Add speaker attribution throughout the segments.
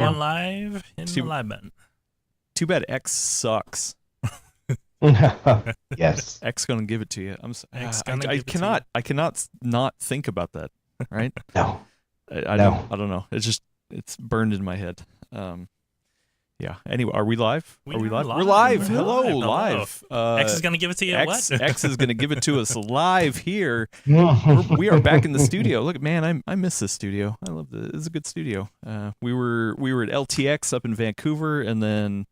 Speaker 1: Going live in the
Speaker 2: Too,
Speaker 1: live button.
Speaker 2: too bad X sucks.
Speaker 3: Yes.
Speaker 2: X gonna give it to you.
Speaker 1: X
Speaker 2: I,
Speaker 1: gonna
Speaker 2: I
Speaker 1: give it to
Speaker 2: cannot I cannot not think about that. Right?
Speaker 3: No.
Speaker 2: I
Speaker 3: No.
Speaker 2: don't know. It's burned in my head. Yeah. Anyway, are we live?
Speaker 1: We
Speaker 2: Are we
Speaker 1: are
Speaker 2: live?
Speaker 1: live.
Speaker 2: We're live.
Speaker 1: We're
Speaker 2: Hello,
Speaker 1: live. Hello.
Speaker 2: live.
Speaker 1: X is gonna give it to you.
Speaker 2: X
Speaker 1: What?
Speaker 2: X is gonna give it to us live here. We are back in the studio. Look, man, I miss this studio. I love this. It's a good studio. We were at LTX up in Vancouver, and then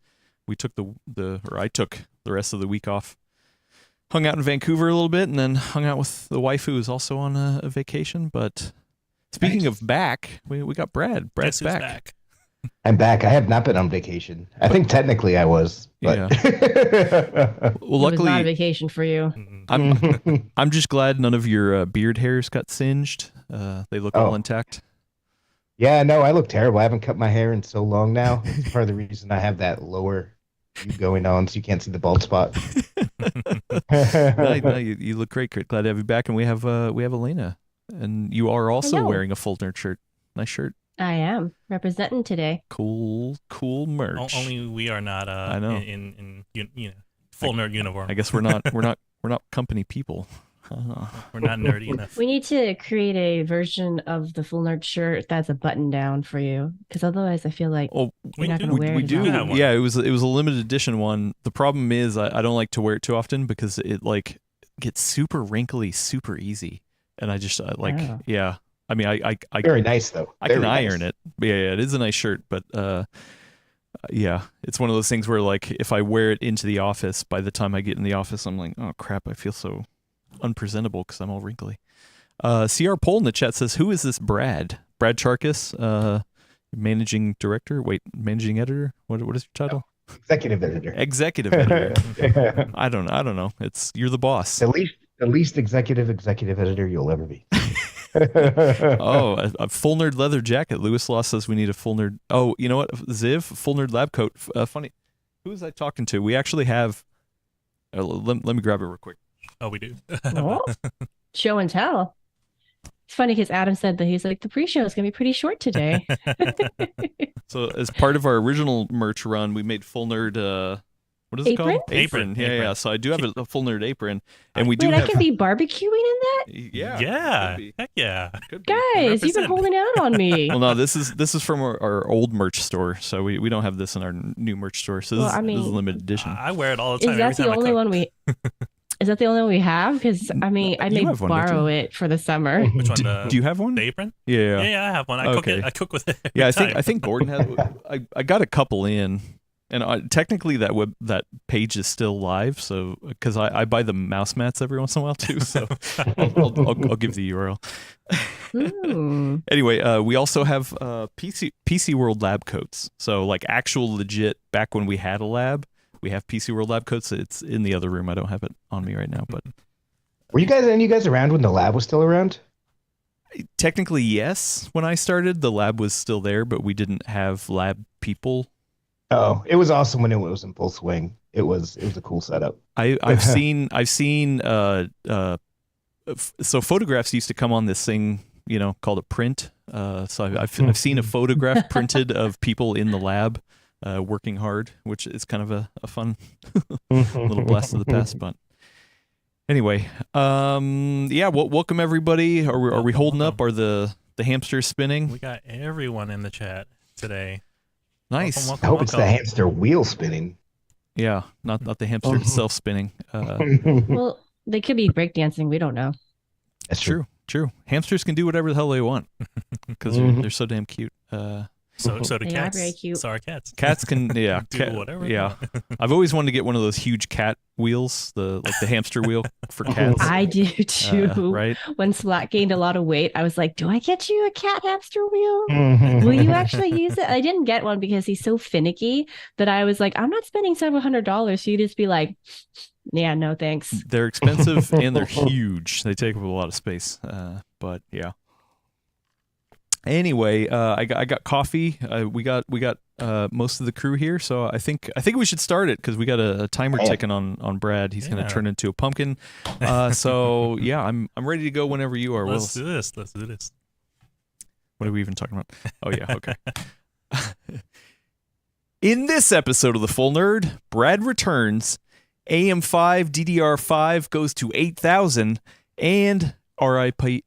Speaker 2: we took I took the rest of the week off. Hung out in Vancouver a little bit, and then hung out with the wife who was also on a vacation. But speaking of back, we got Brad. Brad's
Speaker 1: Guess who's
Speaker 2: back.
Speaker 3: I'm back. I have not been on vacation. I think technically I was, but
Speaker 2: Well,
Speaker 4: It was not a
Speaker 2: luckily,
Speaker 4: vacation for you.
Speaker 2: I'm just glad none of your beard hairs got singed. They look all intact.
Speaker 3: yeah, no, I look terrible. I haven't cut my hair in so long now. It's part of the reason I have that lower view going on, so you can't see the bald spot.
Speaker 2: No, you look great. Glad to have you back, and we have Elena, and you are also
Speaker 4: Hello.
Speaker 2: wearing a full nerd shirt. Nice shirt.
Speaker 4: I am representing today.
Speaker 2: Cool merch.
Speaker 1: Only we are not.
Speaker 2: I know.
Speaker 1: In full nerd uniform.
Speaker 2: I guess we're not company people.
Speaker 1: We're not nerdy enough.
Speaker 4: We need to create a version of the full nerd shirt that's a button down for you, because otherwise I feel like
Speaker 2: Oh,
Speaker 4: we're not
Speaker 1: do.
Speaker 4: going to wear
Speaker 2: we
Speaker 4: it.
Speaker 2: do.
Speaker 4: as often.
Speaker 1: have one.
Speaker 2: Yeah, it was a limited edition one. The problem is I don't like to wear it too often because it like gets super wrinkly super easy, and I
Speaker 4: Oh.
Speaker 2: yeah. I mean, I
Speaker 3: Very nice though.
Speaker 2: I can
Speaker 3: Very
Speaker 2: iron
Speaker 3: nice.
Speaker 2: it. Yeah, it is a nice shirt, but yeah, it's one of those things where like if I wear it into the office, by the time I get in the office, I'm like, oh crap, I feel so unpresentable because I'm all wrinkly. CR Poll in the chat says, who is this Brad? Brad Charkis, managing director? Wait, managing editor? What is your title?
Speaker 3: Executive editor.
Speaker 2: Executive editor. I don't know. You're the boss.
Speaker 3: the least executive editor you'll ever be.
Speaker 2: Oh, a full nerd leather jacket. Lewis Law says we need a full nerd. Oh, you know what? Ziv, full nerd lab coat. Funny. Who was I talking to? We actually have. Let me grab it real quick.
Speaker 1: Oh, we do.
Speaker 4: Oh, show and tell. It's funny because Adam said that he's like, the pre-show is going to be pretty short today.
Speaker 2: So as part of our original merch run, we made full nerd. What is it
Speaker 4: Apron?
Speaker 2: called?
Speaker 1: Apron.
Speaker 2: Yeah. So I do have a full nerd apron, and we do
Speaker 4: Wait, I
Speaker 2: have.
Speaker 4: can be barbecuing in that?
Speaker 2: Yeah.
Speaker 1: Yeah.
Speaker 2: could be.
Speaker 1: Heck yeah.
Speaker 2: Could be.
Speaker 4: Guys, you've been
Speaker 1: Represent.
Speaker 4: holding out on me.
Speaker 2: Well, no, this is from our old merch store, so we don't have this in our new merch store. So this,
Speaker 4: Well, I
Speaker 2: this is
Speaker 4: mean,
Speaker 2: limited edition.
Speaker 1: I wear it all the time.
Speaker 4: Is that the
Speaker 1: every time
Speaker 4: only
Speaker 1: I cook.
Speaker 4: one we? Is that the only one we have? Because I mean, I
Speaker 2: You
Speaker 4: may
Speaker 2: have one, don't
Speaker 4: borrow
Speaker 2: you?
Speaker 4: it for the summer.
Speaker 1: Which one?
Speaker 2: Do you have one?
Speaker 1: The apron?
Speaker 2: Yeah.
Speaker 1: Yeah, I have one. I cook
Speaker 2: Okay.
Speaker 1: it. I cook with it. every
Speaker 2: Yeah,
Speaker 1: time.
Speaker 2: I think Gordon has. I got a couple in, and technically that page is still live. So because I buy the mouse mats every once in a while too. So I'll give the URL.
Speaker 4: Ooh.
Speaker 2: Anyway, we also have PC World lab coats. So like actual legit. Back when we had a lab, we have PC World lab coats. It's in the other room. I don't have it on me right now, but
Speaker 3: Were any of you guys around when the lab was still around?
Speaker 2: technically yes. When I started, the lab was still there, but we didn't have lab people.
Speaker 3: Oh, it was awesome when it was in full swing. It was a cool setup.
Speaker 2: I've seen so photographs used to come on this thing, called a print. So I've seen a photograph printed of people in the lab working hard, which is kind of a fun little blast of the past. But anyway, yeah, welcome everybody. Are we holding up? Are the hamsters spinning?
Speaker 1: We got everyone in the chat today.
Speaker 2: Nice.
Speaker 1: Welcome,
Speaker 3: I hope it's the
Speaker 1: welcome.
Speaker 3: hamster wheel spinning.
Speaker 2: Yeah, not the hamster itself spinning.
Speaker 4: Well, they could be breakdancing. We don't know.
Speaker 3: That's true.
Speaker 2: True. Hamsters can do whatever the hell they want because they're so damn cute.
Speaker 1: So do
Speaker 4: They are
Speaker 1: cats.
Speaker 4: very cute.
Speaker 1: So are cats.
Speaker 2: Cats can, yeah,
Speaker 1: Do whatever they
Speaker 2: Yeah,
Speaker 1: want.
Speaker 2: I've always wanted to get one of those huge cat wheels, the hamster wheel for cats.
Speaker 4: I do too.
Speaker 2: Right?
Speaker 4: When Slack gained a lot of weight, I was like, do I get you a cat hamster wheel?
Speaker 3: Mhm.
Speaker 4: Will you actually use it? I didn't get one because he's so finicky that I was like, I'm not spending several $100s. So you just be like, yeah, no, thanks.
Speaker 2: They're expensive and they're huge. They take up a lot of space. But yeah. Anyway, I got coffee. We got most of the crew here, so I think we should start it because we got a timer ticking on Brad. He's going
Speaker 1: Yeah.
Speaker 2: to turn into a pumpkin. So yeah, I'm ready to go whenever you are.
Speaker 1: Let's
Speaker 2: Will.
Speaker 1: do this. Let's do this.
Speaker 2: What are we even talking about? Oh yeah, okay. In this episode of The Full Nerd, Brad returns, AM5 DDR5 goes to 8,000, and RIP. RIP.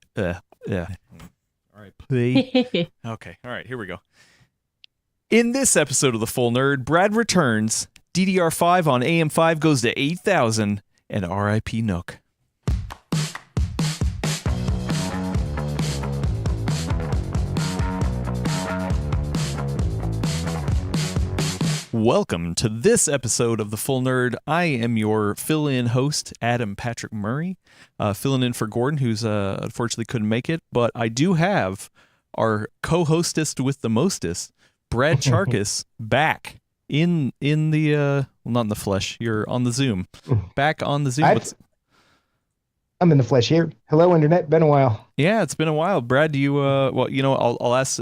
Speaker 2: Okay, all right, here we go. In this episode of The Full Nerd, Brad returns, DDR5 on AM5 goes to 8,000, and RIP Nook. Welcome to this episode of The Full Nerd. I am your fill-in host, Adam Patrick Murray, filling in for Gordon, who's unfortunately couldn't make it, but I do have our co-hostess with the mostest, Brad Charkis, back in the well, not in the flesh. You're on the Zoom, back on the Zoom.
Speaker 3: I'm in the flesh here. Hello, internet. Been a while.
Speaker 2: Yeah, it's been a while. Brad, do you? Well, you know, I'll ask.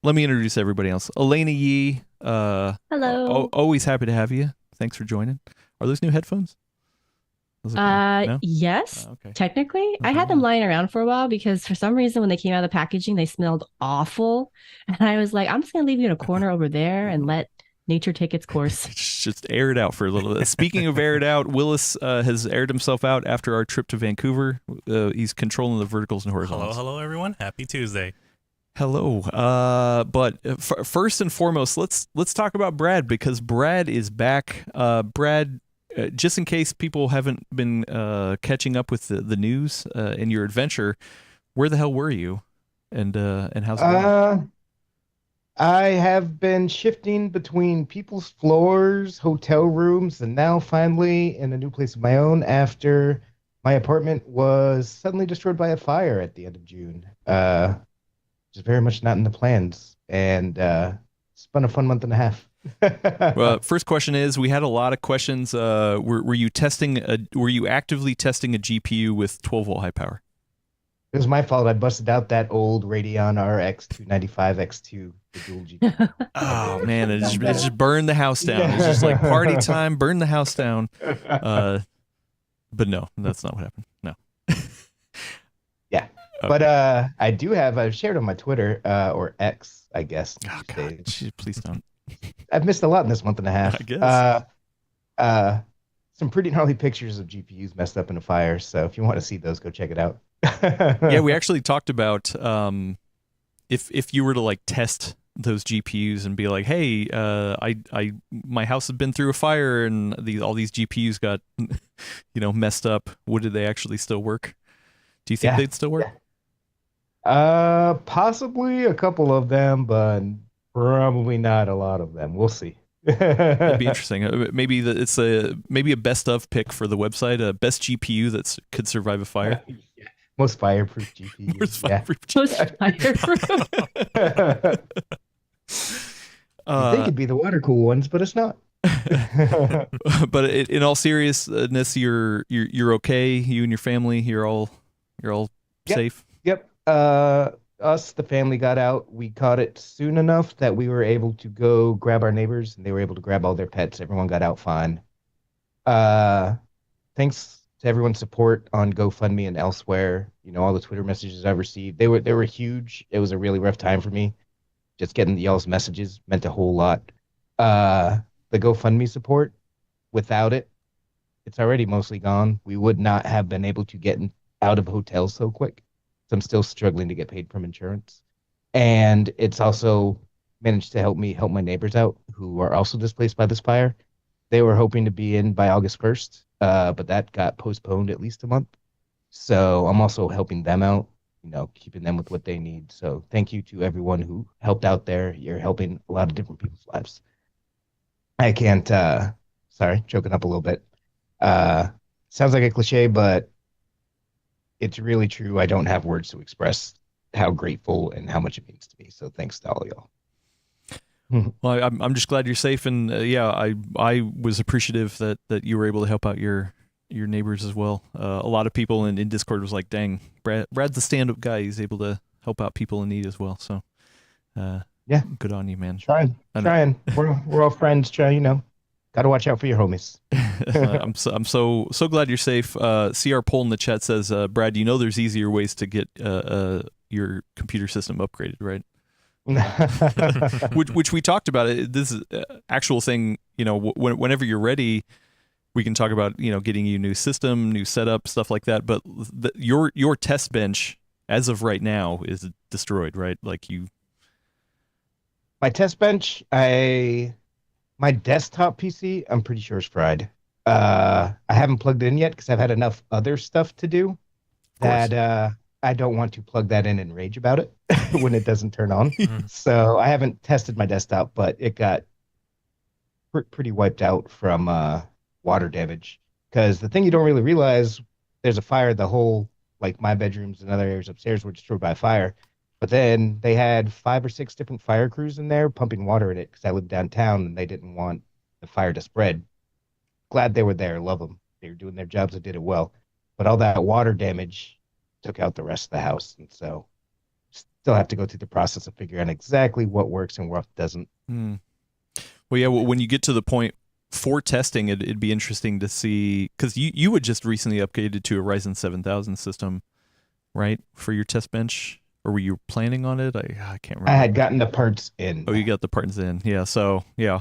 Speaker 2: Let me introduce everybody else. Elena Yee.
Speaker 4: Hello.
Speaker 2: Always happy to have you. Thanks for joining. Are those new headphones? No?
Speaker 4: Yes.
Speaker 2: Okay.
Speaker 4: Technically, I had them lying around for a while because for some reason when they came out of the packaging, they smelled awful, and I was like, I'm just gonna leave you in a corner over there and let nature take its course.
Speaker 2: Just air it out for a little bit. Speaking of aired out, Willis has aired himself out after our trip to Vancouver. He's controlling the verticals and horizontals.
Speaker 1: Hello, everyone. Happy Tuesday.
Speaker 2: Hello. But first and foremost, let's talk about Brad because Brad is back. Brad, just in case people haven't been catching up with the news in your adventure, where the hell were you? And how's it going?
Speaker 3: I have been shifting between people's floors, hotel rooms, and now finally in a new place of my own after my apartment was suddenly destroyed by a fire at the end of June. Just very much not in the plans, and it's been a fun month and a half.
Speaker 2: Well, first question is: we had a lot of questions. Were you actively testing a GPU with 12-volt high power?
Speaker 3: It was my fault. I busted out that old Radeon RX 295 X2, the dual GPU.
Speaker 2: Oh man, it just burned the house down. It's just like party time, burn the house down. But no, that's not what happened. No.
Speaker 3: Yeah.
Speaker 2: Okay.
Speaker 3: But I've shared on my Twitter, or X, I guess.
Speaker 2: Oh, God. Please don't.
Speaker 3: I've missed a lot in this month and a half.
Speaker 2: I guess.
Speaker 3: Some pretty gnarly pictures of GPUs messed up in a fire. So if you want to see those, go check it out.
Speaker 2: Yeah, we actually talked about if you were to like test those GPUs and be like, hey, my house has been through a fire and all these GPUs got messed up. Did they actually still work? Do you think they'd still work?
Speaker 3: Possibly a couple of them, but probably not a lot of them. We'll see.
Speaker 2: That'd be interesting. Maybe it's a best of pick for the website, a best GPU that could survive a fire.
Speaker 3: Yeah. Most fireproof GPU.
Speaker 2: Most fireproof.
Speaker 4: Most fireproof.
Speaker 3: They could be the water cool ones, but it's not.
Speaker 2: But in all seriousness, you're okay. You and your family, you're all safe.
Speaker 3: Yep. Us, the family, got out. We caught it soon enough that we were able to go grab our neighbors, and they were able to grab all their pets. Everyone got out fine. Thanks to everyone's support on GoFundMe and elsewhere. All the Twitter messages I've received, they were huge. It was a really rough time for me. Just getting y'all's messages meant a whole lot. The GoFundMe support, without it, it's already mostly gone. We would not have been able to get out of hotels so quick. So I'm still struggling to get paid from insurance. And it's also managed to help me help my neighbors out who are also displaced by this fire. They were hoping to be in by August 1st, but that got postponed at least a month. So I'm also helping them out, keeping them with what they need. So thank you to everyone who helped out there. You're helping a lot of different people's lives. I can't, sorry, choking up a little bit. Sounds like a cliche, but it's really true. I don't have words to express how grateful and how much it means to me. So thanks to all y'all.
Speaker 2: Well, I'm just glad you're safe, and I was appreciative that you were able to help out your neighbors as well. A lot of people in Discord was like, "Dang, Brad's a stand-up guy. He's able to help out people in need as well." So,
Speaker 3: yeah,
Speaker 2: good on you, man.
Speaker 3: Trying. We're all friends. Got to watch out for your homies.
Speaker 2: I'm so glad you're safe. CR Poll in the chat says, Brad, there's easier ways to get your computer system upgraded, right? which we talked about it. This is actual thing. Whenever you're ready, we can talk about getting you new system, new setup, stuff like that. But your test bench as of right now is destroyed, right? Like
Speaker 3: My test bench, my desktop PC, I'm pretty sure is fried. I haven't plugged it in yet because I've had enough other stuff to do that I don't want to plug that in and rage about it when it doesn't turn on. So I haven't tested my desktop, but it got pretty wiped out from water damage. Because the thing you don't really realize, there's a fire. The whole, like my bedrooms and other areas upstairs were destroyed by a fire. But then they had 5 or 6 different fire crews in there pumping water in it because I live downtown and they didn't want the fire to spread. Glad they were there. Love them. They were doing their jobs and did it well. But all that water damage took out the rest of the house. And so still have to go through the process of figuring out exactly what works and what doesn't.
Speaker 2: Well, yeah, when you get to the point for testing, it'd be interesting to see, because you had just recently upgraded to a Ryzen 7000 system, right, for your test bench? Or were you planning on it? I can't remember.
Speaker 3: I had gotten the parts in.
Speaker 2: Oh, you got the parts in. Yeah. So yeah,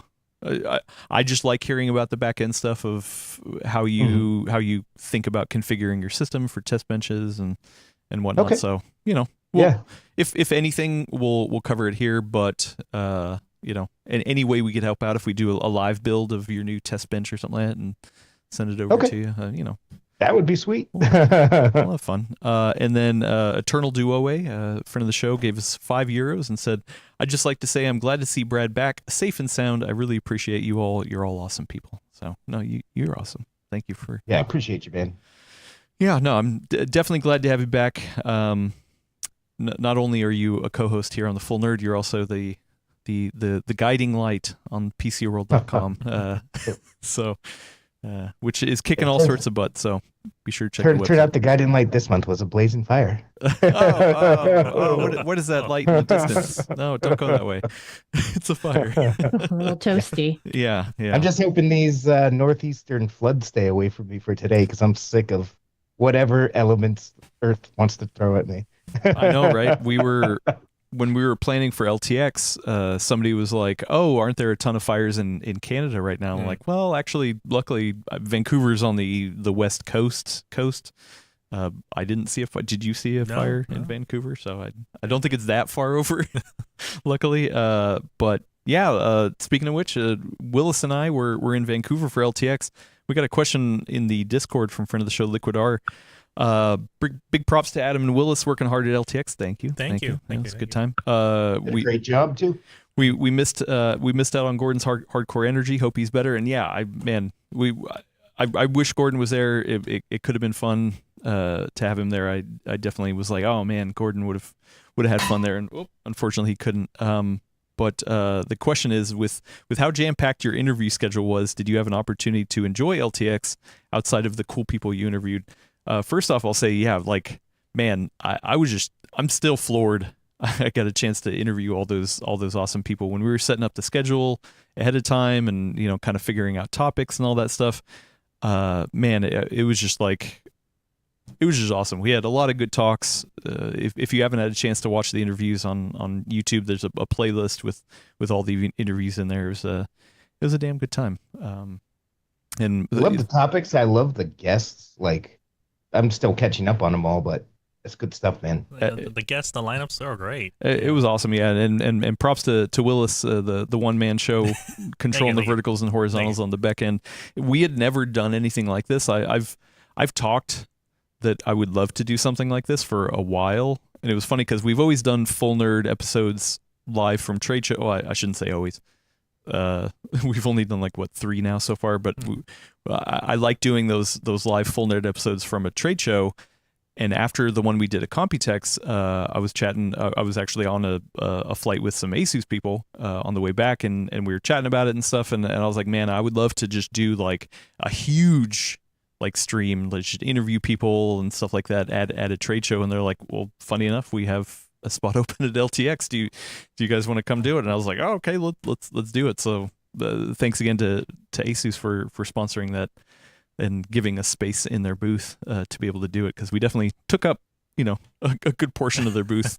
Speaker 2: I just like hearing about the back end stuff of how you think about configuring your system for test benches and whatnot.
Speaker 3: Okay.
Speaker 2: So if anything, we'll cover it here. But in any way we could help out, if we do a live build of your new test bench or something like that, and send it over to you,
Speaker 3: that would be sweet.
Speaker 2: We'll have fun. And then Eternal Duo, friend of the show, gave us €5 and said, "I'd just like to say I'm glad to see Brad back, safe and sound. I really appreciate you all. You're all awesome people." So, no, you're awesome. Thank you for...
Speaker 3: Yeah, I appreciate you, man.
Speaker 2: Yeah, no, I'm definitely glad to have you back. Not only are you a co-host here on The Full Nerd, you're also the guiding light on PCWorld.com. So... which is kicking all sorts of butt, so be sure to check the website.
Speaker 3: Turned out the guiding light this month was a blazing fire.
Speaker 2: What is that light in the distance? No, don't go that way. It's a fire.
Speaker 4: A little toasty.
Speaker 2: Yeah.
Speaker 3: I'm just hoping these northeastern floods stay away from me for today because I'm sick of whatever elements Earth wants to throw at me.
Speaker 2: I know, right? When we were planning for LTX, somebody was like, "Oh, aren't there a ton of fires in Canada right now?" I'm like, "Well, actually, luckily, Vancouver's on the west coast. I didn't see a fire. Did you see a fire in Vancouver? So I don't think it's that far over, luckily. But yeah, speaking of which, Willis and I were in Vancouver for LTX. We got a question in the Discord from friend of the show, Liquid R. Big props to Adam and Willis working hard at LTX. Thank you. It was a good time.
Speaker 3: Great job too.
Speaker 2: We missed out on Gordon's hardcore energy. Hope he's better. And yeah, I wish Gordon was there. It could have been fun to have him there. I definitely was like, oh man, Gordon would have had fun there. And unfortunately he couldn't. But the question is, with how jam-packed your interview schedule was, did you have an opportunity to enjoy LTX outside of the cool people you interviewed? First off, I'll say, yeah, like, man, I'm still floored. I got a chance to interview all those awesome people when we were setting up the schedule ahead of time and, kind of figuring out topics and all that stuff. Man, it was just awesome. We had a lot of good talks. If you haven't had a chance to watch the interviews on YouTube, there's a playlist with all the interviews in there. It was a damn good time. And
Speaker 3: I love the topics. I love the guests. Like, I'm still catching up on them all, but it's good stuff, man.
Speaker 1: The guests, the lineups are great.
Speaker 2: It was awesome, yeah. And props to Willis, the one-man show, controlling the verticals and horizontals on the back end. We had never done anything like this. I've talked that I would love to do something like this for a while, and it was funny because we've always done Full Nerd episodes live from trade show. Oh, I shouldn't say always. We've only done 3 now so far, but I like doing those live Full Nerd episodes from a trade show. And after the one we did at Computex, I was chatting. I was actually on a flight with some Asus people on the way back, and we were chatting about it and stuff. And I was like, man, I would love to just do a huge stream, just interview people and stuff like that at a trade show. And they're like, well, funny enough, we have a spot open at LTX. Do you guys want to come do it? And I was like, oh, okay, let's do it. So thanks again to Asus for sponsoring that and giving us space in their booth to be able to do it, because we definitely took up a good portion of their booth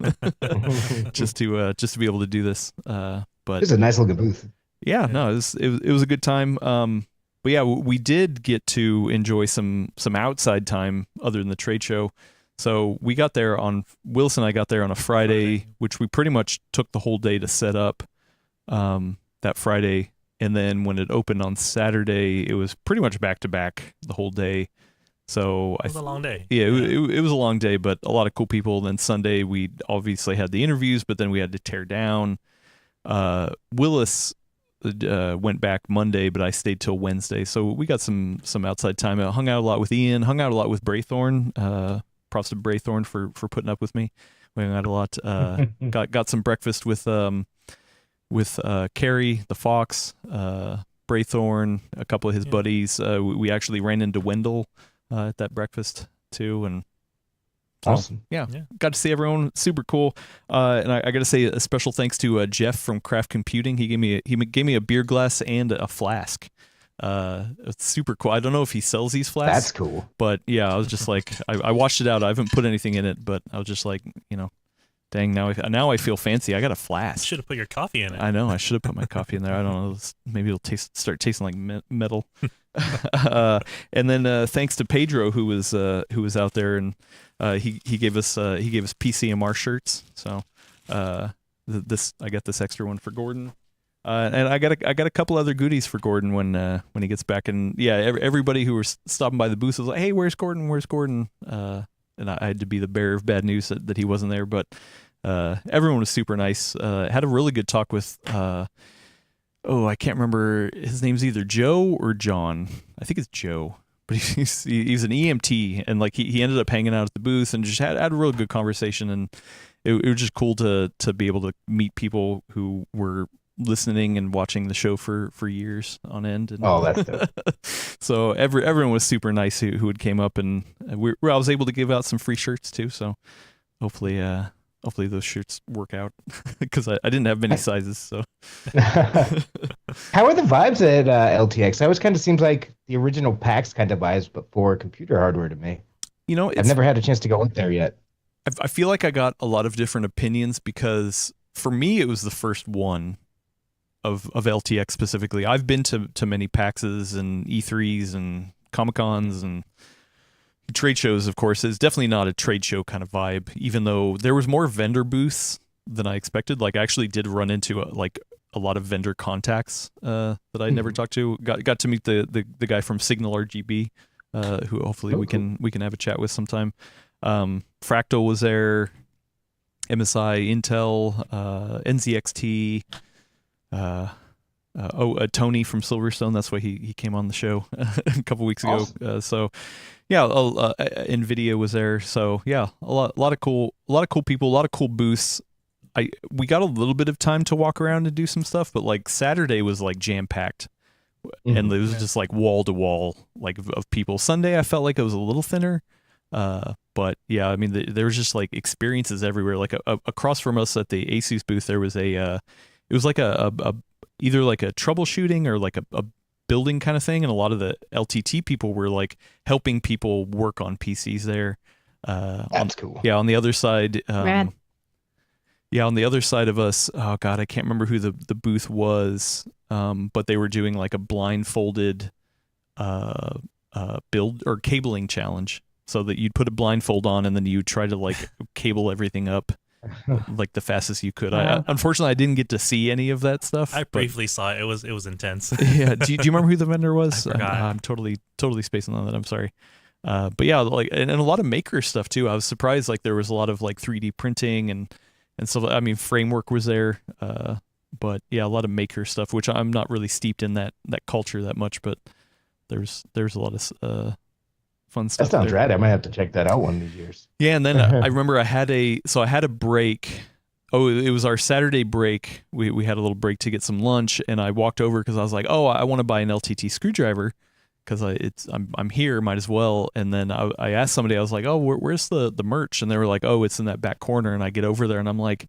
Speaker 2: just to be able to do this. But
Speaker 3: It's a nice looking booth.
Speaker 2: yeah, no, it was a good time. But yeah, we did get to enjoy some outside time other than the trade show. So we got there Wilson and I got there on a Friday, which we pretty much took the whole day to set up that Friday. And then when it opened on Saturday, it was pretty much back to back the whole day. So
Speaker 1: It was a long day.
Speaker 2: yeah, it was a long day, but a lot of cool people. Then Sunday, we obviously had the interviews, but then we had to tear down. Willis went back Monday, but I stayed till Wednesday. So we got some outside time. I hung out a lot with Ian, hung out a lot with Braythorn. Props to Braythorn for putting up with me. We hung out a lot. Got some breakfast with Carrie, the Fox, Braythorn, a couple of his buddies. We actually ran into Wendell at that breakfast too, and so,
Speaker 3: Awesome.
Speaker 2: yeah, got to see everyone. Super cool. And I got to say a special thanks to Jeff from Craft Computing. He gave me a beer glass and a flask. It's super cool. I don't know if he sells these flasks.
Speaker 3: That's cool.
Speaker 2: But yeah, I was just like, I washed it out. I haven't put anything in it, but I was just like, dang, now I feel fancy. I got a flask.
Speaker 1: Should have put your coffee in it.
Speaker 2: I know. I should have put my coffee in there. I don't know. Maybe it'll start tasting like metal. And then thanks to Pedro who was out there, and he gave us PCMR shirts. So I got this extra one for Gordon. And I got a couple other goodies for Gordon when he gets back. And yeah, everybody who was stopping by the booth was like, "Hey, where's Gordon? Where's Gordon?" And I had to be the bearer of bad news that he wasn't there. But everyone was super nice. Had a really good talk with I can't remember, his name's either Joe or John. I think it's Joe. But he's an EMT, and like he ended up hanging out at the booth and just had a real good conversation. And it was just cool to be able to meet people who were listening and watching the show for years on end. And,
Speaker 3: That's dope.
Speaker 2: so everyone was super nice who had came up, and I was able to give out some free shirts too. So hopefully those shirts work out because I didn't have many sizes. So
Speaker 3: How are the vibes at LTX? That always kind of seems like the original PAX kind of vibes, but for computer hardware to me.
Speaker 2: I've
Speaker 3: never had a chance to go up there yet.
Speaker 2: I feel like I got a lot of different opinions because for me it was the first one of LTX specifically. I've been to many PAXs and E3s and Comic-Cons and trade shows, of course. It's definitely not a trade show kind of vibe, even though there was more vendor booths than I expected. Like I actually did run into a lot of vendor contacts that I never talked to. Got to meet the guy from Signal RGB, who hopefully we can have a chat with sometime. Fractal was there, MSI, Intel, NZXT, Tony from Silverstone. That's why he came on the show a couple weeks ago.
Speaker 3: Awesome.
Speaker 2: So yeah, Nvidia was there. So yeah, a lot of cool people, a lot of cool booths. We got a little bit of time to walk around and do some stuff, but like Saturday was like jam packed, and it was just like wall to wall like of people. Sunday I felt like it was a little thinner, but yeah, I mean there was just like experiences everywhere. Like across from us at the Asus booth, there was it was like either like a troubleshooting or like a building kind of thing, and a lot of the LTT people were like helping people work on PCs there.
Speaker 3: That's cool.
Speaker 2: Yeah, on the other side,
Speaker 4: Rad.
Speaker 2: yeah, on the other side of us, oh god, I can't remember who the booth was, but they were doing like a blindfolded build or cabling challenge, so that you'd put a blindfold on and then you'd try to like cable everything up like the fastest you could.
Speaker 4: Wow.
Speaker 2: Unfortunately, I didn't get to see any of that stuff.
Speaker 1: I briefly saw it. It was intense.
Speaker 2: Yeah. Do you remember who the vendor was?
Speaker 1: I forgot.
Speaker 2: I'm totally spacing on that. I'm sorry. But yeah, like and a lot of maker stuff too. I was surprised. Like there was a lot of like 3D printing and so I mean Framework was there. But yeah, a lot of maker stuff, which I'm not really steeped in that culture that much. But there's a lot of fun stuff.
Speaker 3: That sounds
Speaker 2: there.
Speaker 3: rad. I might have to check that out one of these years.
Speaker 2: Yeah, and then I remember I had a break. Oh, it was our Saturday break. We had a little break to get some lunch, and I walked over because I was like, oh, I want to buy an LTT screwdriver because I'm here, might as well. And then I asked somebody, I was like, oh, where's the merch? And they were like, oh, it's in that back corner. And I get over there, and I'm like,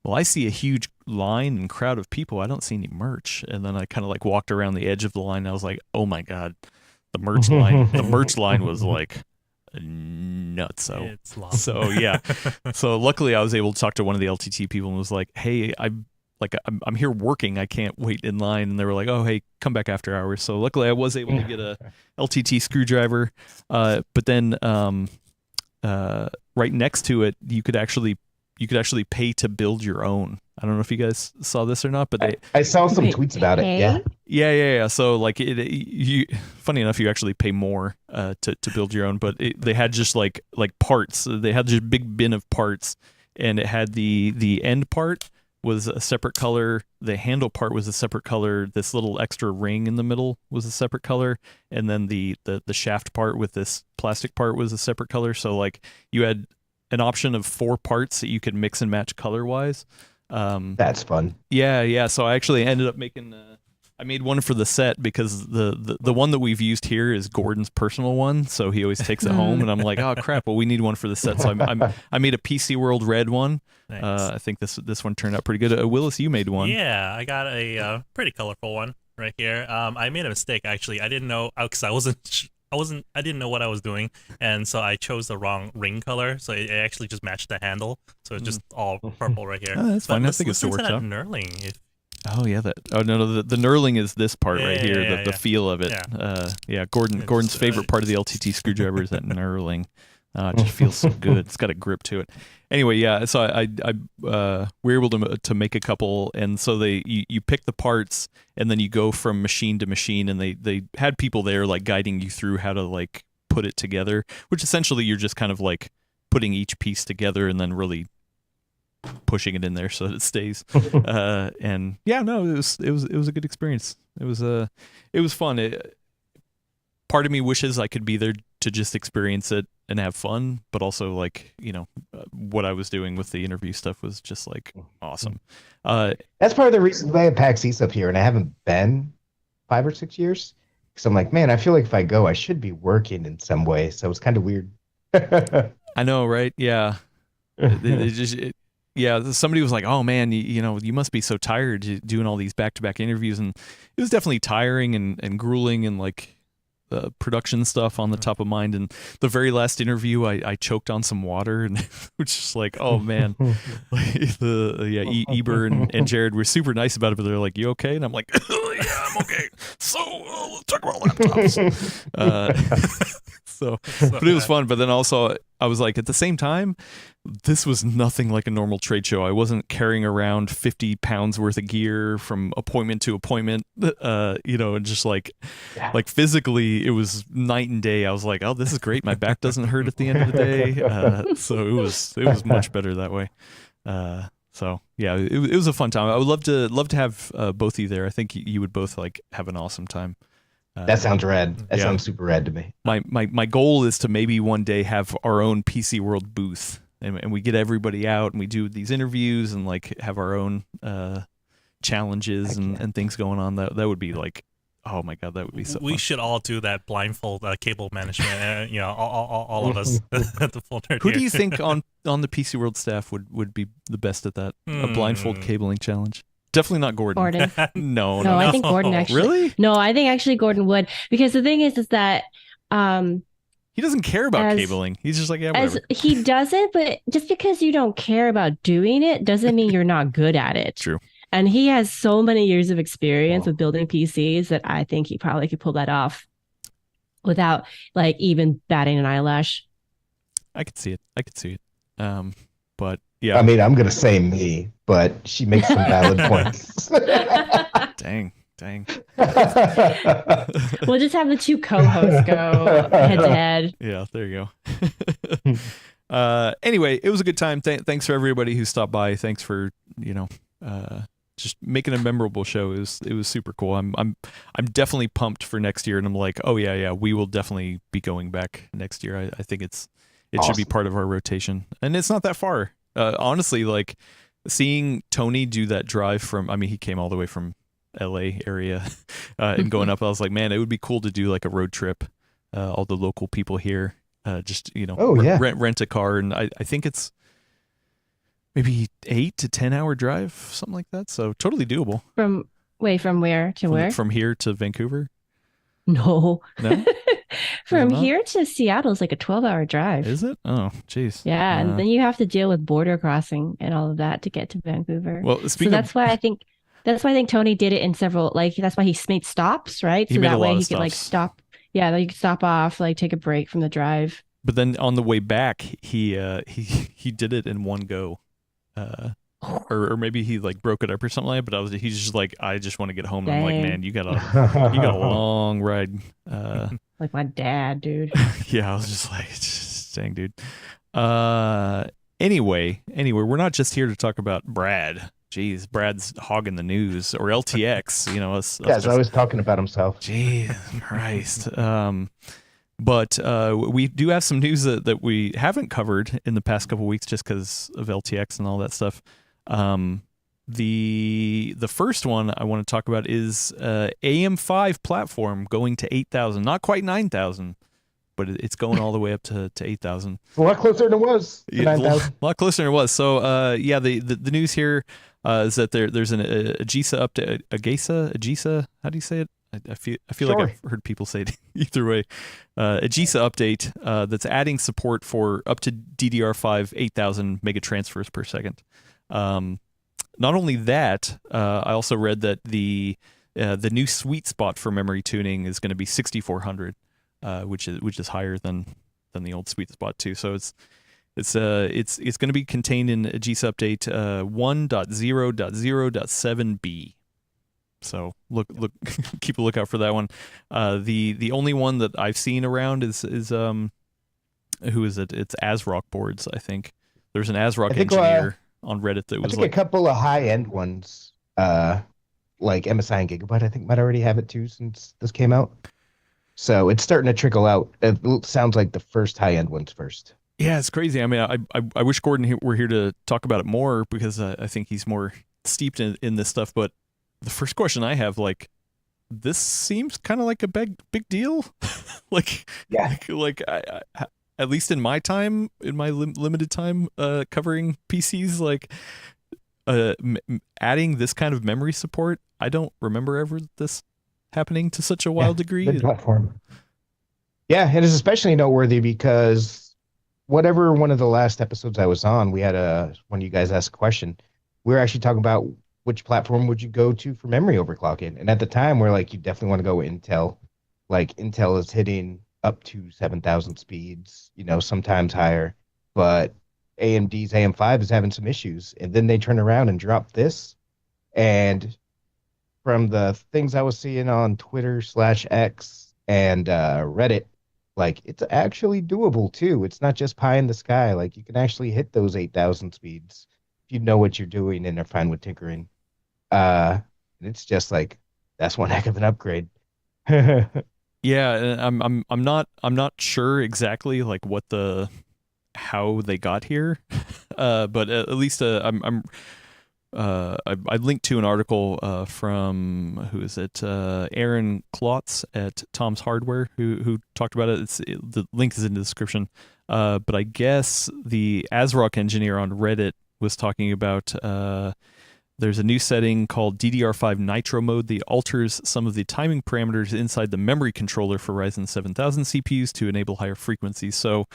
Speaker 2: well, I see a huge line and crowd of people. I don't see any merch. And then I kind of like walked around the edge of the line, and I was like, oh my god, the merch line was like nutso.
Speaker 1: It's long.
Speaker 2: So yeah, so luckily I was able to talk to one of the LTT people and was like, hey, I'm here working. I can't wait in line. And they were like, oh, hey, come back after hours. So luckily I was able to get a LTT screwdriver. But then right next to it, you could actually pay to build your own. I don't know if you guys saw this or not, but
Speaker 3: I saw some tweets about it.
Speaker 2: Yeah. So like funny enough, you actually pay more to build your own, but they had just like parts. They had just a big bin of parts, and it had the end part was a separate color. The handle part was a separate color. This little extra ring in the middle was a separate color, and then the shaft part with this plastic part was a separate color. So like you had an option of 4 parts that you could mix and match color wise.
Speaker 3: That's fun.
Speaker 2: Yeah. So I actually ended up making. I made one for the set because the one that we've used here is Gordon's personal one, so he always takes it home, and I'm like, oh crap, well we need one for the set, so I made a PC World red one.
Speaker 1: Nice.
Speaker 2: I think this one turned out pretty good. Willis, you made one.
Speaker 1: Yeah, I got a pretty colorful one right here. I made a mistake actually. I didn't know because I didn't know what I was doing, and so I chose the wrong ring color. So it actually just matched the handle, so it's just all purple right here.
Speaker 2: Oh, that's fine. I think it
Speaker 1: still
Speaker 2: still works out.
Speaker 1: Knurling.
Speaker 2: Oh yeah, the knurling is this part right here, the feel of it.
Speaker 1: Yeah.
Speaker 2: Gordon's favorite part of the LTT screwdriver is that knurling. It just feels so good. It's got a grip to it. Anyway, yeah. So I we were able to make a couple, and so you pick the parts, and then you go from machine to machine, and they had people there like guiding you through how to like put it together, which essentially you're just kind of like putting each piece together and then really pushing it in there so that it stays. And yeah, no, it was a good experience. It was fun. Part of me wishes I could be there to just experience it and have fun, but also like, what I was doing with the interview stuff was just like awesome.
Speaker 3: That's part of the reason why I have PAX East up here and I haven't been 5 or 6 years, because I'm like, man, I feel like if I go I should be working in some way, so it's kind of weird.
Speaker 2: I know, right? Yeah. Yeah, somebody was like, "Oh man, you must be so tired doing all these back-to-back interviews," and it was definitely tiring and grueling, and like production stuff on the top of mind. And the very last interview, I choked on some water, and which is like, oh man, like Eber and Jared were super nice about it, but they're like, "You okay?" And I'm like, "Yeah, I'm okay." So let's talk about laptops. But it was fun. But then also, I was like, at the same time, this was nothing like a normal trade show. I wasn't carrying around 50 pounds worth of gear from appointment to appointment, and just like physically, it was night and day. I was like, oh, this is great. My back doesn't hurt at the end of the day. So it was much better that way. So yeah, it was a fun time. I would love to have both of you there. I think you would both like have an awesome time.
Speaker 3: That sounds rad. That sounds super rad to me.
Speaker 2: My goal is to maybe one day have our own PC World booth, and we get everybody out and we do these interviews and like have our own challenges and things going on. That would be like, oh my god, that would be so.
Speaker 1: We
Speaker 2: fun.
Speaker 1: should all do that blindfold cable management. All of us at the full nerd.
Speaker 2: Who do you think on the PC World staff would be the best at that? A blindfold cabling challenge. Definitely not Gordon. No,
Speaker 4: I think Gordon actually.
Speaker 2: Really?
Speaker 4: No, I think actually Gordon would, because the thing is that
Speaker 2: he doesn't care about cabling. He's just like, yeah, whatever.
Speaker 4: He doesn't, but just because you don't care about doing it doesn't mean you're not good at it.
Speaker 2: True.
Speaker 4: And he has so many years of experience with building PCs that I think he probably could pull that off without like even batting an eyelash.
Speaker 2: I could see it. But yeah.
Speaker 3: I mean, I'm going to say me, but she makes some valid points.
Speaker 2: Dang.
Speaker 4: We'll just have the two co-hosts go head to head.
Speaker 2: Yeah, there you go. Anyway, it was a good time. Thanks for everybody who stopped by. Thanks for, just making a memorable show. It was super cool. I'm definitely pumped for next year, and I'm like, oh yeah, we will definitely be going back next year. I think it awesome. Should be part of our rotation, and it's not that far. Honestly, like seeing Tony do that drive he came all the way from LA area and going up. I was like, man, it would be cool to do like a road trip. All the local people here, just rent a car, and I think it's maybe 8 to 10 hour drive, something like that. So totally doable. From
Speaker 4: where to where?
Speaker 2: From here to Vancouver.
Speaker 4: No. From
Speaker 2: not?
Speaker 4: here to Seattle is like a 12-hour drive.
Speaker 2: Is it? Oh, jeez.
Speaker 4: Yeah, and then you have to deal with border crossing and all of that to get to Vancouver.
Speaker 2: Well,
Speaker 4: So
Speaker 2: speaking of,
Speaker 4: that's why I think Tony did it in several, like that's why he made stops, right?
Speaker 2: he
Speaker 4: So
Speaker 2: made a
Speaker 4: that
Speaker 2: lot
Speaker 4: way
Speaker 2: of
Speaker 4: he could like
Speaker 2: stops.
Speaker 4: stop. Yeah, like you could stop off, like take a break from the drive.
Speaker 2: But then on the way back, he did it in one go, or maybe he like broke it up or something like that. But he's just like, I just want to get home. And I'm like,
Speaker 4: Dang.
Speaker 2: man, you got a long ride.
Speaker 4: Like my dad, dude.
Speaker 2: Yeah, I was just like, dang, dude. Anyway, we're not just here to talk about Brad. Jeez, Brad's hogging the news, or LTX. You know, us
Speaker 3: Yeah, he's always talking about himself.
Speaker 2: Jesus Christ. But we do have some news that we haven't covered in the past couple weeks just because of LTX and all that stuff. The first one I want to talk about is AM5 platform going to 8,000. Not quite 9,000, but it's going all the way up to 8,000.
Speaker 3: It's a lot closer than it was. To
Speaker 2: Yeah,
Speaker 3: 9,000.
Speaker 2: a lot closer than it was. So yeah, the news here is that there's an AGESA update. AGESA. How do you say it? I feel
Speaker 3: Sure.
Speaker 2: like I've heard people say it either way. AGESA update that's adding support for up to DDR5 8,000 mega transfers per second. Not only that, I also read that the new sweet spot for memory tuning is going to be 6400, which is higher than the old sweet spot too. So it's going to be contained in AGESA update 1.0.0.7b. So look, keep a lookout for that one. The only one that I've seen around is who is it? It's ASRock boards, I think. There's an ASRock engineer on Reddit that
Speaker 3: I
Speaker 2: was
Speaker 3: think
Speaker 2: like,
Speaker 3: a couple of high-end ones, like MSI and Gigabyte, I think might already have it too since this came out. So it's starting to trickle out. It sounds like the first high-end ones first.
Speaker 2: yeah, it's crazy. I mean, I wish Gordon were here to talk about it more because I think he's more steeped in this stuff. But the first question I have, like, this seems kind of like a big deal. Like,
Speaker 3: Yeah.
Speaker 2: like I, at least in my time, in my limited time covering PCs, like adding this kind of memory support, I don't remember ever this happening to such a wild degree.
Speaker 3: Good platform. Yeah, it is especially noteworthy because whatever one of the last episodes I was on, we had one of you guys asked a question. We were actually talking about which platform would you go to for memory overclocking, and at the time we're like, you definitely want to go with Intel. Like Intel is hitting up to 7,000 speeds, sometimes higher, but AMD's AM5 is having some issues, and then they turn around and drop this, and from the things I was seeing on Twitter/X and Reddit, like it's actually doable too. It's not just pie in the sky. Like you can actually hit those 8,000 speeds if you know what you're doing and are fine with tinkering. It's just like that's one heck of an upgrade.
Speaker 2: Yeah, and I'm not sure exactly like how they got here, but at least I linked to an article from who is it? Aaron Klotz at Tom's Hardware who talked about it. The link is in the description. But I guess the ASRock engineer on Reddit was talking about there's a new setting called DDR5 Nitro mode that alters some of the timing parameters inside the memory controller for Ryzen 7000 CPUs to enable higher frequencies. So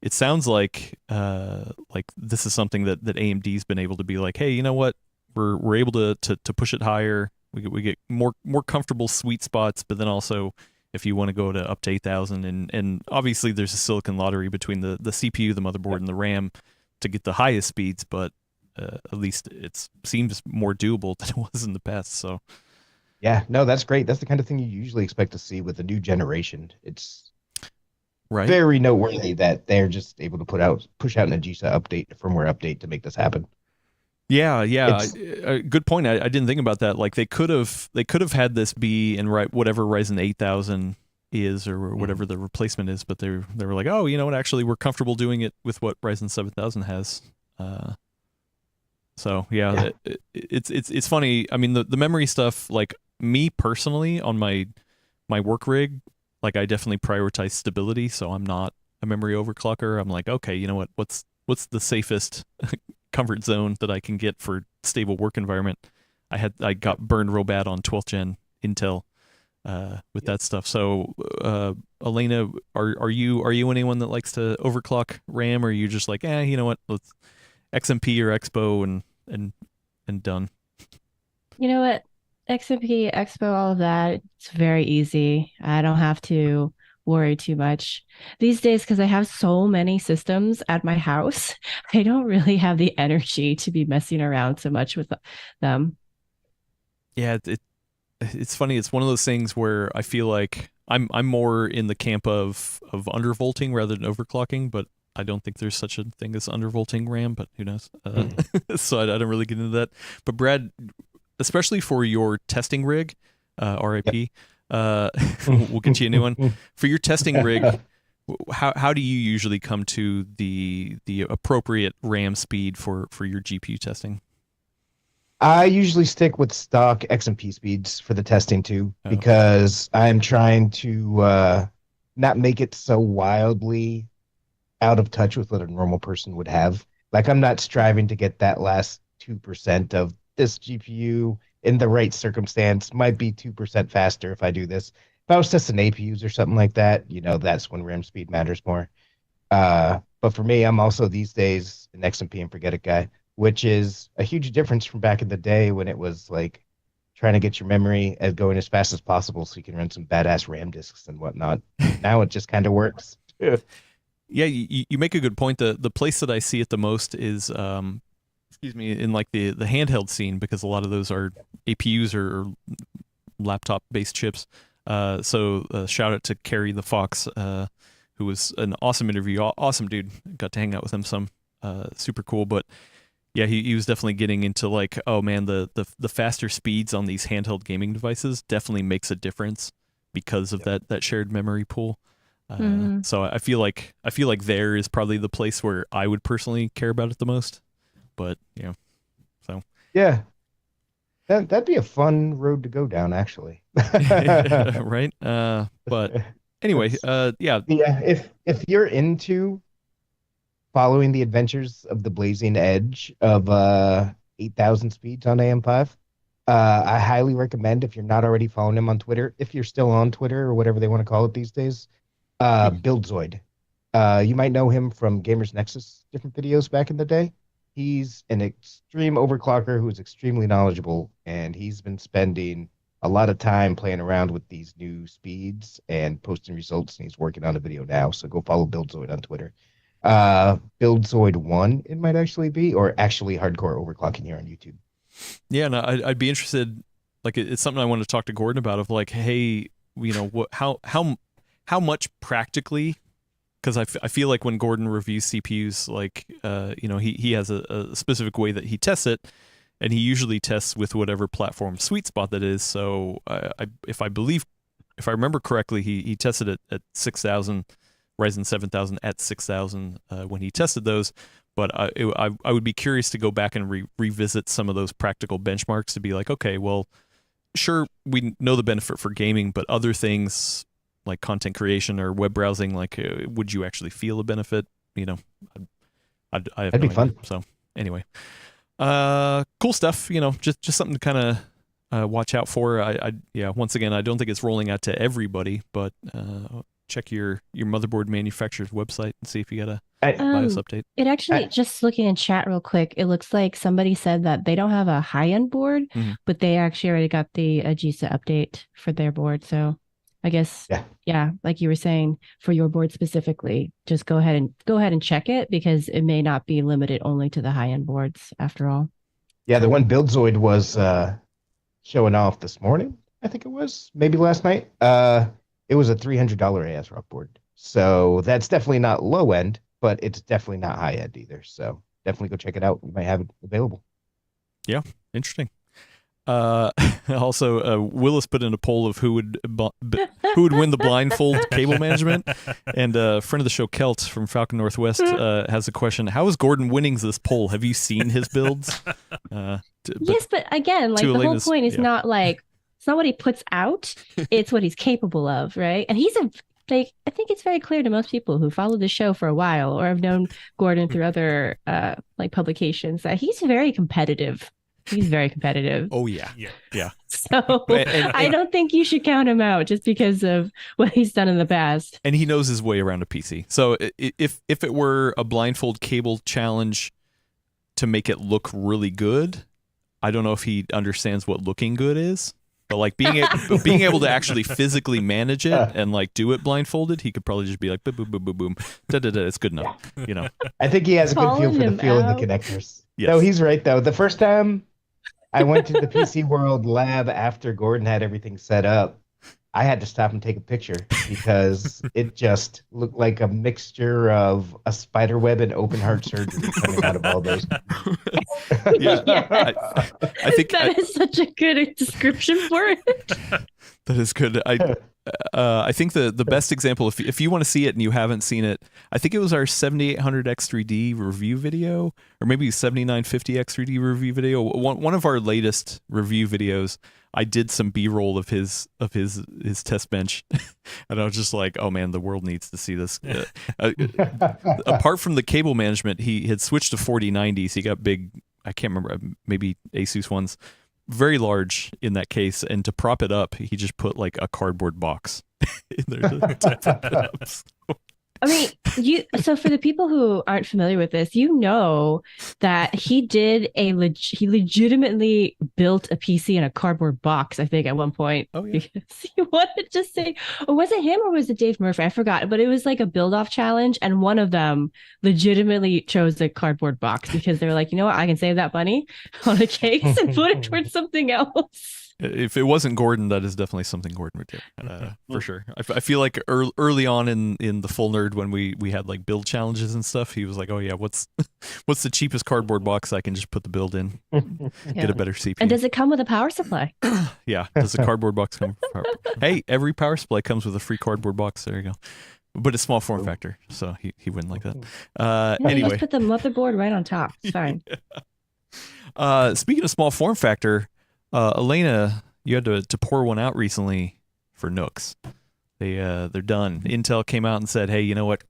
Speaker 2: it sounds like this is something that AMD's been able to be like, hey, you know what? We're able to push it higher. We get more comfortable sweet spots, but then also if you want to go to up to 8,000 and obviously there's a silicon lottery between the CPU, the motherboard, and the RAM to get the highest speeds, but at least it seems more doable than it was in the past. So
Speaker 3: yeah, no, that's great. That's the kind of thing you usually expect to see with a new generation. It's
Speaker 2: right.
Speaker 3: very noteworthy that they're just able to push out an AGESA update, firmware update to make this happen.
Speaker 2: Yeah. Good point. I didn't think about that. Like they could have had this be in whatever Ryzen 8000 is or whatever the replacement is, but they were like, oh, you know what? Actually, we're comfortable doing it with what Ryzen 7000 has. So yeah. It's funny. I mean, the memory stuff. Like me personally, on my work rig, like I definitely prioritize stability. So I'm not a memory overclocker. I'm like, okay, you know what? What's the safest comfort zone that I can get for stable work environment? I got burned real bad on 12th gen Intel with that stuff. So, Elena, are you anyone that likes to overclock RAM, or are you just like, you know what, let's XMP or Expo and done?
Speaker 4: You know what? XMP, Expo, all of that, it's very easy. I don't have to worry too much these days because I have so many systems at my house. I don't really have the energy to be messing around so much with them.
Speaker 2: Yeah, it's funny. It's one of those things where I feel like I'm more in the camp of undervolting rather than overclocking, but I don't think there's such a thing as undervolting RAM, but who knows? So I don't really get into that. But Brad, especially for your testing rig, RIP, we'll get you a new one. For your testing rig, how do you usually come to the appropriate RAM speed for your GPU testing?
Speaker 3: I usually stick with stock XMP speeds for the testing too, because I'm trying to not make it so wildly out of touch with what a normal person would have. Like, I'm not striving to get that last 2% of this GPU in the right circumstance. Might be 2% faster if I do this. If I was testing APUs or something like that, that's when RAM speed matters more. But for me, I'm also these days an XMP and forget it guy, which is a huge difference from back in the day when it was like trying to get your memory going as fast as possible so you can run some badass RAM disks and whatnot. Now it just kind of works.
Speaker 2: Yeah, you make a good point. The place that I see it the most is, in like the handheld scene, because a lot of those are APUs or laptop based chips. So shout out to Kerry the Fox, who was an awesome interview, awesome dude. Got to hang out with him some, super cool. But yeah, he was definitely getting into like, oh man, the faster speeds on these handheld gaming devices definitely makes a difference because of that shared memory pool. So I feel like there is probably the place where I would personally care about it the most. But so
Speaker 3: yeah, that'd be a fun road to go down, actually.
Speaker 2: Right. But anyway, yeah.
Speaker 3: If you're into following the adventures of the blazing edge of 8,000 speeds on AM5, I highly recommend, if you're not already following him on Twitter, if you're still on Twitter or whatever they want to call it these days, Buildzoid. You might know him from Gamers Nexus different videos back in the day. He's an extreme overclocker who is extremely knowledgeable, and he's been spending a lot of time playing around with these new speeds and posting results, and he's working on a video now. So go follow Buildzoid on Twitter. Buildzoid1, it might actually be, or actually Hardcore Overclocking here on YouTube.
Speaker 2: Yeah, no, I'd be interested. Like, it's something I want to talk to Gordon about. Of like, hey, how much practically? Because I feel like when Gordon reviews CPUs, like, he has a specific way that he tests it, and he usually tests with whatever platform sweet spot that is. So if I remember correctly, he tested it at 6,000, Ryzen 7000 at 6,000 when he tested those. But I would be curious to go back and revisit some of those practical benchmarks to be like, okay, well, sure, we know the benefit for gaming, but other things like content creation or web browsing, like, would you actually feel a benefit? That'd
Speaker 3: be fun.
Speaker 2: So anyway, cool stuff. Just something to kind of watch out for. Once again, I don't think it's rolling out to everybody, but check your motherboard manufacturer's website and see if you got a BIOS update.
Speaker 4: It actually, just looking in chat real quick, it looks like somebody said that they don't have a high-end board, but they actually already got the Aegisa update for their board. So I guess, yeah, like you were saying, for your board specifically, just go ahead and check it, because it may not be limited only to the high-end boards after all.
Speaker 3: Yeah, the one Buildzoid was showing off this morning, I think it was, maybe last night. It was a $300 ASRock board. So that's definitely not low end, but it's definitely not high end either. So definitely go check it out. We might have it available.
Speaker 2: Yeah, interesting. Also, Willis put in a poll of who would win the blindfold cable management, and a friend of the show, Kelt from Falcon Northwest, has a question: how is Gordon winning this poll? Have you seen his builds?
Speaker 4: Yes, but again, like, the whole point is not like, it's not what he puts out; it's what he's capable of, right? And he's I think it's very clear to most people who follow the show for a while or have known Gordon through other publications that he's very competitive. He's very competitive.
Speaker 2: Oh yeah.
Speaker 4: So I don't think you should count him out just because of what he's done in the past.
Speaker 2: And he knows his way around a PC. So if it were a blindfold cable challenge to make it look really good, I don't know if he understands what looking good is. But like being able to actually physically manage it and like do it blindfolded, he could probably just be like boom, boom, boom, boom, boom, da da da. It's good enough, you know.
Speaker 3: I think he has a good feel for the feel of the connectors.
Speaker 2: Yes.
Speaker 3: No, he's right though. The first time I went to the PC World lab after Gordon had everything set up, I had to stop and take a picture because it just looked like a mixture of a spider web and open heart surgery coming out of all those.
Speaker 2: Yeah. I think
Speaker 4: that is such a good description for it.
Speaker 2: That is good. I think the best example, if you want to see it and you haven't seen it, I think it was our 7800X3D review video, or maybe 7950X3D review video. One of our latest review videos. I did some B-roll of his test bench, and I was just like, "Oh man, the world needs to see this." Apart from the cable management, he had switched to 4090s. He got big. I can't remember, maybe Asus ones, very large in that case. And to prop it up, he just put like a cardboard box in there to prop it up.
Speaker 4: I mean, so for the people who aren't familiar with this, you know that he did he legitimately built a PC in a cardboard box, I think, at one point.
Speaker 2: Oh, yeah.
Speaker 4: Because he wanted to say, or was it him or was it Dave Murphy? I forgot, but it was like a build-off challenge, and one of them legitimately chose a cardboard box because they were like, you know what, I can save that money on a case and put it towards something else.
Speaker 2: If it wasn't Gordon, that is definitely something Gordon would do, for sure. I feel like early on in the Full Nerd, when we had like build challenges and stuff, he was like, "Oh yeah, what's the cheapest cardboard box I can just put the build in, get a better CPU."
Speaker 4: And does it come with a power supply?
Speaker 2: Yeah, does the cardboard box come with a power? Hey, every power supply comes with a free cardboard box. There you go. But it's small form factor, so he wouldn't like that. Anyway,
Speaker 4: just put the motherboard right on top. It's fine.
Speaker 2: Speaking of small form factor. Elena, you had to pour one out recently for Nooks. They're done. Intel came out and said, "Hey, you know what?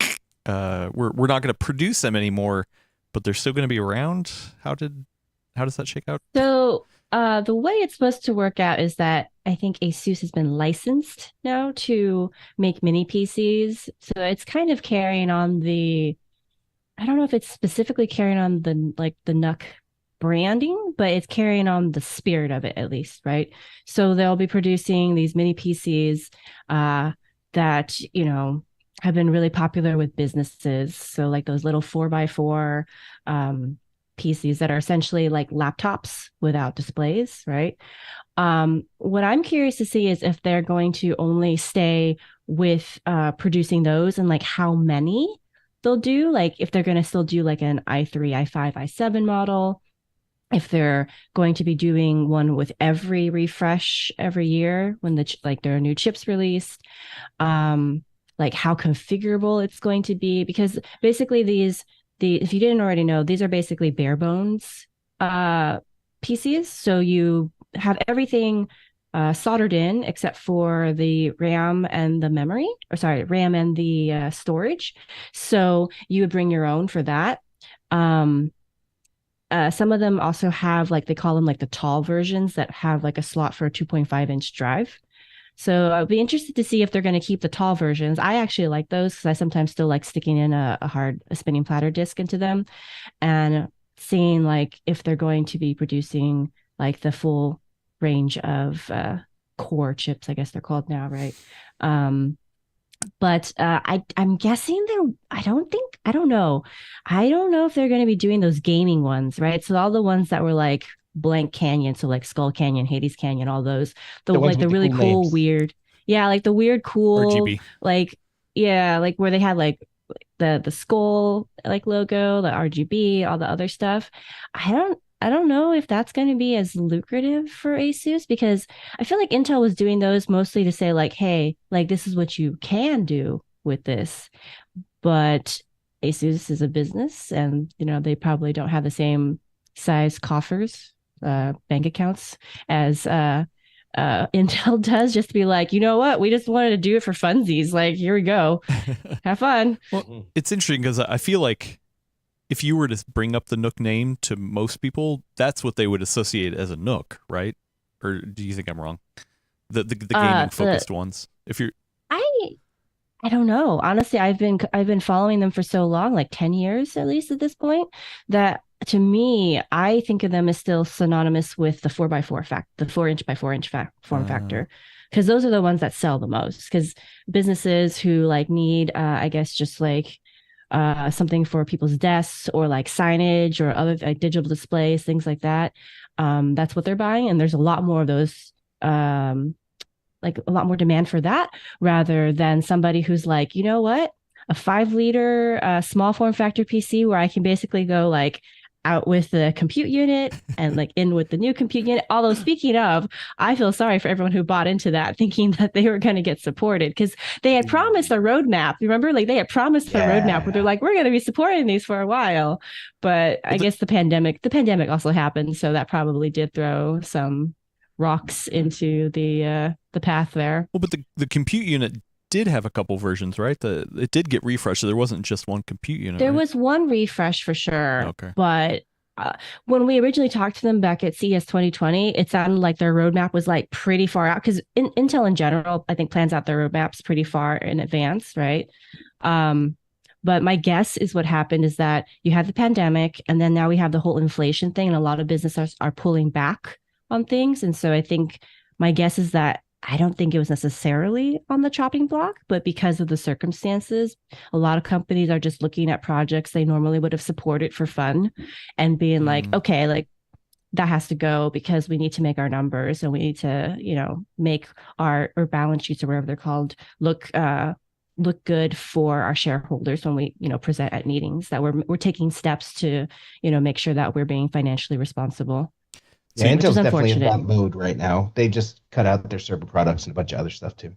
Speaker 2: We're not going to produce them anymore, but they're still going to be around." How does that shake out?
Speaker 4: So the way it's supposed to work out is that I think Asus has been licensed now to make mini PCs. So it's kind of carrying on I don't know if it's specifically carrying on the NUC branding, but it's carrying on the spirit of it, at least, right? So they'll be producing these mini PCs that, you know, have been really popular with businesses. So like those little 4x4 PCs that are essentially like laptops without displays, right? What I'm curious to see is if they're going to only stay with producing those and like how many they'll do, like if they're going to still do like an i3, i5, i7 model, if they're going to be doing one with every refresh every year when there are new chips released, like how configurable it's going to be, because basically if you didn't already know, these are basically bare bones PCs. So you have everything soldered in except for the RAM and the memory, RAM and the storage. So you would bring your own for that. Some of them also have, like, they call them like the tall versions that have like a slot for a 2.5-inch drive. So I'd be interested to see if they're going to keep the tall versions. I actually like those because I sometimes still like sticking in a spinning platter disc into them, and seeing like if they're going to be producing like the full range of core chips, I guess they're called now, right? But I'm guessing I don't know if they're going to be doing those gaming ones, right? So all the ones that were like Blank Canyon, so like Skull Canyon, Hades Canyon, all those, the really cool names. Weird, yeah, like the weird cool
Speaker 2: RGB.
Speaker 4: Like, yeah, like where they had like the skull like logo, the RGB, all the other stuff. I don't know if that's going to be as lucrative for Asus, because I feel like Intel was doing those mostly to say like, hey, like this is what you can do with this. But Asus is a business, and you know they probably don't have the same size coffers, bank accounts as Intel does, just to be like, you know what, we just wanted to do it for funsies. Like, here we go, have fun.
Speaker 2: Well, it's interesting because I feel like if you were to bring up the Nook name to most people, that's what they would associate as a Nook, right? Or do you think I'm wrong? The gaming focused ones. If you're,
Speaker 4: I don't know. Honestly, I've been following them for so long, like 10 years at least at this point, that to me, I think of them as still synonymous with the 4x4 the 4-inch by 4-inch form factor. Because those are the ones that sell the most. Because businesses who like need, I guess, just like something for people's desks or like signage or other like digital displays, things like that. That's what they're buying. And there's a lot more of those, like a lot more demand for that rather than somebody who's like, you know what, a 5-liter small form factor PC where I can basically go like out with the compute unit and like in with the new compute unit. Although speaking of, I feel sorry for everyone who bought into that thinking that they were going to get supported because they had promised a roadmap. Remember, like they had promised a roadmap where they're like, we're going to be supporting these for a while. But I guess the pandemic also happened. So that probably did throw some rocks into the path there.
Speaker 2: Well, but the compute unit did have a couple versions, right? It did get refreshed. So there wasn't just one compute unit.
Speaker 4: There was one refresh for sure.
Speaker 2: Okay.
Speaker 4: But when we originally talked to them back at CES 2020, it sounded like their roadmap was like pretty far out because Intel in general, I think, plans out their roadmaps pretty far in advance, right? But my guess is what happened is that you had the pandemic and then now we have the whole inflation thing and a lot of businesses are pulling back on things. And so I think my guess is that I don't think it was necessarily on the chopping block, but because of the circumstances, a lot of companies are just looking at projects they normally would have supported for fun and being like, okay, like that has to go because we need to make our numbers and we need to, you know, make our balance sheets or whatever they're called look good for our shareholders when we, you know, present at meetings that we're taking steps to, you know, make sure that we're being financially responsible.
Speaker 3: Yeah, Intel's definitely in that mode right now. They just cut out their server products and a bunch of other stuff too.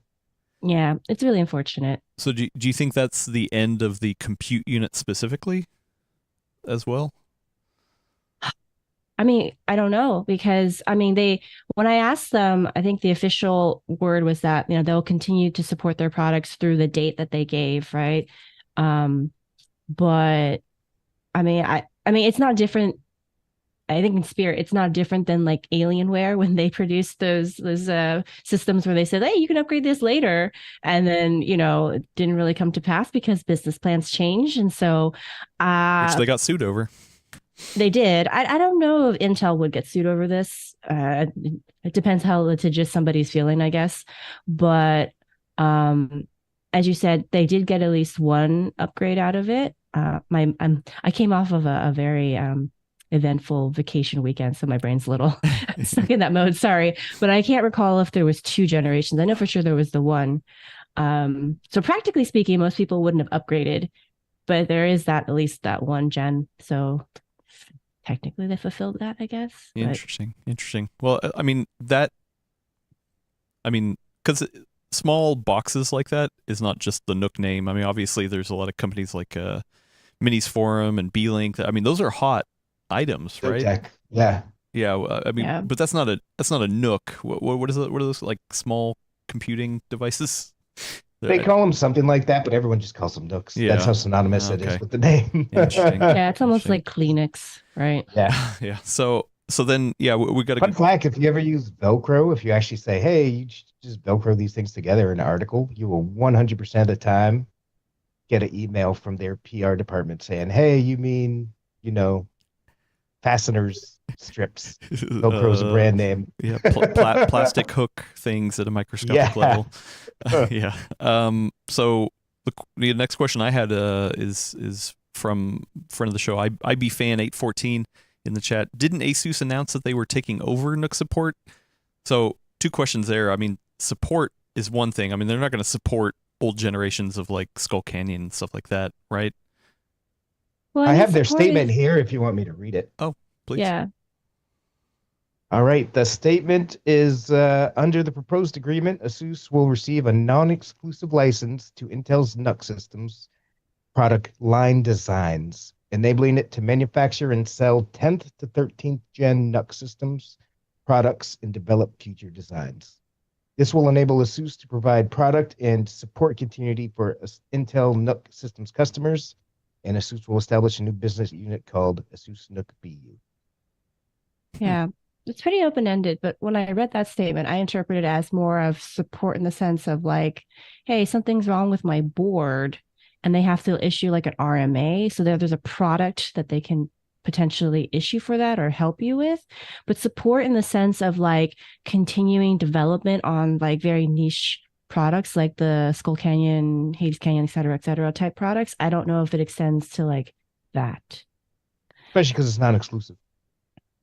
Speaker 4: Yeah, it's really unfortunate.
Speaker 2: So do you think that's the end of the compute unit specifically as well?
Speaker 4: I mean, I don't know because I mean, when I asked them, I think the official word was that, you know, they'll continue to support their products through the date that they gave, right? But I mean, it's not different. I think in spirit, it's not different than like Alienware when they produced those systems where they said, hey, you can upgrade this later. And then, you know, it didn't really come to pass because business plans changed. And so
Speaker 2: which they got sued over.
Speaker 4: They did. I don't know if Intel would get sued over this. It depends how litigious somebody's feeling, I guess. But as you said, they did get at least one upgrade out of it. I came off of a very eventful vacation weekend, so my brain's a little stuck in that mode. Sorry, but I can't recall if there was 2 generations. I know for sure there was the one. So practically speaking, most people wouldn't have upgraded, but there is at least that one gen. So technically, they fulfilled that, I guess.
Speaker 2: Interesting. Well, I mean because small boxes like that is not just the Nook name. I mean, obviously, there's a lot of companies like Minis Forum and B-Link. I mean, those are hot items, right?
Speaker 3: Tech. Yeah.
Speaker 2: I mean, but that's not a Nook. What is it? What are those like small computing devices?
Speaker 3: They call them something like that, but everyone just calls them Nooks.
Speaker 2: Yeah.
Speaker 3: That's how synonymous it is with the name.
Speaker 2: Interesting.
Speaker 4: Yeah, it's almost like Kleenex, right?
Speaker 3: Yeah.
Speaker 2: Yeah. So then, yeah, we got to.
Speaker 3: Fun fact: if you ever use Velcro, if you actually say, "Hey, you just Velcro these things together in an article," you will 100% of the time get an email from their PR department saying, "Hey, you mean, you know, fasteners strips? Velcro's a brand name."
Speaker 2: Yeah, plastic hook things at a microscopic level. Yeah. So the next question I had is from friend of the show, IB fan 814 in the chat. Didn't ASUS announce that they were taking over Nook support? So 2 questions there. I mean, support is one thing. I mean, they're not going to support old generations of like Skull Canyon and stuff like that, right?
Speaker 3: Well, I have their statement here if you want me to read it.
Speaker 2: Oh, please.
Speaker 4: Yeah.
Speaker 3: All right. The statement is under the proposed agreement, ASUS will receive a non-exclusive license to Intel's NUC systems product line designs, enabling it to manufacture and sell 10th to 13th gen NUC systems products and develop future designs. This will enable ASUS to provide product and support continuity for Intel NUC systems customers and ASUS will establish a new business unit called ASUS Nook BU.
Speaker 4: Yeah, it's pretty open-ended, but when I read that statement, I interpreted it as more of support in the sense of like, hey, something's wrong with my board, and they have to issue like an RMA. So there's a product that they can potentially issue for that or help you with. But support in the sense of like continuing development on like very niche products like the Skull Canyon, Hades Canyon, et cetera type products. I don't know if it extends to like that.
Speaker 3: Especially because it's non-exclusive.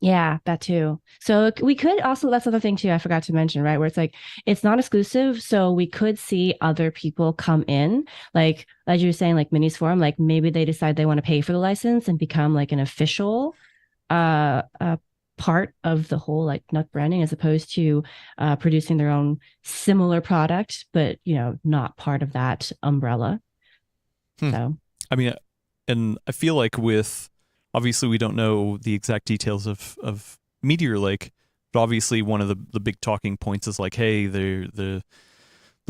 Speaker 4: Yeah, that too. So we could also, that's another thing too, I forgot to mention, right? Where it's like, it's not exclusive. So we could see other people come in, like, as you were saying, like Minis Forum, like maybe they decide they want to pay for the license and become like an official part of the whole like Nook branding, as opposed to producing their own similar product, but, you know, not part of that umbrella. So,
Speaker 2: I mean, and I feel like with, obviously, we don't know the exact details of Meteor Lake, but obviously one of the big talking points is like, hey, the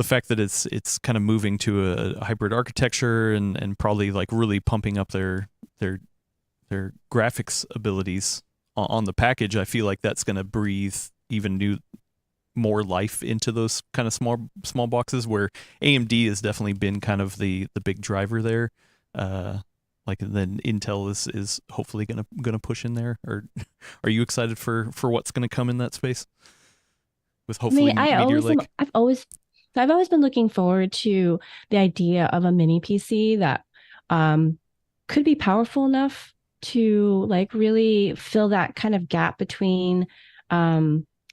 Speaker 2: fact that it's kind of moving to a hybrid architecture and probably like really pumping up their graphics abilities on the package. I feel like that's going to breathe even more life into those kind of small boxes, where AMD has definitely been kind of the big driver there. Like then Intel is hopefully gonna push in there. Or are you excited for what's gonna come in that space with hopefully Meteor Lake?
Speaker 4: I've always been looking forward to the idea of a mini PC that could be powerful enough to like really fill that kind of gap between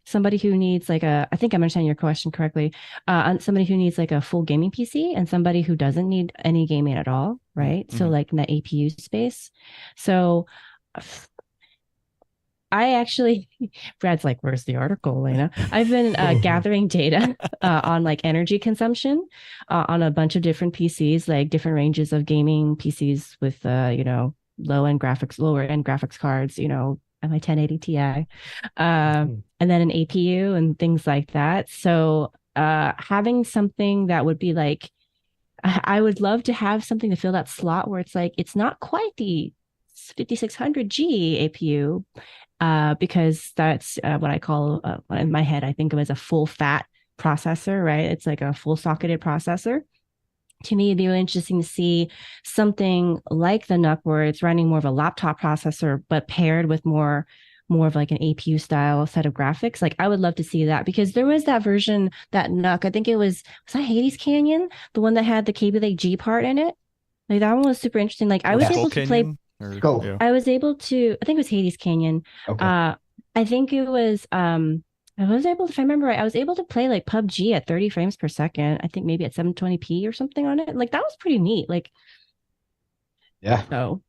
Speaker 4: somebody who needs like I think I'm understanding your question correctly, somebody who needs like a full gaming PC and somebody who doesn't need any gaming at all, right? Mm-hmm. So like in the APU space. So I actually, Brad's like, where's the article, Elena? I've been gathering data on like energy consumption on a bunch of different PCs, like different ranges of gaming PCs with, you know, lower end graphics cards, you know, my 1080 Ti, and then an APU and things like that. So having something that would be like, I would love to have something to fill that slot where it's like, it's not quite the 5600G APU, because that's what I call, in my head, I think of as a full fat processor, right? It's like a full socketed processor. To me, it'd be really interesting to see something like the Nook where it's running more of a laptop processor, but paired with more of like an APU style set of graphics. Like I would love to see that, because there was that version, that Nook, I think it was that Hades Canyon, the one that had the Kaby Lake G part in it. Like that one was super interesting. Like I was able to play. I was able to, I think it was Hades Canyon. Okay. I think it was, I was able to, if I remember right, I was able to play like PUBG at 30 frames per second. I think maybe at 720p or something on it. Like that was pretty neat. Like,
Speaker 3: yeah.
Speaker 4: So,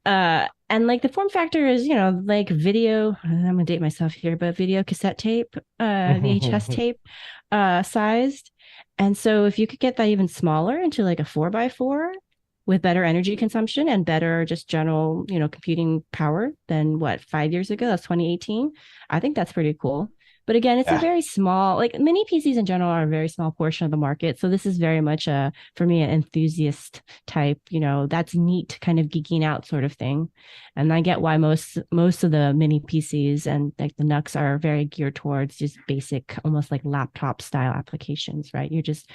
Speaker 4: and like the form factor is, you know, like video, I'm going to date myself here, but video cassette tape, VHS tape, sized. And so if you could get that even smaller into like a 4x4 with better energy consumption and better just general, you know, computing power than 5 years ago, that's 2018. I think that's pretty cool. But again, it's a very small, like mini PCs in general are a very small portion of the market. So this is very much for me, an enthusiast type, you know, that's neat kind of geeking out sort of thing. And I get why most of the mini PCs and like the Nooks are very geared towards just basic, almost like laptop style applications, right? You're just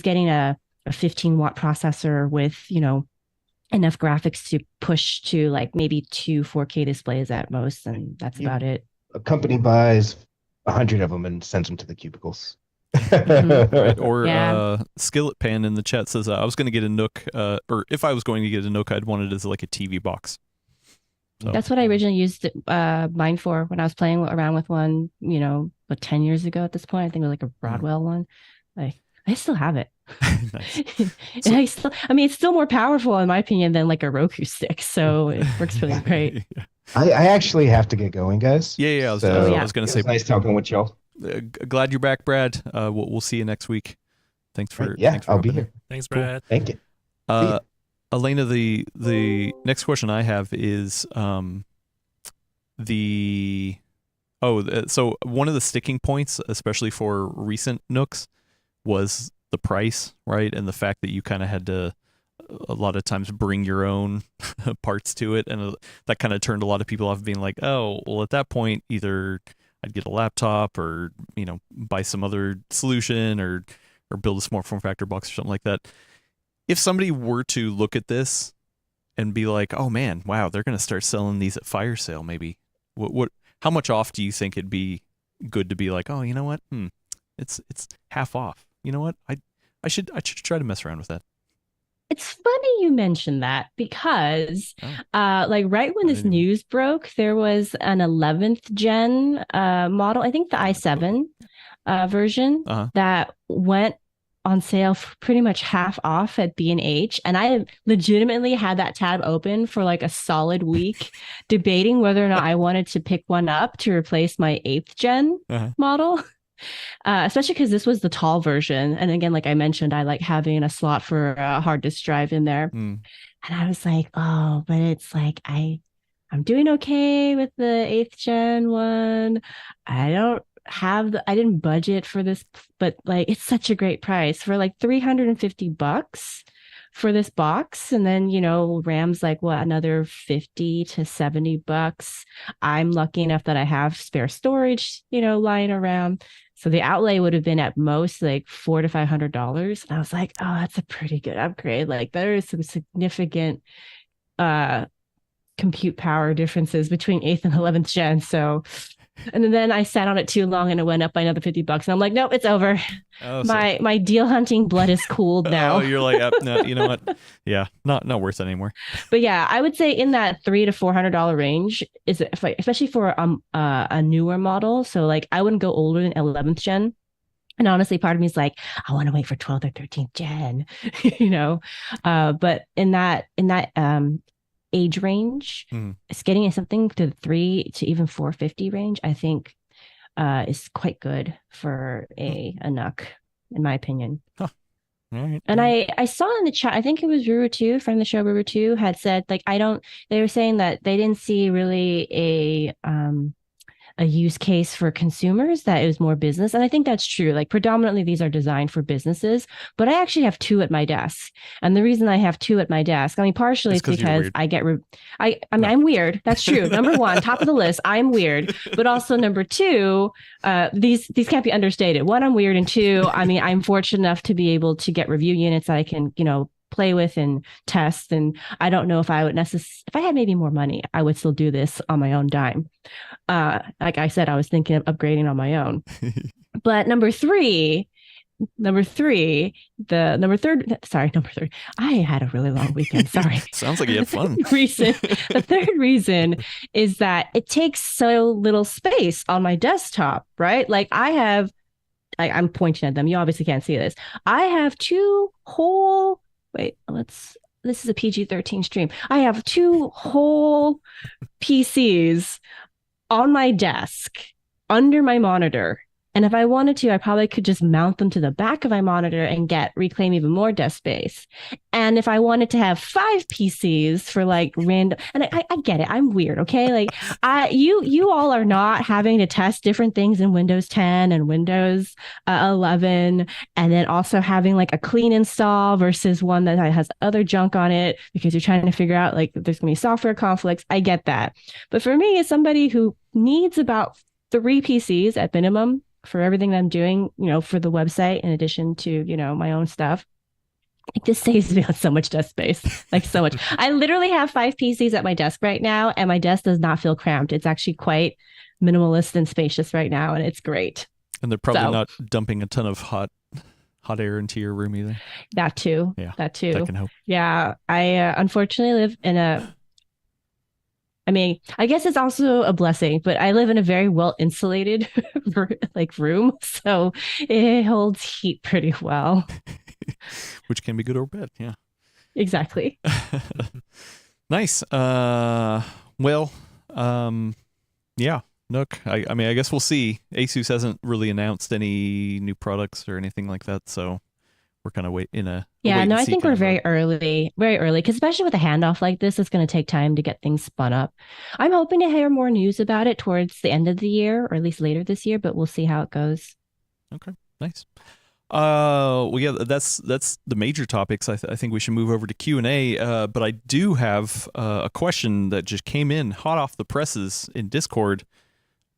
Speaker 4: getting a 15-watt processor with, you know, enough graphics to push to like maybe 2 4K displays at most. And that's about it.
Speaker 3: A company buys 100 of them and sends them to the cubicles.
Speaker 2: Right. Or Skillet Pan in the chat says, I was going to get a Nook, or if I was going to get a Nook, I'd want it as like a TV box.
Speaker 4: So. That's what I originally used mine for when I was playing around with one, you know, 10 years ago at this point. I think it was like a Broadwell one. Like, I still have it. Nice. It's still more powerful in my opinion than like a Roku stick. So it works really great.
Speaker 2: Yeah.
Speaker 3: I actually have to get going, guys.
Speaker 2: Yeah. I was going to say,
Speaker 3: nice talking with y'all.
Speaker 2: Glad you're back, Brad. We'll see you next week. Thanks for
Speaker 3: I'll be here.
Speaker 1: Thanks, Brad.
Speaker 3: Cool. Thank you.
Speaker 2: Elena, the next question I have is so one of the sticking points, especially for recent Nooks, was the price, right? And the fact that you kind of had to a lot of times bring your own parts to it, and that kind of turned a lot of people off, being like, oh, well, at that point, either I'd get a laptop or buy some other solution or build a small form factor box or something like that. If somebody were to look at this and be like, oh man, wow, they're going to start selling these at fire sale, maybe. How much off do you think it'd be good to be like, oh, you know what? It's half off. You know what? I should try to mess around with that.
Speaker 4: It's funny you mentioned that because like right when this news broke, there was an 11th gen model, I think the i7 version that went on sale for pretty much half off at B&H. And I legitimately had that tab open for like a solid week debating whether or not I wanted to pick one up to replace my 8th gen model. Especially because this was the tall version. And again, like I mentioned, I like having a slot for a hard disk drive in there. And I was like, oh, but it's like I'm doing okay with the 8th gen one. I didn't budget for this, but like it's such a great price for like $350 for this box. And then, RAM's like another $50 to $70. I'm lucky enough that I have spare storage, lying around. So the outlay would have been at most like $400 to $500. And I was like, oh, that's a pretty good upgrade. Like there is some significant compute power differences between 8th and 11th gen. So, and then I sat on it too long and it went up by another $50. And I'm like, nope, it's over. Oh, my deal hunting blood is cooled now.
Speaker 2: Oh, you're like, no, you know what? Yeah, not worth it anymore.
Speaker 4: But yeah, I would say in that $300 to $400 range is especially for a newer model. So like I wouldn't go older than 11th gen. And honestly, part of me is like, I want to wait for 12th or 13th gen, but in that age range, it's getting something to the $300 to even $450 range, I think is quite good for a NUC, in my opinion. Huh. Right. And I saw in the chat, I think it was Ruru2, friend of the show, Ruru2, had said like they were saying that they didn't see really a use case for consumers, that it was more business. And I think that's true. Like predominantly these are designed for businesses, but I actually have 2 at my desk. And the reason I have 2 at my desk, I mean, partially it's because I get, I'm weird. That's true. Number 1, top of the list, I'm weird. But also number 2, these can't be understated. 1, I'm weird. And 2, I mean, I'm fortunate enough to be able to get review units that I can, play with and test. And I don't know if I would if I had maybe more money, I would still do this on my own dime. Like I said, I was thinking of upgrading on my own. But number three, number 3, I had a really long weekend. Sorry.
Speaker 2: Sounds like you had fun.
Speaker 4: The third reason is that it takes so little space on my desktop, right? Like I'm pointing at them. You obviously can't see this. I have 2 whole, this is a PG-13 stream. I have 2 whole PCs on my desk under my monitor. And if I wanted to, I probably could just mount them to the back of my monitor and reclaim even more desk space. And if I wanted to have 5 PCs for like random, and I get it, I'm weird, okay? Like you all are not having to test different things in Windows 10 and Windows 11, and then also having like a clean install versus one that has other junk on it because you're trying to figure out like there's gonna be software conflicts. I get that, but for me, as somebody who needs about 3 PCs at minimum for everything that I'm doing, for the website, in addition to, my own stuff, it just saves me on so much desk space, like so much. I literally have 5 PCs at my desk right now, and my desk does not feel cramped. It's actually quite minimalist and spacious right now, and it's great.
Speaker 2: And they're probably not dumping a ton of hot air into your room either.
Speaker 4: That too.
Speaker 2: Yeah.
Speaker 4: That too.
Speaker 2: That can help.
Speaker 4: Yeah. I unfortunately live in I guess it's also a blessing, but I live in a very well insulated room, so it holds heat pretty well.
Speaker 2: Which can be good or bad, yeah.
Speaker 4: Exactly.
Speaker 2: Nice. Yeah, NUC. I guess we'll see. Asus hasn't really announced any new products or anything like that, so we're kind of I think we're very early, because especially with a handoff like this, it's going to take time to get things spun up. I'm hoping to hear more news about it towards the end of the year, or at least later this year, but we'll see how it goes. Okay, nice. Well, yeah, that's the major topics. I think we should move over to Q&A. But I do have a question that just came in hot off the presses in Discord.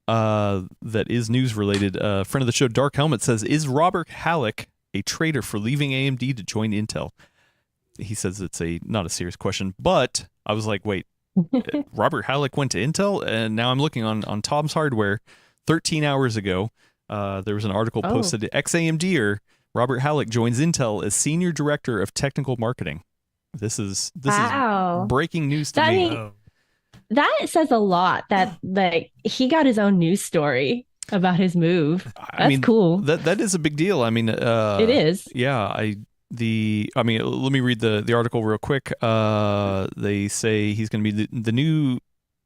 Speaker 2: That is news related. Friend of the show, Dark Helmet says, "Is Robert Halleck a traitor for leaving AMD to join Intel?" He says it's not a serious question, but I was like, wait, Robert Halleck went to Intel, and now I'm looking on Tom's Hardware. 13 hours ago, there was an article posted. Ex-AMDer Robert Halleck joins Intel as Senior Director of Technical Marketing. This is breaking news to me.
Speaker 4: That says a lot. That like he got his own news story about his move. That's cool.
Speaker 2: That is a big deal. I mean,
Speaker 4: it is.
Speaker 2: Yeah, let me read the article real quick. They say he's going to be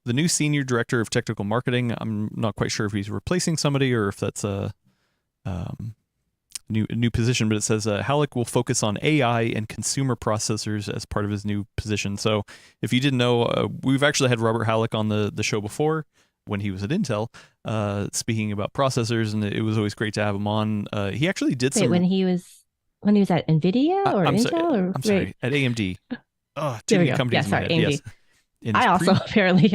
Speaker 2: the new Senior Director of Technical Marketing. I'm not quite sure if he's replacing somebody or if that's a new position, but it says Halleck will focus on AI and consumer processors as part of his new position. So if you didn't know, we've actually had Robert Halleck on the show before when he was at Intel, speaking about processors, and it was always great to have him on. He actually did some...
Speaker 4: when he was at NVIDIA or Intel?
Speaker 2: I'm sorry, at AMD. Too many companies in my head.
Speaker 4: AMD.
Speaker 2: Yes.
Speaker 4: I also apparently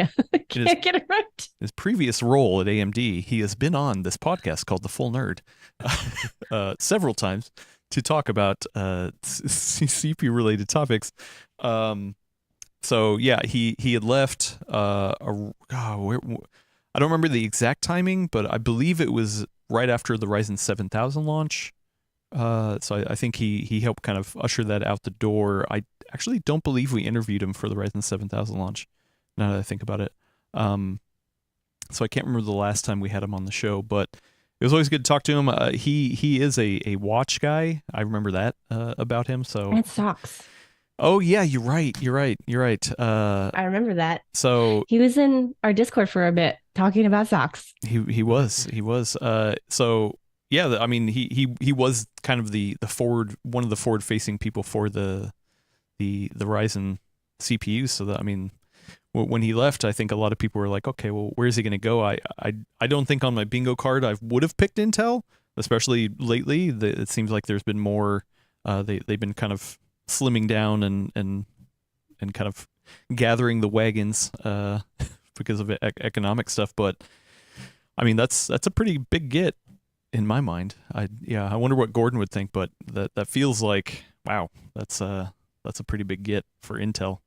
Speaker 4: can't get it right.
Speaker 2: His previous role at AMD, he has been on this podcast called The Full Nerd several times to talk about CPU-related topics. So yeah, he had left. I don't remember the exact timing, but I believe it was right after the Ryzen 7000 launch. So I think he helped kind of usher that out the door. I actually don't believe we interviewed him for the Ryzen 7000 launch, now that I think about it. So I can't remember the last time we had him on the show, but it was always good to talk to him. He is a watch guy. I remember that about him. So
Speaker 4: and socks.
Speaker 2: Oh yeah, you're right.
Speaker 4: I remember that.
Speaker 2: So
Speaker 4: he was in our Discord for a bit talking about socks.
Speaker 2: He was. So yeah, I mean, he was kind of one of the forward facing people for the Ryzen CPUs. So that, I mean, when he left, I think a lot of people were like, okay, well, where's he going to go? I don't think on my bingo card I would have picked Intel, especially lately. It seems like there's been more. They've been kind of slimming down and kind of gathering the wagons because of economic stuff. But I mean, that's a pretty big get in my mind. I wonder what Gordon would think, but that feels like, wow, that's a pretty big get for Intel.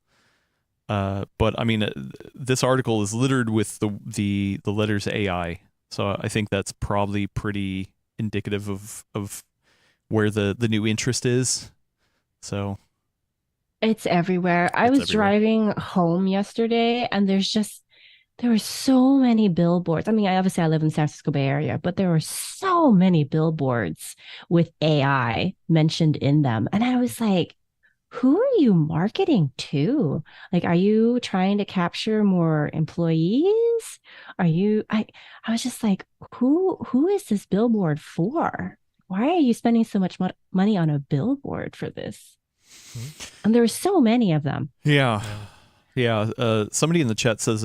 Speaker 2: But I mean, this article is littered with the letters AI, so I think that's probably pretty indicative of where the new interest is. So
Speaker 4: it's everywhere. I was driving home yesterday, and there were so many billboards. I mean, obviously I live in the San Francisco Bay Area, but there were so many billboards with AI mentioned in them. And I was like, who are you marketing to? Like, are you trying to capture more employees? I was just like, who is this billboard for? Why are you spending so much money on a billboard for this? And there were so many of them.
Speaker 2: Yeah. Somebody in the chat says,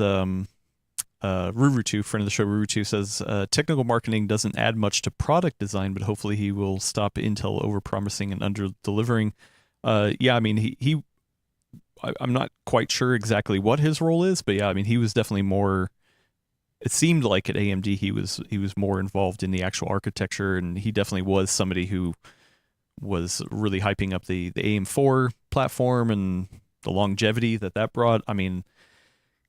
Speaker 2: Rurutu, friend of the show, Rurutu says, technical marketing doesn't add much to product design, but hopefully he will stop Intel over-promising and under-delivering. Yeah, I mean, I'm not quite sure exactly what his role is, but yeah, I mean, he was definitely more, it seemed like at AMD he was more involved in the actual architecture, and he definitely was somebody who was really hyping up the AM4 platform and the longevity that brought. I mean,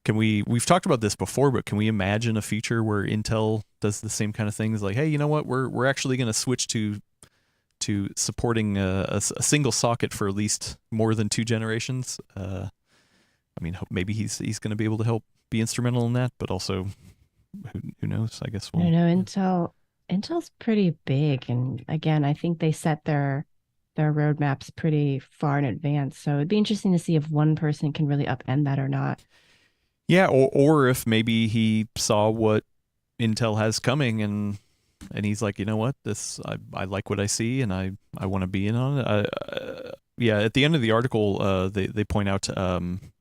Speaker 2: we've talked about this before, but can we imagine a future where Intel does the same kind of things? Like, hey, you know what? We're actually going to switch to supporting a single socket for at least more than 2 generations. I mean, maybe he's going to be able to help be instrumental in that, but also, who knows? I guess
Speaker 4: I don't know. Intel's pretty big, and again, I think they set their roadmaps pretty far in advance. So it'd be interesting to see if one person can really upend that or not.
Speaker 2: Yeah, or if maybe he saw what Intel has coming and he's like, you know what, I like what I see and I want to be in on it. Yeah, at the end of the article, they point out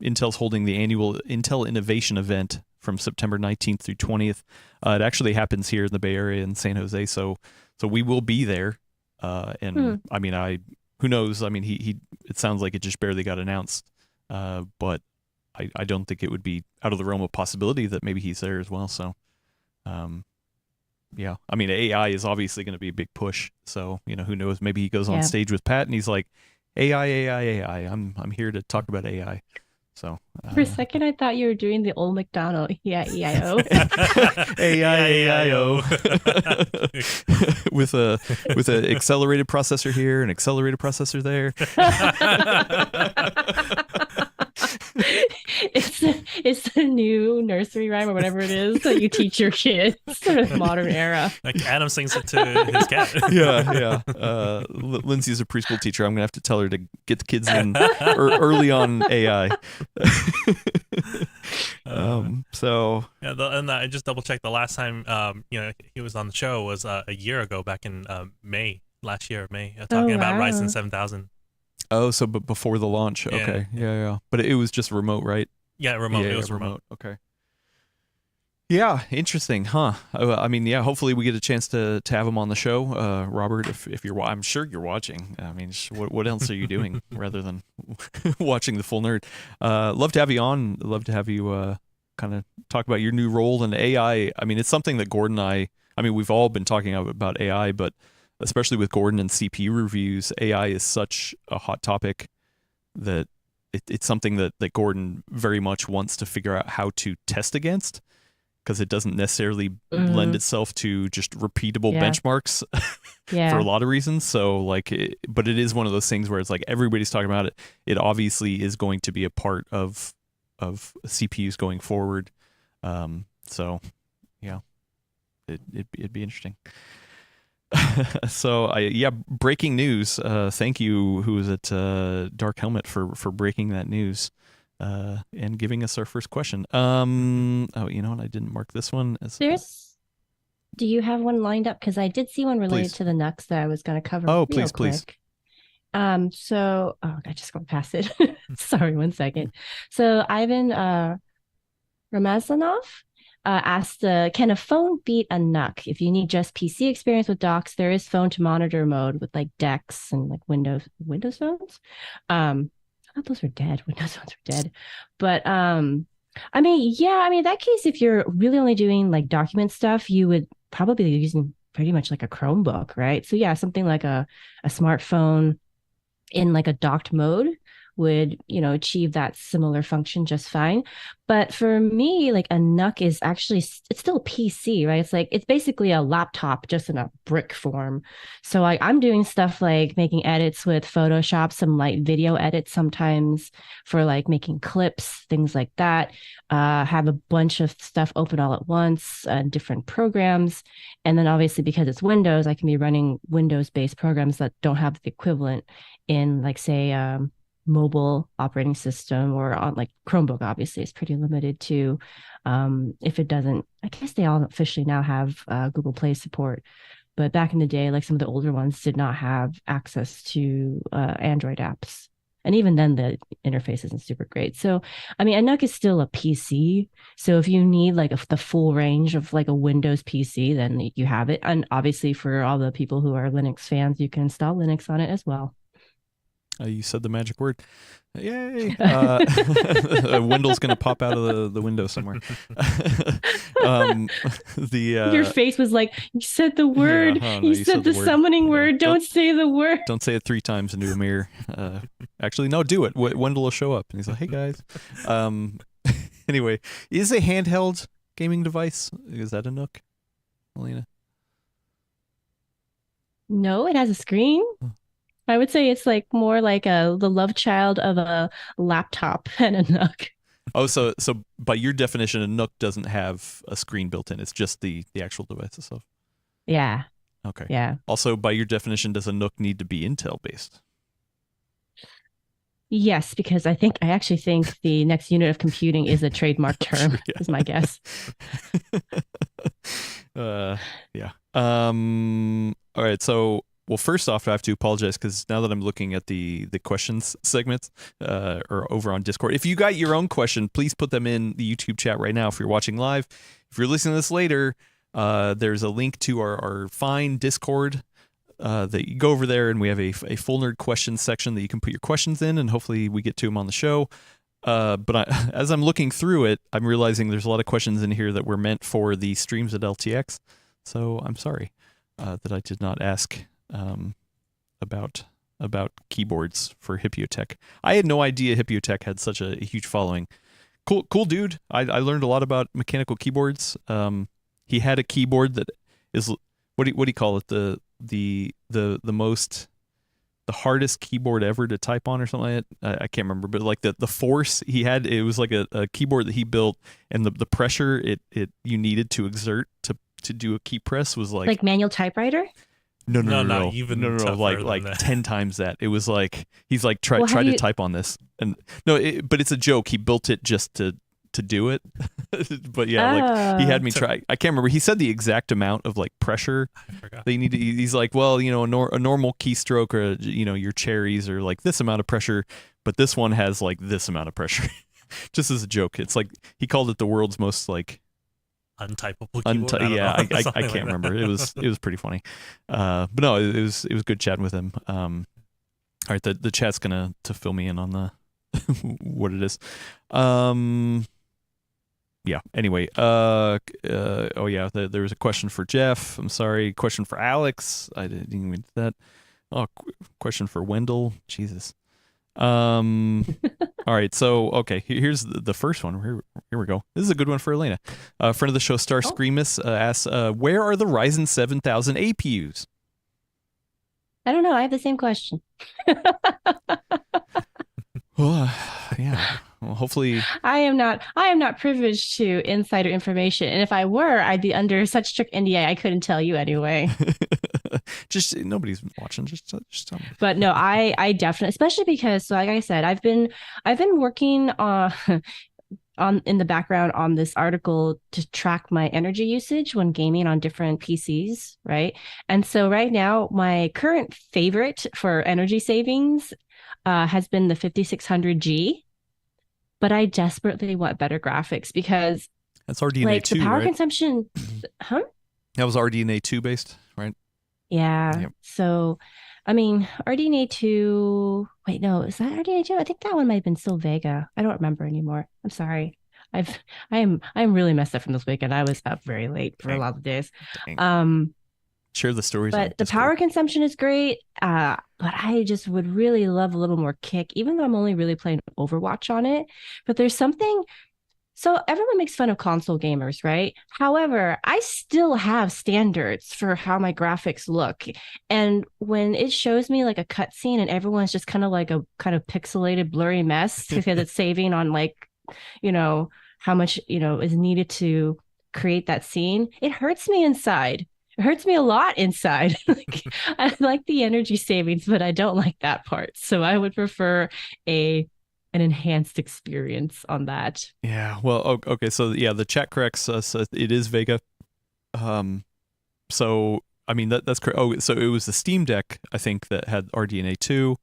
Speaker 2: Intel's holding the annual Intel Innovation Event from September 19th through 20th. It actually happens here in the Bay Area in San Jose, so we will be there. And I mean, who knows? I mean, he it sounds like it just barely got announced, but I don't think it would be out of the realm of possibility that maybe he's there as well. So, yeah, I mean, AI is obviously going to be a big push. So, who knows? Maybe he goes on stage with Pat and he's like, AI. I'm here to talk about AI. So
Speaker 4: for a second, I thought you were doing the old McDonald EIO.
Speaker 2: AIAIO with an accelerated processor here, an accelerated processor there.
Speaker 4: It's the new nursery rhyme or whatever it is that you teach your kids for the modern era.
Speaker 1: Like Adam sings it to his cat.
Speaker 2: Yeah. Lindsay's a preschool teacher. I'm gonna have to tell her to get the kids in early on AI. So
Speaker 1: yeah, and I just double checked the last time he was on the show was a year ago, back in May talking about Ryzen 7000.
Speaker 2: Oh, so but before the launch. Okay. Yeah. But it was just remote, right?
Speaker 1: Yeah, remote. It was remote.
Speaker 2: Okay. Yeah, interesting, huh? I mean, yeah, hopefully we get a chance to have him on the show. Robert, if you're, I'm sure you're watching. I mean, what else are you doing rather than watching The Full Nerd? Love to have you on. Love to have you kind of talk about your new role in AI. I mean, it's something that Gordon and I mean, we've all been talking about AI, but especially with Gordon and CPU reviews, AI is such a hot topic that it's something that Gordon very much wants to figure out how to test against, because it doesn't necessarily lend itself to just repeatable benchmarks for a lot of reasons. So but it is one of those things where it's like everybody's talking about it. It obviously is going to be a part of CPUs going forward. So yeah, it'd be interesting. So breaking news. Thank you, who was at Dark Helmet, for breaking that news and giving us our first question. Oh, you know what? I didn't mark this one.
Speaker 4: Do you have one lined up? Because I did see one related to the NUCs that I was going to cover. Oh, please. So I just went past it. Sorry, 1 second. So Ivan Ramazanov asked, can a phone beat a NUC? If you need just PC experience with docks, there is phone to monitor mode with like DeX and like Windows phones. I thought those were dead. Windows phones are dead. But I mean, in that case, if you're really only doing like document stuff, you would probably be using pretty much like a Chromebook, right? So yeah, something like a smartphone in like a docked mode would, achieve that similar function just fine. But for me, like a NUC is actually, it's still a PC, right? It's basically a laptop just in a brick form. So I'm doing stuff like making edits with Photoshop, some light video edits sometimes for like making clips, things like that. Have a bunch of stuff open all at once, different programs. And then obviously because it's Windows, I can be running Windows-based programs that don't have the equivalent in like, say, mobile operating system, or on like Chromebook. Obviously it's pretty limited to if it doesn't, I guess they all officially now have Google Play support, but back in the day, like some of the older ones did not have access to Android apps, and even then the interface isn't super great. So I mean, a NUC is still a PC, so if you need like the full range of like a Windows PC, then you have it. And obviously for all the people who are Linux fans, you can install Linux on it as well.
Speaker 2: You said the magic word. Yay. Wendell's going to pop out of the window somewhere.
Speaker 4: Your face was like, you said the word. You said the summoning word. Don't say the word.
Speaker 2: Don't say it 3 times into a mirror. Actually, no, do it. Wendell will show up. And he's like, hey, guys. Anyway, is a handheld gaming device, is that a NUC, Melina?
Speaker 4: No, it has a screen. I would say it's like more like the love child of a laptop and a NUC.
Speaker 2: Oh, so by your definition, a NUC doesn't have a screen built in. It's just the actual device itself.
Speaker 4: Yeah.
Speaker 2: Okay.
Speaker 4: Yeah.
Speaker 2: Also, by your definition, does a NUC need to be Intel based?
Speaker 4: Yes, because I actually think the next unit of computing is a trademark term, is my guess.
Speaker 2: Yeah. All right. So, well, first off, I have to apologize because now that I'm looking at the questions segments or over on Discord, if you got your own question, please put them in the YouTube chat right now if you're watching live. If you're listening to this later, there's a link to our fine Discord that you go over there, and we have a full nerd questions section that you can put your questions in, and hopefully we get to them on the show. But as I'm looking through it, I'm realizing there's a lot of questions in here that were meant for the streams at LTX. So I'm sorry that I did not ask about keyboards for Hippiotech. I had no idea Hippiotech had such a huge following. Cool dude. I learned a lot about mechanical keyboards. He had a keyboard that is what do you call it? The hardest keyboard ever to type on or something like that. I can't remember, but like the force he had, it was like a keyboard that he built, and the pressure you needed to exert to do a key press was like
Speaker 4: manual typewriter.
Speaker 2: No, like
Speaker 1: that.
Speaker 2: 10 times that. It was like he's like try to type on this, and but it's a joke. He built it just to do it. But yeah, like he had me try. I can't remember. He said the exact amount of like pressure that you need to. He's like, well, you know, a normal keystroke, or you know, your cherries are like this amount of pressure, but this one has like this amount of pressure. Just as a joke. It's like he called it the world's most like
Speaker 1: untypable keyboard.
Speaker 2: I can't remember. It was pretty funny. But no, it was good chatting with him. All right, the chat's gonna fill me in on the what it is. Yeah. Anyway, oh yeah, there was a question for Jeff. I'm sorry. Question for Alex. I didn't even do that. Oh, question for Wendell. Jesus. All right. So, okay, here's the first one. Here we go. This is a good one for Elena. Friend of the show, Star Screamus, asks, where are the Ryzen 7000 APUs?
Speaker 4: I don't know. I have the same question.
Speaker 2: Yeah. Well, hopefully
Speaker 4: I am not privileged to insider information, and if I were, I'd be under such strict NDA I couldn't tell you anyway.
Speaker 2: Just nobody's watching. Just tell me.
Speaker 4: But no, I definitely, especially because, so like I said, I've been working in the background on this article to track my energy usage when gaming on different PCs, right? And so right now, my current favorite for energy savings has been the 5600G. But I desperately want better graphics because
Speaker 2: that's RDNA 2,
Speaker 4: like the power
Speaker 2: right?
Speaker 4: consumption, huh?
Speaker 2: That was RDNA 2 based, right?
Speaker 4: Yeah. Yep. So, I mean, RDNA 2. Wait, no, is that RDNA 2? I think that one might have been still Vega. I don't remember anymore. I'm sorry. I'm really messed up from this weekend. I was up very late for a lot of days. Dang.
Speaker 2: Share the stories.
Speaker 4: But the power consumption is great. But I just would really love a little more kick, even though I'm only really playing Overwatch on it. But there's something. So everyone makes fun of console gamers, right? However, I still have standards for how my graphics look. And when it shows me like a cutscene and everyone's just kind of like a kind of pixelated, blurry mess because it's saving on like, you know, how much, you know, is needed to create that scene, it hurts me inside. It hurts me a lot inside. Like, I like the energy savings, but I don't like that part. So I would prefer an enhanced experience on that.
Speaker 2: Yeah. Well, okay. So yeah, the chat corrects us. It is Vega. So I mean that's correct. Oh, so it was the Steam Deck, I think, that had RDNA 2.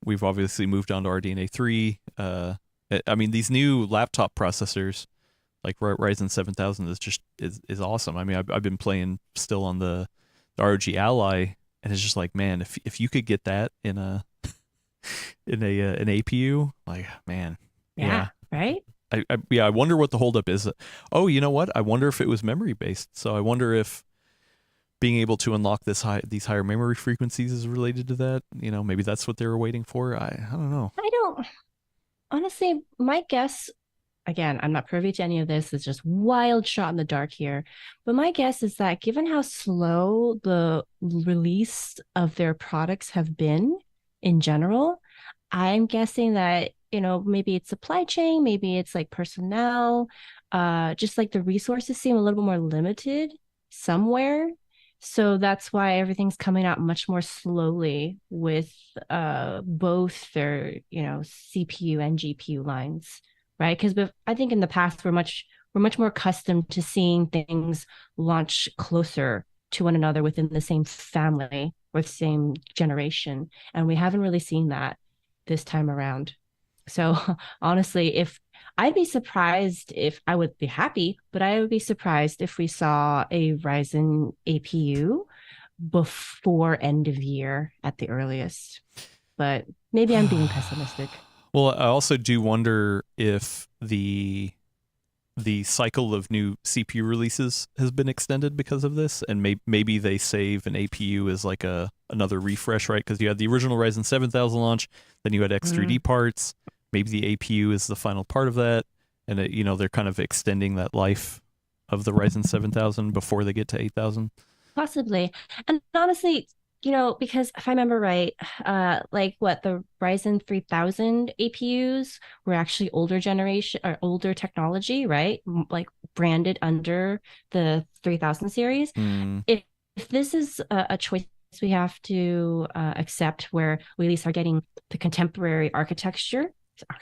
Speaker 2: We've obviously moved on to RDNA 3. I mean, these new laptop processors, like Ryzen 7000, is awesome. I mean, I've been playing still on the ROG Ally, and it's just like, man, if you could get that in an APU, like, man,
Speaker 4: yeah. Right.
Speaker 2: I wonder what the holdup is. Oh, you know what? I wonder if it was memory based. So I wonder if being able to unlock these higher memory frequencies is related to that. You know, maybe that's what they were waiting for. I don't know.
Speaker 4: Honestly, my guess, again, I'm not privy to any of this. It's just wild shot in the dark here. But my guess is that given how slow the release of their products have been in general, I'm guessing that, you know, maybe it's supply chain, maybe it's like personnel, just like the resources seem a little bit more limited somewhere. So that's why everything's coming out much more slowly with both their, you know, CPU and GPU lines, right? Because I think in the past we're much more accustomed to seeing things launch closer to one another within the same family or the same generation, and we haven't really seen that this time around. So honestly, if I'd be surprised if I would be happy, but I would be surprised if we saw a Ryzen APU before end of year at the earliest. But maybe I'm being pessimistic.
Speaker 2: Well, I also do wonder if the cycle of new CPU releases has been extended because of this, and maybe they save an APU as like another refresh, right? Because you had the original Ryzen 7000 launch, then you had X3D parts. Maybe the APU is the final part of that, and they're kind of extending that life of the Ryzen 7000 before they get to 8000.
Speaker 4: Possibly, and honestly, because if I remember right, the Ryzen 3000 APUs were actually older generation or older technology, right? Like branded under the 3000 series. If this is a choice we have to accept, where we at least are getting the contemporary architecture, but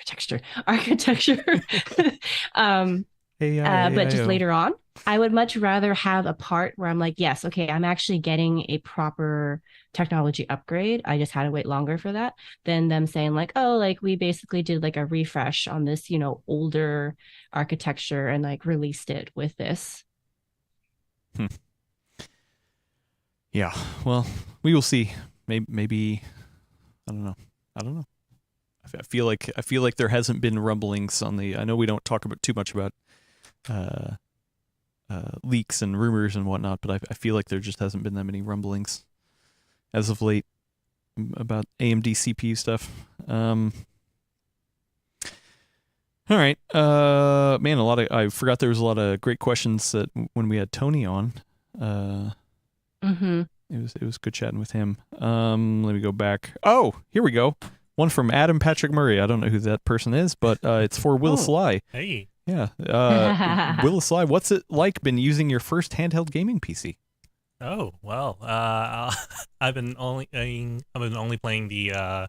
Speaker 4: just later on, I would much rather have a part where I'm like, yes, okay, I'm actually getting a proper technology upgrade. I just had to wait longer for that, than them saying like, oh, like we basically did like a refresh on this, older architecture and like released it with this.
Speaker 2: Yeah, well, we will see. Maybe I don't know. I feel like there hasn't been rumblings on the. I know we don't talk about too much about leaks and rumors and whatnot, but I feel like there just hasn't been that many rumblings as of late about AMD CPU stuff. All right, man, I forgot there was a lot of great questions that when we had Tony on. It was good chatting with him. Let me go back. Oh, here we go. One from Adam Patrick Murray. I don't know who that person is, but it's for Willis Lai.
Speaker 1: Hey.
Speaker 2: Yeah. Willis Lai, what's it like been using your first handheld gaming PC?
Speaker 1: Oh, well, I've been only playing the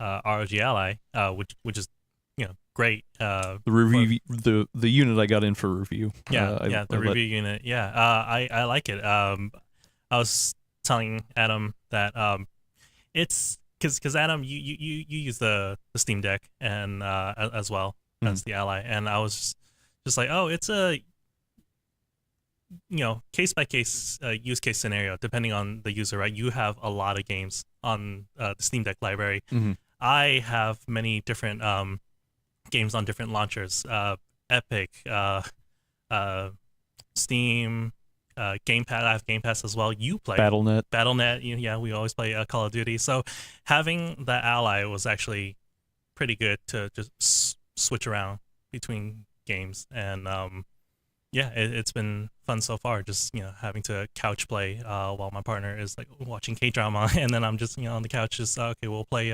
Speaker 1: ROG Ally, which is great.
Speaker 2: The review, the unit I got in for review.
Speaker 1: The review unit. Yeah, I like it. I was telling Adam that it's because Adam, you use the Steam Deck and as well as the Ally, and I was just like, oh, it's a case by case use case scenario depending on the user, right? You have a lot of games on the Steam Deck library. I have many different games on different launchers, Epic, Steam, Game Pass. I have Game Pass as well. You play Battle.net. Yeah, we always play Call of Duty. So having the Ally was actually pretty good to just switch around between games, and it's been fun so far. Just having to couch play while my partner is like watching K-drama, and then I'm just on the couch. Just okay, we'll play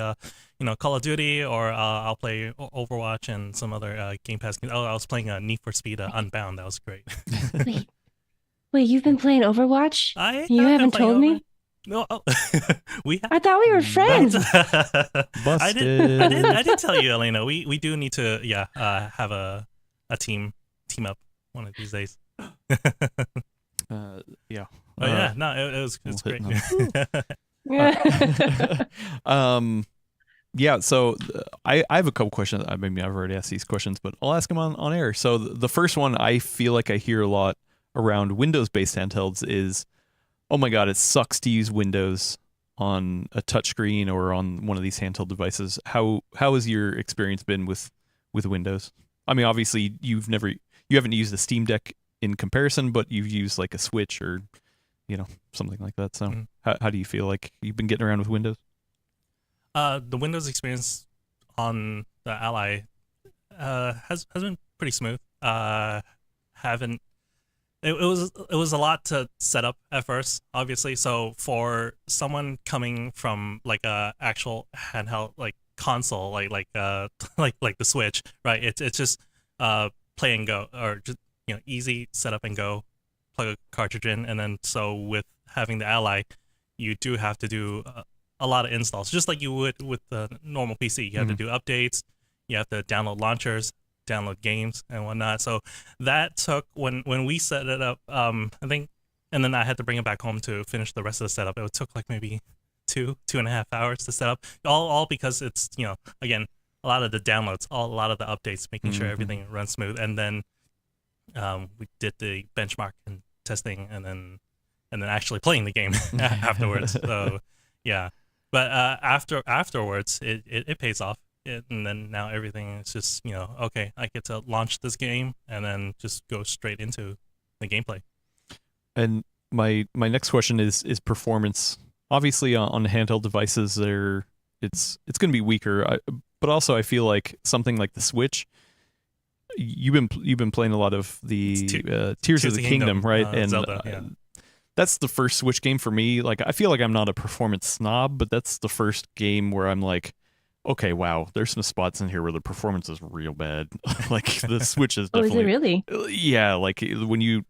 Speaker 1: Call of Duty, or I'll play Overwatch and some other Game Pass games. Oh, I was playing Need for Speed Unbound. That was great.
Speaker 4: Wait, you've been playing Overwatch? You haven't told me?
Speaker 1: No,
Speaker 4: I thought we were friends.
Speaker 2: Busted.
Speaker 1: I did tell you, Elena. We do need to have a team up one of these days.
Speaker 2: Yeah.
Speaker 1: It's great.
Speaker 2: Yeah, so I have a couple questions. I mean, I've already asked these questions, but I'll ask them on air. So the first one I feel like I hear a lot around Windows-based handhelds is, oh my god, it sucks to use Windows on a touchscreen or on one of these handheld devices. How has your experience been with Windows? I mean, obviously you haven't used the Steam Deck in comparison, but you've used like a Switch or something like that. So how do you feel like you've been getting around with Windows?
Speaker 1: The Windows experience on the Ally has been pretty smooth. It was a lot to set up at first, obviously. So for someone coming from like a actual handheld like console, like the Switch, right? It's just play and go, or just easy setup and go, plug a cartridge in, and then so with having the Ally, you do have to do a lot of installs, just like you would with the normal PC. You have to do updates, you have to download launchers, download games and whatnot. So that took when we set it up, I think, and then I had to bring it back home to finish the rest of the setup. It took like maybe 2.5 hours to set up, all because it's again, a lot of the downloads, a lot of the updates, making sure everything runs smooth. And then we did the benchmark and testing, and then and then actually playing the game afterwards. So yeah, but afterwards it pays off. And then now everything is just, okay, I get to launch this game and then just go straight into the gameplay.
Speaker 2: And my next question is performance. Obviously on handheld devices it's going to be weaker, but also I feel like something like the Switch, you've been playing a lot of the Tears of the Kingdom, right? And
Speaker 1: Zelda, yeah.
Speaker 2: That's the first Switch game for me. Like, I feel like I'm not a performance snob, but that's the first game where I'm like, okay, wow, there's some spots in here where the performance is real bad. Like, the Switch is definitely.
Speaker 4: Oh, is it really?
Speaker 2: Yeah, like when you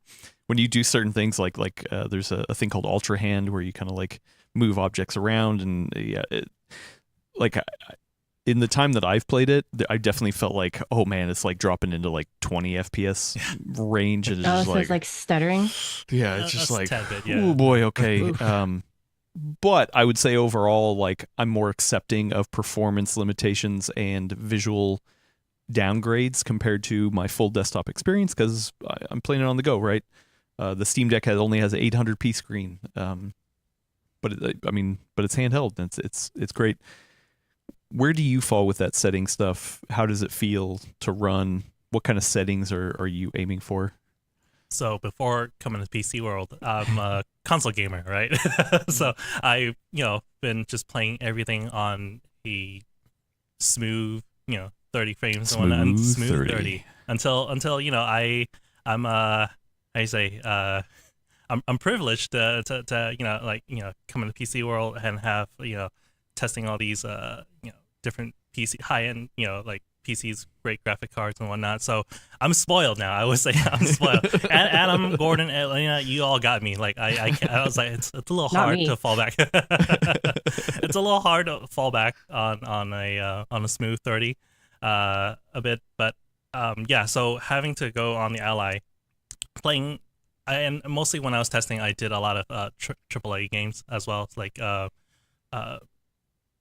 Speaker 2: do certain things, like there's a thing called Ultra Hand where you kind of like move objects around, and yeah, in the time that I've played it, I definitely felt like, oh man, it's like dropping into like 20 FPS range. And it's just
Speaker 4: so it's like stuttering.
Speaker 2: Yeah, it's just like,
Speaker 1: bit, yeah.
Speaker 2: oh boy, okay. But I would say overall, like, I'm more accepting of performance limitations and visual downgrades compared to my full desktop experience, because I'm playing it on the go, right? The Steam Deck only has 800p screen, but it's handheld and it's great. Where do you fall with that setting stuff? How does it feel to run? What kind of settings are you aiming for?
Speaker 1: So before coming to PC World, I'm a console gamer, right? So I, been just playing everything on a smooth, 30 frames and smooth 30 until I'm privileged to come into PC World and have testing all these different PC high-end like PCs, great graphic cards and whatnot. So I'm spoiled now. I would say I'm spoiled. and Adam, Gordon, you all got me. Like I was like, it's a little hard to fall back. It's a little hard to fall back on a smooth 30 a bit, but yeah. So having to go on the Ally, playing, and mostly when I was testing, I did a lot of AAA games as well, like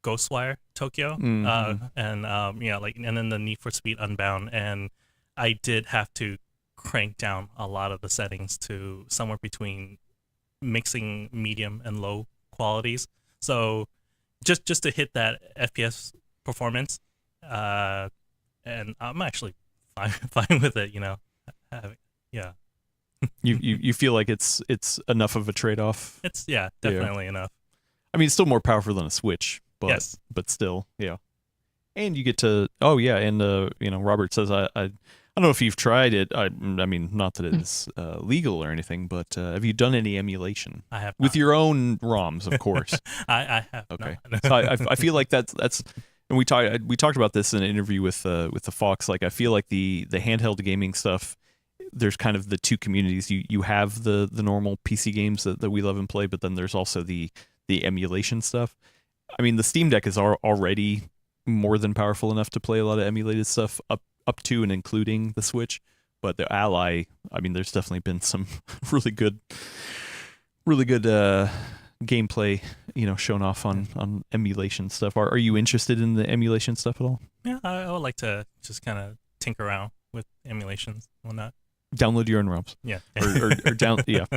Speaker 1: Ghostwire Tokyo, and and then the Need for Speed Unbound, and I did have to crank down a lot of the settings to somewhere between mixing medium and low qualities. So just to hit that FPS performance, and I'm actually fine with it. Yeah.
Speaker 2: You feel like it's enough of a trade-off?
Speaker 1: It's definitely enough.
Speaker 2: I mean, it's still more powerful than a Switch. But,
Speaker 1: yes,
Speaker 2: but still, yeah. And you get to Robert says I don't know if you've tried it. I mean, not that it's legal or anything, but have you done any emulation?
Speaker 1: I have
Speaker 2: with your own ROMs, of course.
Speaker 1: I have.
Speaker 2: Okay, so I feel like that's and we talked about this in an interview with the Fox. Like, I feel like the handheld gaming stuff, there's kind of the two communities. You have the normal PC games that we love and play, but then there's also the emulation stuff. I mean, the Steam Deck is already more than powerful enough to play a lot of emulated stuff up to and including the Switch. But the Ally, I mean, there's definitely been some really good gameplay, shown off on emulation stuff. Are you interested in the emulation stuff at all?
Speaker 1: Yeah, I would like to just kind of tinker around with emulations and whatnot.
Speaker 2: Download your own ROMs.
Speaker 1: Yeah.
Speaker 2: or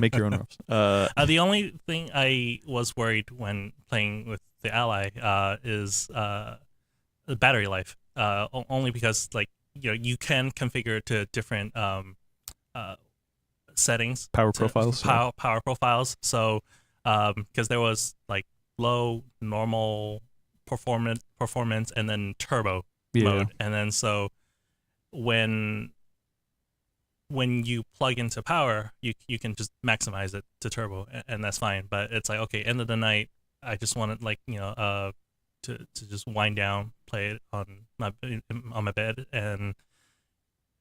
Speaker 2: make your own ROMs.
Speaker 1: The only thing I was worried when playing with the Ally is the battery life. Only because, like, you can configure it to different settings.
Speaker 2: Power profiles.
Speaker 1: Power profiles. So, because there was like low, normal, performance, and then turbo mode, and then so when you plug into power, you can just maximize it to turbo, and that's fine. But it's like, okay, end of the night, I just want to to just wind down, play it on my bed, and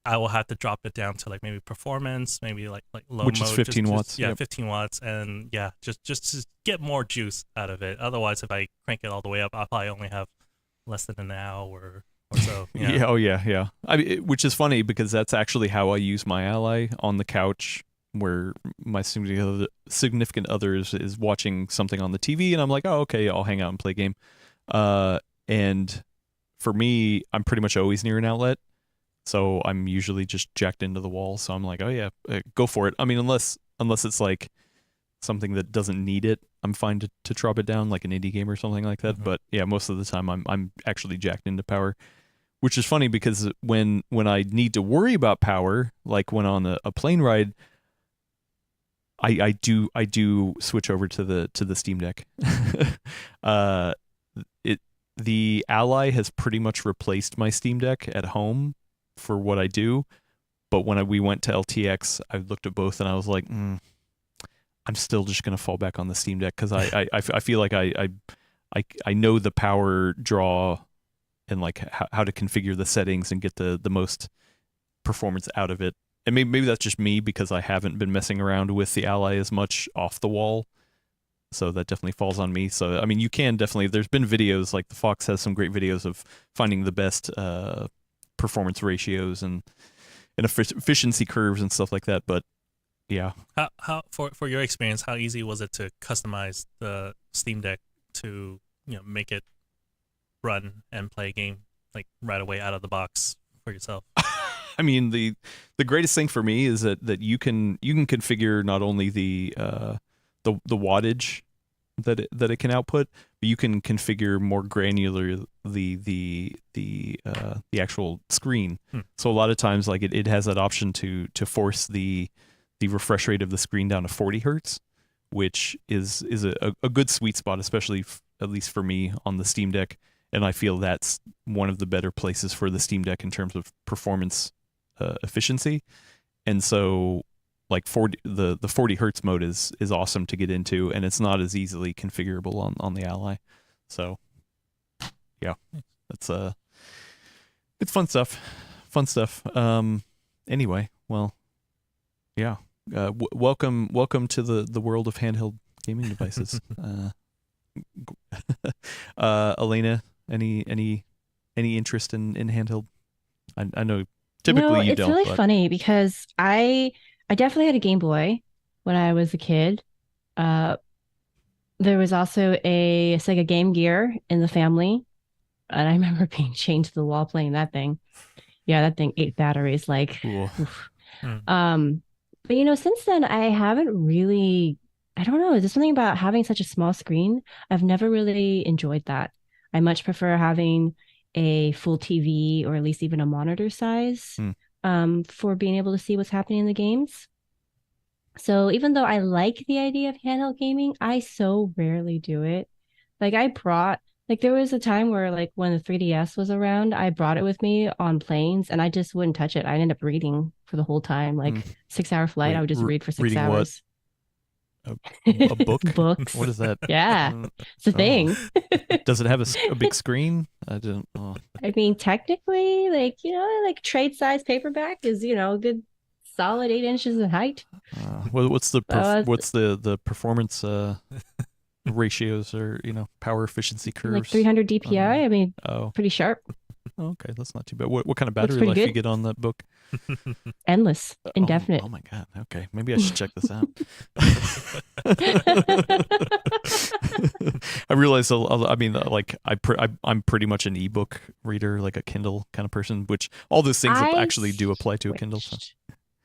Speaker 1: I will have to drop it down to like maybe performance, maybe like low
Speaker 2: which
Speaker 1: mode,
Speaker 2: is 15 watts.
Speaker 1: Yeah, 15 watts, and yeah, just to get more juice out of it. Otherwise, if I crank it all the way up, I'll probably only have less than an hour or so.
Speaker 2: Yeah. Oh yeah. I mean, which is funny because that's actually how I use my Ally, on the couch, where my significant other is watching something on the TV, and I'm like, oh, okay, I'll hang out and play a game. And for me, I'm pretty much always near an outlet, so I'm usually just jacked into the wall. So I'm like, oh yeah, go for it. I mean, unless it's like something that doesn't need it, I'm fine to drop it down, like an indie game or something like that. But yeah, most of the time I'm actually jacked into power, which is funny because when I need to worry about power, like when on a plane ride, I do switch over to the Steam Deck. The Ally has pretty much replaced my Steam Deck at home for what I do, but when we went to LTX, I looked at both and I was like, I'm still just gonna fall back on the Steam Deck because I feel like I know the power draw and like how to configure the settings and get the most performance out of it. And maybe that's just me because I haven't been messing around with the Ally as much off the wall. So that definitely falls on me. So, I mean, you can definitely, there's been videos, like the Fox has some great videos of finding the best performance ratios and efficiency curves and stuff like that. But yeah.
Speaker 1: How for your experience, how easy was it to customize the Steam Deck to, make it run and play a game like right away out of the box for yourself?
Speaker 2: I mean, the greatest thing for me is that you can configure not only the wattage that it can output, but you can configure more granularly the actual screen. So a lot of times, like it has that option to force the refresh rate of the screen down to 40 hertz, which is a good sweet spot, especially at least for me on the Steam Deck. And I feel that's one of the better places for the Steam Deck in terms of performance efficiency. And so like the 40 hertz mode is awesome to get into, and it's not as easily configurable on the Ally. So yeah, that's it's fun stuff. Anyway, well, yeah, welcome to the world of handheld gaming devices. Elena, any interest in handheld? I know typically you don't.
Speaker 4: It's really funny because I definitely had a Game Boy when I was a kid. There was also a Sega Game Gear in the family, and I remember being chained to the wall playing that thing. Yeah, that thing ate batteries like. But since then I haven't really. I don't know. Is there something about having such a small screen? I've never really enjoyed that. I much prefer having a full TV or at least even a monitor size for being able to see what's happening in the games. So even though I like the idea of handheld gaming, I so rarely do it. Like there was a time where like when the 3DS was around, I brought it with me on planes and I just wouldn't touch it. I'd end up reading for the whole time. Like 6-hour flight, I would just read for 6 hours.
Speaker 2: A book?
Speaker 4: Books.
Speaker 2: What is that?
Speaker 4: Yeah, it's a thing.
Speaker 2: Does it have a big screen? I don't.
Speaker 4: I mean, technically, like trade size paperback is a good solid 8 inches in height.
Speaker 2: What's the performance ratios or power efficiency curves?
Speaker 4: Like 300 DPI. I mean, pretty sharp.
Speaker 2: Okay, that's not too bad. What kind of battery life you get on that book?
Speaker 4: Endless, indefinite.
Speaker 2: Oh my god. Okay, maybe I should check this out. I realize. I mean, like I'm pretty much an ebook reader, like a Kindle kind of person. Which all those things actually do apply to a Kindle. So.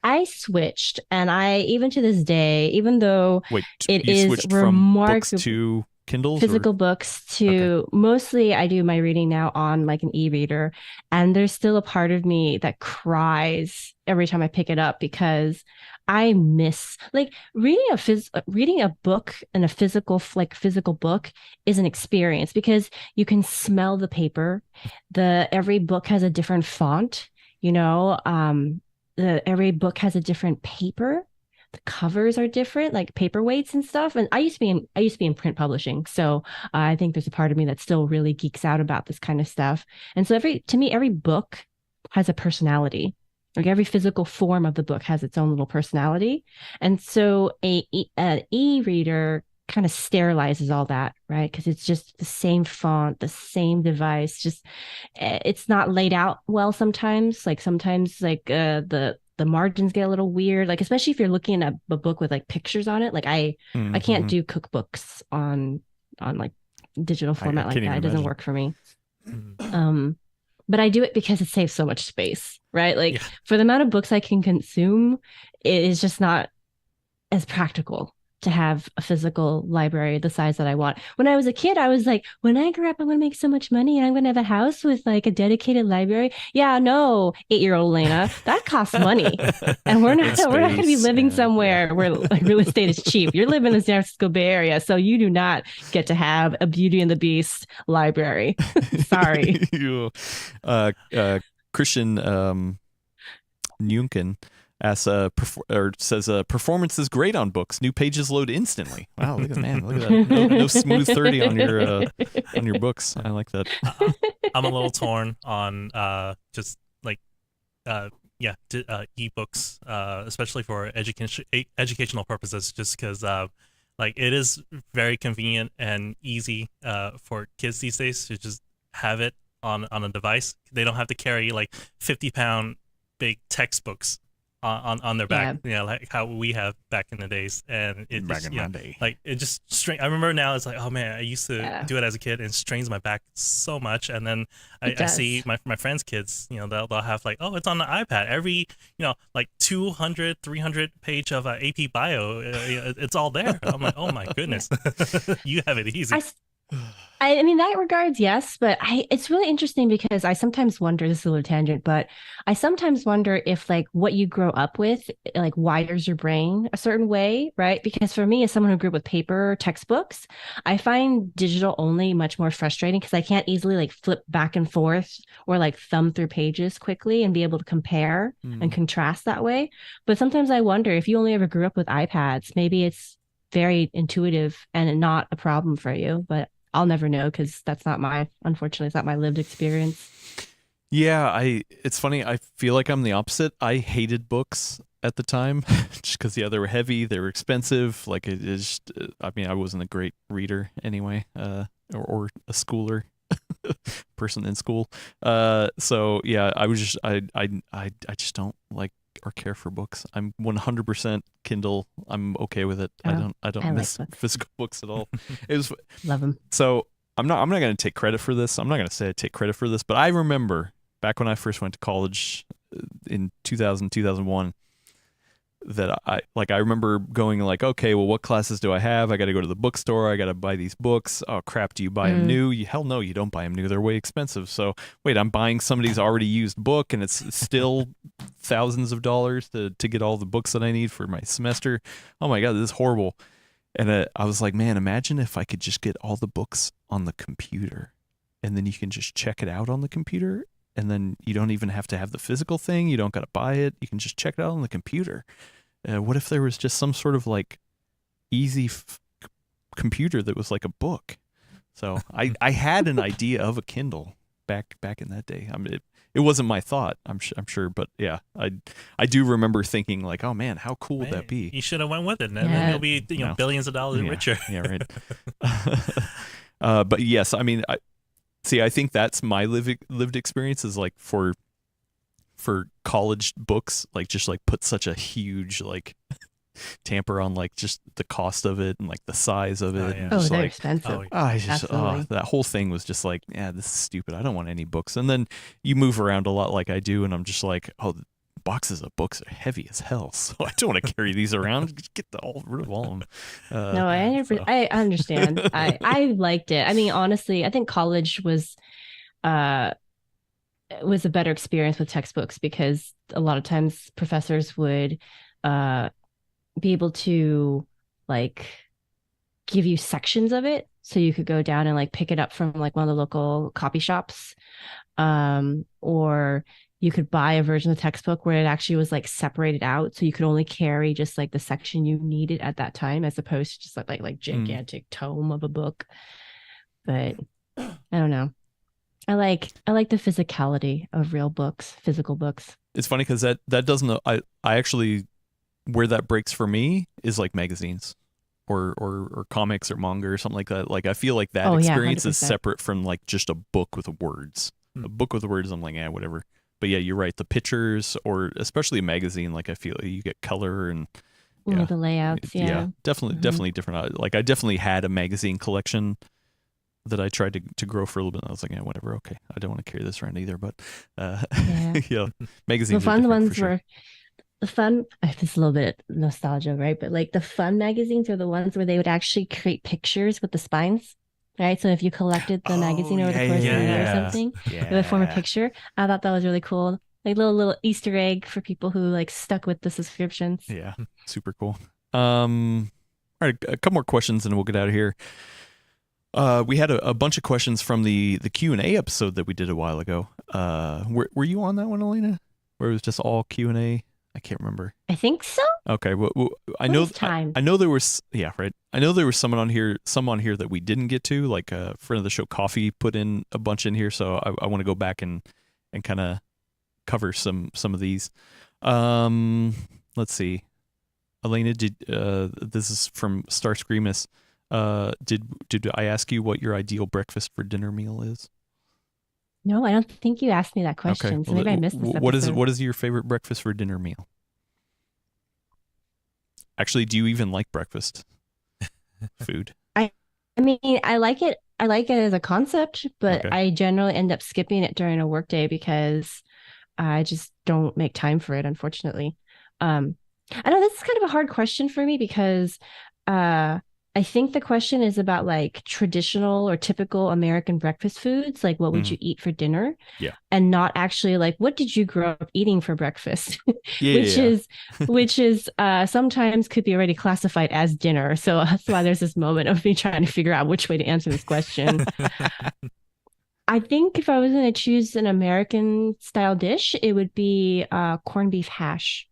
Speaker 4: I switched, and I even to this day, even though
Speaker 2: it is remarkable to Kindles,
Speaker 4: physical books to mostly I do my reading now on like an e-reader, and there's still a part of me that cries every time I pick it up because I miss like reading a book in a physical book is an experience because you can smell the paper. Every book has a different font, every book has a different paper. The covers are different, like paperweights and stuff. And I used to be in print publishing, so I think there's a part of me that still really geeks out about this kind of stuff. And so every book has a personality. Like every physical form of the book has its own little personality. And so an e-reader kind of sterilizes all that, right? Because it's just the same font, the same device. Just it's not laid out well sometimes. Like sometimes, like the margins get a little weird, like especially if you're looking at a book with like pictures on it. Like I can't do cookbooks on like digital format like that. It doesn't work for me. But I do it because it saves so much space, right? Like for the amount of books I can consume, it is just not as practical to have a physical library the size that I want. When I was a kid, I was like, when I grow up, I'm going to make so much money and I'm going to have a house with like a dedicated library. Yeah, no, 8-year-old Elena, that costs money. And we're not going to be living somewhere where like, real estate is cheap. You're living in the San Francisco Bay Area, so you do not get to have a Beauty and the Beast library. Sorry.
Speaker 2: Christian Nunkin asks, says, performance is great on books. New pages load instantly. Wow, look at that. No smooth 30 on your books. I like that.
Speaker 1: I'm a little torn on just like ebooks, especially for educational purposes, just because like it is very convenient and easy for kids these days to just have it on a device. They don't have to carry like 50-pound big textbooks on their back, like how we have back in the days. And it back in my day, like it just I remember now it's like, oh man, I used to do it as a kid, and it strains my back so much. And then I see my friends' kids, they'll have like, oh, it's on the iPad. Every like 200, 300 page of AP Bio, it's all there. I'm like, oh my goodness, you have it easy.
Speaker 4: I mean, that regards, yes, but it's really interesting because I sometimes wonder, this is a little tangent, but I sometimes wonder if like what you grow up with, like wires your brain a certain way, right? Because for me, as someone who grew up with paper textbooks, I find digital only much more frustrating because I can't easily like flip back and forth or like thumb through pages quickly and be able to compare and contrast that way. But sometimes I wonder if you only ever grew up with iPads, maybe it's very intuitive and not a problem for you, but I'll never know because unfortunately, it's not my lived experience.
Speaker 2: Yeah, it's funny. I feel like I'm the opposite. I hated books at the time just because, they were heavy, they were expensive. Like it is, I mean, I wasn't a great reader anyway, or a schooler person in school. So yeah, I was just, I just don't like or care for books. I'm 100% Kindle. I'm okay with it. I don't miss physical books at all.
Speaker 4: Love them.
Speaker 2: So I'm not going to take credit for this. I'm not going to say I take credit for this, but I remember back when I first went to college in 2001 that I remember going like, okay, well, what classes do I have? I got to go to the bookstore. I got to buy these books. Oh crap. Do you buy them new? Hell no, you don't buy them new. They're way expensive. So wait, I'm buying somebody's already used book and it's still thousands of dollars to get all the books that I need for my semester. Oh my God, this is horrible. And I was like, man, imagine if I could just get all the books on the computer and then you can just check it out on the computer. And then you don't even have to have the physical thing. You don't got to buy it. You can just check it out on the computer. What if there was just some sort of like easy computer that was like a book? So I had an idea of a Kindle back in that day. I mean, it wasn't my thought, I'm sure, but yeah, I do remember thinking like, oh man, how cool would that be?
Speaker 1: You should have went with it, and then you'll be billions of dollars richer.
Speaker 2: Yeah, right. But yes, I mean, I think that's my lived experience is like for college books, like just like put such a huge like tamper on like just the cost of it and like the size of it. And
Speaker 4: they're
Speaker 2: like,
Speaker 4: expensive.
Speaker 2: That whole thing was just like, yeah, this is stupid. I don't want any books. And then you move around a lot like I do, and I'm just like, oh, boxes of books are heavy as hell, so I don't want to carry these around. Just get rid of all of them.
Speaker 4: No, I understand. I liked it. I mean, honestly, I think college was a better experience with textbooks because a lot of times professors would be able to like give you sections of it, so you could go down and like pick it up from like one of the local copy shops, or you could buy a version of the textbook where it actually was like separated out, so you could only carry just like the section you needed at that time, as opposed to just like gigantic tome of a book. But I don't know. I like the physicality of real books, physical books.
Speaker 2: It's funny because that doesn't. I actually, where that breaks for me is like magazines, or comics or manga or something like that. Like I feel like that experience is separate from like just a book with words. A book with words, I'm like, whatever. But yeah, you're right. The pictures, or especially a magazine, like I feel you get color and
Speaker 4: the layouts.
Speaker 2: Definitely different. Like I definitely had a magazine collection that I tried to grow for a little bit. I was like, whatever. Okay, I don't want to carry this around either. But magazines.
Speaker 4: The fun ones were the fun, this is a little bit nostalgia, right? But like the fun magazines are the ones where they would actually create pictures with the spines, right? So if you collected the magazine over the course of a year or something, it would form a picture. I thought that was really cool. Like little Easter egg for people who like stuck with the subscriptions.
Speaker 2: Yeah, super cool. All right, a couple more questions and we'll get out of here. We had a bunch of questions from the Q&A episode that we did a while ago. Were you on that one, Elena? Where it was just all Q&A? I can't remember.
Speaker 4: I think so.
Speaker 2: Okay, well, I know there was right. I know there was some on here that we didn't get to, like a friend of the show, Coffee, put in a bunch in here, so I want to go back and kind of cover some of these. Let's see. Elena, this is from Starscreamus. Did I ask you what your ideal breakfast for dinner meal is?
Speaker 4: No, I don't think you asked me that question. Okay. So maybe I missed this episode.
Speaker 2: What is your favorite breakfast for dinner meal? Actually, do you even like breakfast food?
Speaker 4: I mean, I like it. I like it as a concept, but I generally end up skipping it during a workday because I just don't make time for it, unfortunately. I know this is kind of a hard question for me because I think the question is about like traditional or typical American breakfast foods, like what would you eat for dinner?
Speaker 2: Yeah.
Speaker 4: And not actually like what did you grow up eating for breakfast?
Speaker 2: Yeah,
Speaker 4: which is sometimes could be already classified as dinner. So that's why there's this moment of me trying to figure out which way to answer this question. I think if I was going to choose an American style dish, it would be corned beef hash.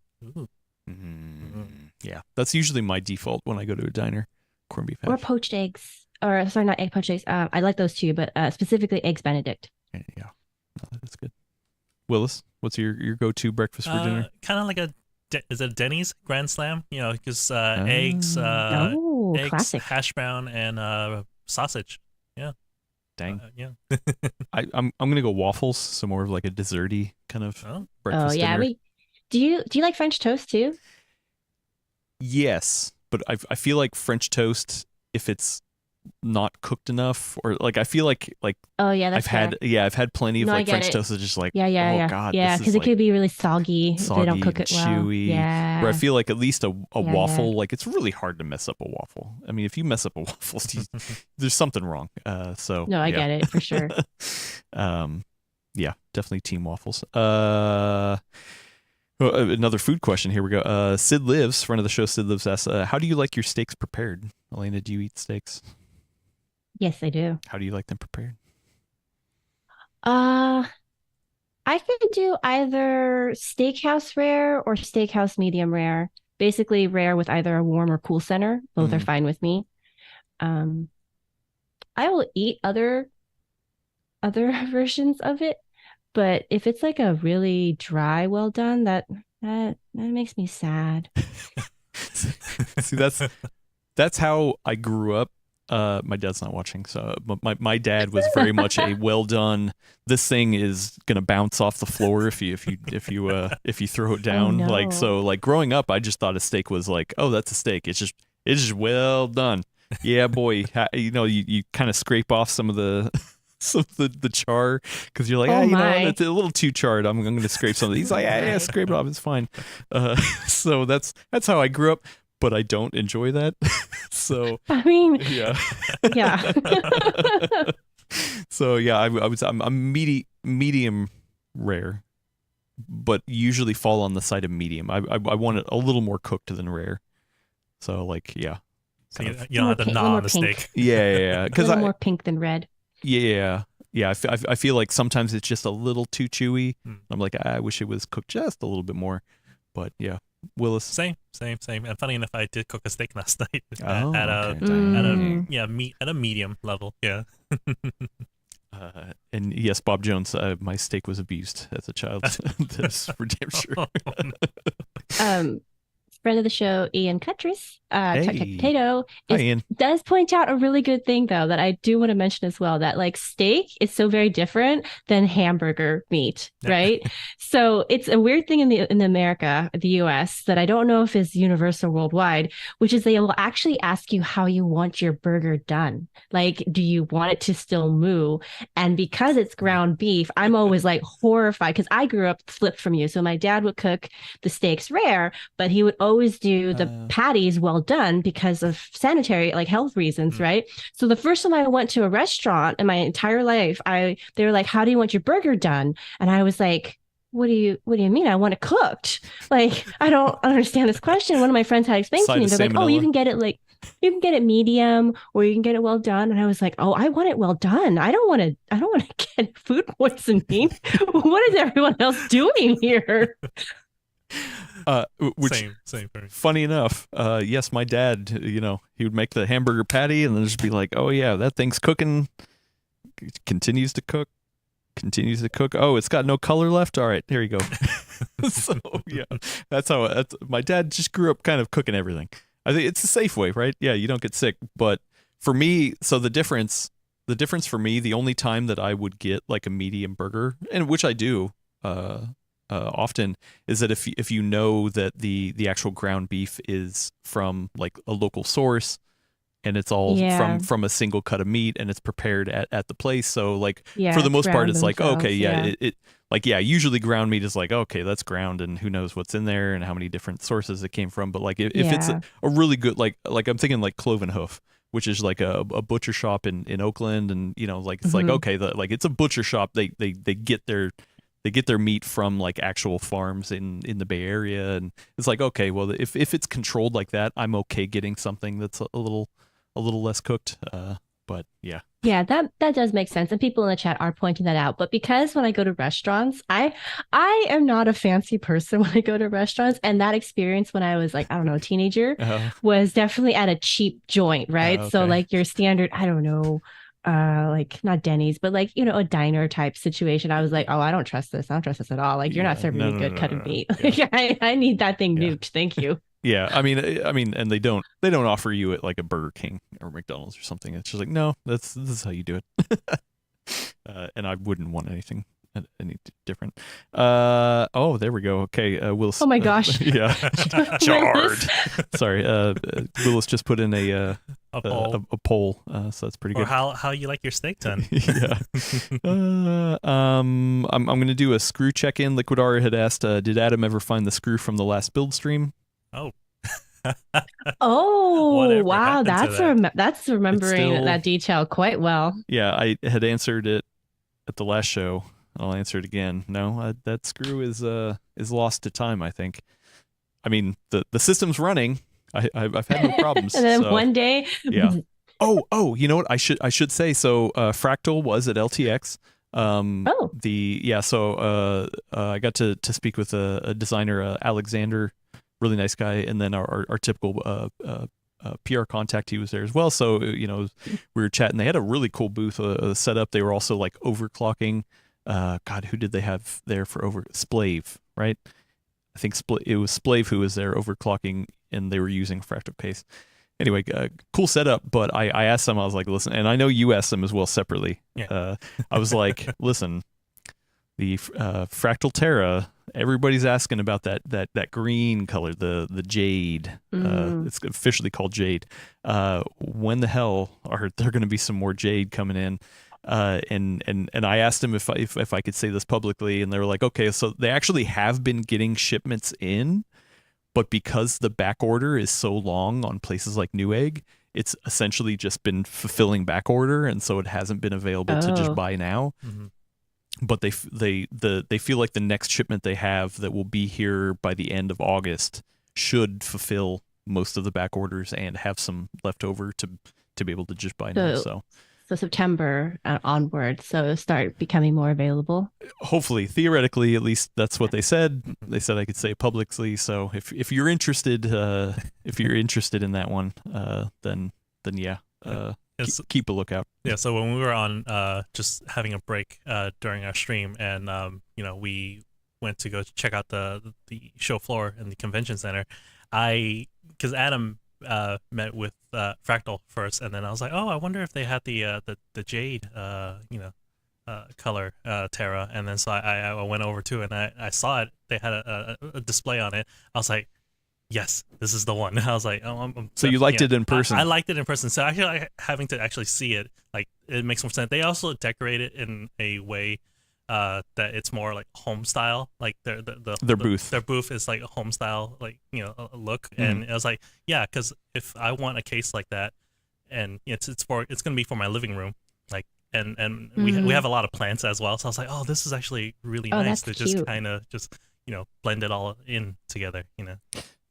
Speaker 2: Yeah, that's usually my default when I go to a diner. Corned beef hash.
Speaker 4: Or poached eggs. Or sorry, not egg poached eggs. I like those too, but specifically eggs Benedict.
Speaker 2: Yeah, that's good. Willis, what's your go-to breakfast for dinner?
Speaker 1: Kind of like is it Denny's Grand Slam? You know, just eggs, eggs,
Speaker 4: classic.
Speaker 1: hash brown, and sausage. Yeah.
Speaker 2: Dang.
Speaker 1: Yeah.
Speaker 2: I'm gonna go waffles, so more of like a desserty kind of breakfast.
Speaker 4: Oh yeah.
Speaker 2: dinner.
Speaker 4: Do you like French toast too?
Speaker 2: Yes, but I feel like French toast, if it's not cooked enough, or like I feel like
Speaker 4: oh yeah, that's
Speaker 2: I've had plenty of like French toast that's just like God,
Speaker 4: yeah, because it could be really soggy if they don't cook it well.
Speaker 2: Chewy.
Speaker 4: Yeah,
Speaker 2: where I feel like at least a waffle, like it's really hard to mess up a waffle. I mean, if you mess up a waffle, there's something wrong. So
Speaker 4: no, I get it for sure.
Speaker 2: Yeah, definitely team waffles. Another food question. Here we go. Sid Lives, friend of the show, Sid Lives asks, how do you like your steaks prepared? Elena, do you eat steaks?
Speaker 4: Yes, I do.
Speaker 2: How do you like them prepared?
Speaker 4: I could do either steakhouse rare or steakhouse medium rare. Basically rare with either a warm or cool center. Both are fine with me. I will eat other versions of it. But if it's like a really dry, well done, that makes me sad.
Speaker 2: See, that's how I grew up. My dad's not watching, so my dad was very much a well done. This thing is gonna bounce off the floor if you throw it down.
Speaker 4: Oh, no.
Speaker 2: Like so, like growing up, I just thought a steak was like, oh, that's a steak. It's just well done. Yeah, boy. You kind of scrape off some of the char because you're like, that's a little too charred. I'm going to scrape some of these. He's like, yeah, scrape it off. It's fine. So that's how I grew up, but I don't enjoy that. So
Speaker 4: I mean,
Speaker 2: yeah. So yeah, I'm medium rare, but usually fall on the side of medium. I want it a little more cooked than rare. So like, yeah.
Speaker 1: So you don't have to gnaw on the steak.
Speaker 2: Yeah.
Speaker 4: Because a little more pink than red.
Speaker 2: Yeah. I feel like sometimes it's just a little too chewy. I'm like, I wish it was cooked just a little bit more. But yeah, Willis.
Speaker 1: Same. And funny enough, I did cook a steak last night
Speaker 2: at
Speaker 1: a medium level. Yeah.
Speaker 2: And yes, Bob Jones, my steak was abused as a child. That's for damn sure.
Speaker 4: friend of the show, Ian Cuttress,
Speaker 2: Hey.
Speaker 4: Chuck Potato,
Speaker 2: Hi, Ian.
Speaker 4: does point out a really good thing, though, that I do want to mention as well, that like steak is so very different than hamburger meat, right? So it's a weird thing in America, the US, that I don't know if is universal worldwide, which is they will actually ask you how you want your burger done. Like, do you want it to still moo? And because it's ground beef, I'm always like horrified because I grew up flipped from you. So my dad would cook the steaks rare, but he would always do the patties well done because of sanitary, like health reasons, right? So the first time I went to a restaurant in my entire life, they were like, "How do you want your burger done?" And I was like, what do you mean? I want it cooked. Like, I don't understand this question. One of my friends had explained to me, they're like, "Oh, you can get it medium or you can get it well done." And I was like, "Oh, I want it well done. I don't want to get food poisoning." What is everyone else doing here?
Speaker 1: Which, same for me.
Speaker 2: Funny enough, yes, my dad, he would make the hamburger patty and then just be like, "Oh yeah, that thing's cooking. It continues to cook. Oh, it's got no color left. All right, here you go." So yeah, that's how my dad just grew up kind of cooking everything. I think it's a safe way, right? Yeah, you don't get sick. But for me, so the difference for me, the only time that I would get like a medium burger, and which I do, often, is that if you know that the actual ground beef is from like a local source and it's all from a single cut of meat and it's prepared at the place, so like for the most part it's like, okay, usually ground meat is like, okay, that's ground and who knows what's in there and how many different sources it came from. But like if it's a really good, like I'm thinking like Cloven Hoof, which is like a butcher shop in Oakland, and like it's like, okay, like it's a butcher shop, they get their meat from like actual farms in the Bay Area, and it's like, okay, well, if it's controlled like that, I'm okay getting something that's a little less cooked. But yeah.
Speaker 4: Yeah, that does make sense. And people in the chat are pointing that out. But because when I go to restaurants, I am not a fancy person when I go to restaurants. And that experience when I was like, I don't know, a teenager was definitely at a cheap joint, right?
Speaker 2: Okay.
Speaker 4: So like your standard, I don't know, like not Denny's, but like, a diner type situation. I was like, oh, I don't trust this. I don't trust this at all. Like, you're not serving me good cut of meat. Like, I need that thing nuked. Thank you.
Speaker 2: Yeah, I mean, and they don't offer you it like a Burger King or McDonald's or something. It's just like, no, this is how you do it. And I wouldn't want anything any different. Oh, there we go. Okay, Willis.
Speaker 4: Oh my gosh.
Speaker 2: Yeah, jarred. Sorry, Willis just put in a poll, so that's pretty good.
Speaker 1: Or how you like your steak done?
Speaker 2: Yeah. I'm gonna do a screw check-in. Liquidara had asked, did Adam ever find the screw from the last build stream?
Speaker 1: Oh.
Speaker 4: Oh, wow, that's remembering that detail quite well.
Speaker 2: Yeah, I had answered it at the last show. I'll answer it again. No, that screw is lost to time, I think. I mean, the system's running. I've had no problems.
Speaker 4: And then one day,
Speaker 2: yeah. Oh, you know what? I should say. So Fractal was at LTX. So I got to speak with a designer, Alexander, really nice guy, and then our typical PR contact, he was there as well. So we were chatting. They had a really cool booth set up. They were also like overclocking. God, who did they have there for Splave, right? I think it was Splave who was there overclocking, and they were using Fractal Case. Anyway, cool setup. But I asked them, I was like, listen, and I know you asked them as well separately. Yeah. I was like, listen, the Fractal Terra, everybody's asking about that green color, the jade. It's officially called jade. When the hell are there going to be some more jade coming in? And I asked them if I could say this publicly, and they were like, okay, so they actually have been getting shipments in, but because the back order is so long on places like Newegg, it's essentially just been fulfilling back order, and so it hasn't been available to just buy now. Mm-hmm. But they feel like the next shipment they have that will be here by the end of August should fulfill most of the back orders and have some left over to be able to just buy now. So
Speaker 4: September onward, so start becoming more available.
Speaker 2: Hopefully, theoretically, at least that's what they said. They said I could say publicly. So if you're interested, in that one, then yeah. Keep a lookout.
Speaker 1: Yeah, so when we were on just having a break during our stream, and we went to go check out the show floor in the convention center, because Adam met with Fractal first, and then I was like, oh, I wonder if they had the jade color Terra, and then so I went over to it and I saw it. They had a display on it. I was like, yes, this is the one. I was like, oh,
Speaker 2: so you liked it in person?
Speaker 1: I liked it in person. So actually, having to actually see it, like, it makes more sense. They also decorate it in a way that it's more like home style. Like their booth is like a home style, like, a look. And I was like, yeah, because if I want a case like that, and it's gonna be for my living room, like, and we have a lot of plants as well. So I was like, oh, this is actually really nice to just kind of just blend it all in together.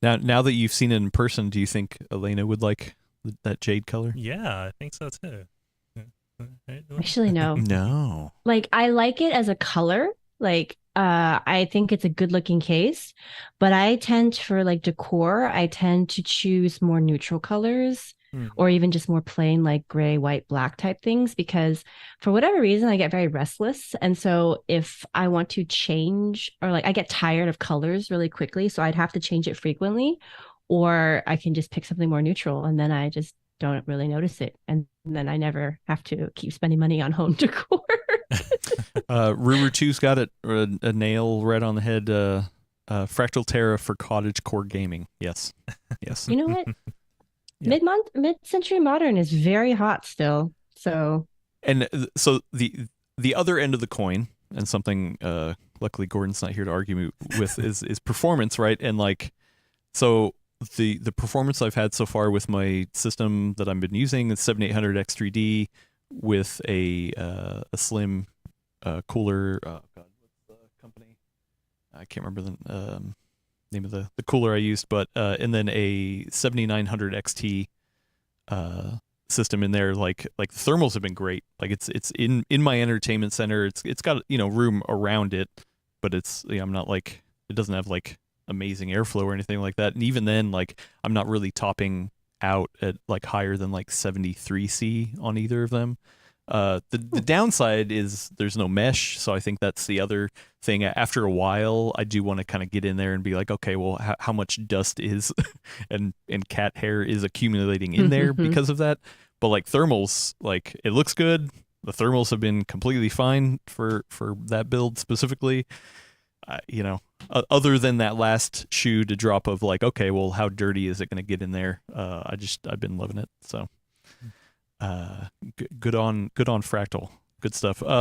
Speaker 2: Now that you've seen it in person, do you think Elena would like that jade color?
Speaker 1: Yeah, I think so too.
Speaker 4: Actually, no.
Speaker 2: No.
Speaker 4: Like, I like it as a color. Like, I think it's a good looking case, but I tend for like decor, I tend to choose more neutral colors or even just more plain, like gray, white, black type things, because for whatever reason, I get very restless. And so if I want to change, or like I get tired of colors really quickly, so I'd have to change it frequently, or I can just pick something more neutral and then I just don't really notice it. And then I never have to keep spending money on home decor.
Speaker 2: Ruru2's got it, a nail right on the head. Fractal Terra for cottage core gaming. Yes. Yes.
Speaker 4: You know what? Yeah. Mid-century modern is very hot still. So
Speaker 2: the other end of the coin, and something luckily Gordon's not here to argue with, is performance, right? And like, so the performance I've had so far with my system that I've been using is 7800 X3D with a slim cooler. God, what's the company? I can't remember the name of the cooler I used, but and then a 7900 XT system in there. Like the thermals have been great. Like it's in my entertainment center. It's got room around it, but it's I'm not like, it doesn't have like amazing airflow or anything like that. And even then, like, I'm not really topping out at like higher than like 73C on either of them. The downside is there's no mesh, so I think that's the other thing. After a while, I do want to kind of get in there and be like, okay, well, how much dust is and cat hair is accumulating in there because of that. But like thermals, like, it looks good. The thermals have been completely fine for that build specifically. Other than that last shoe to drop of like, okay, well, how dirty is it going to get in there? I've been loving it. So. Good on Fractal. Good stuff. One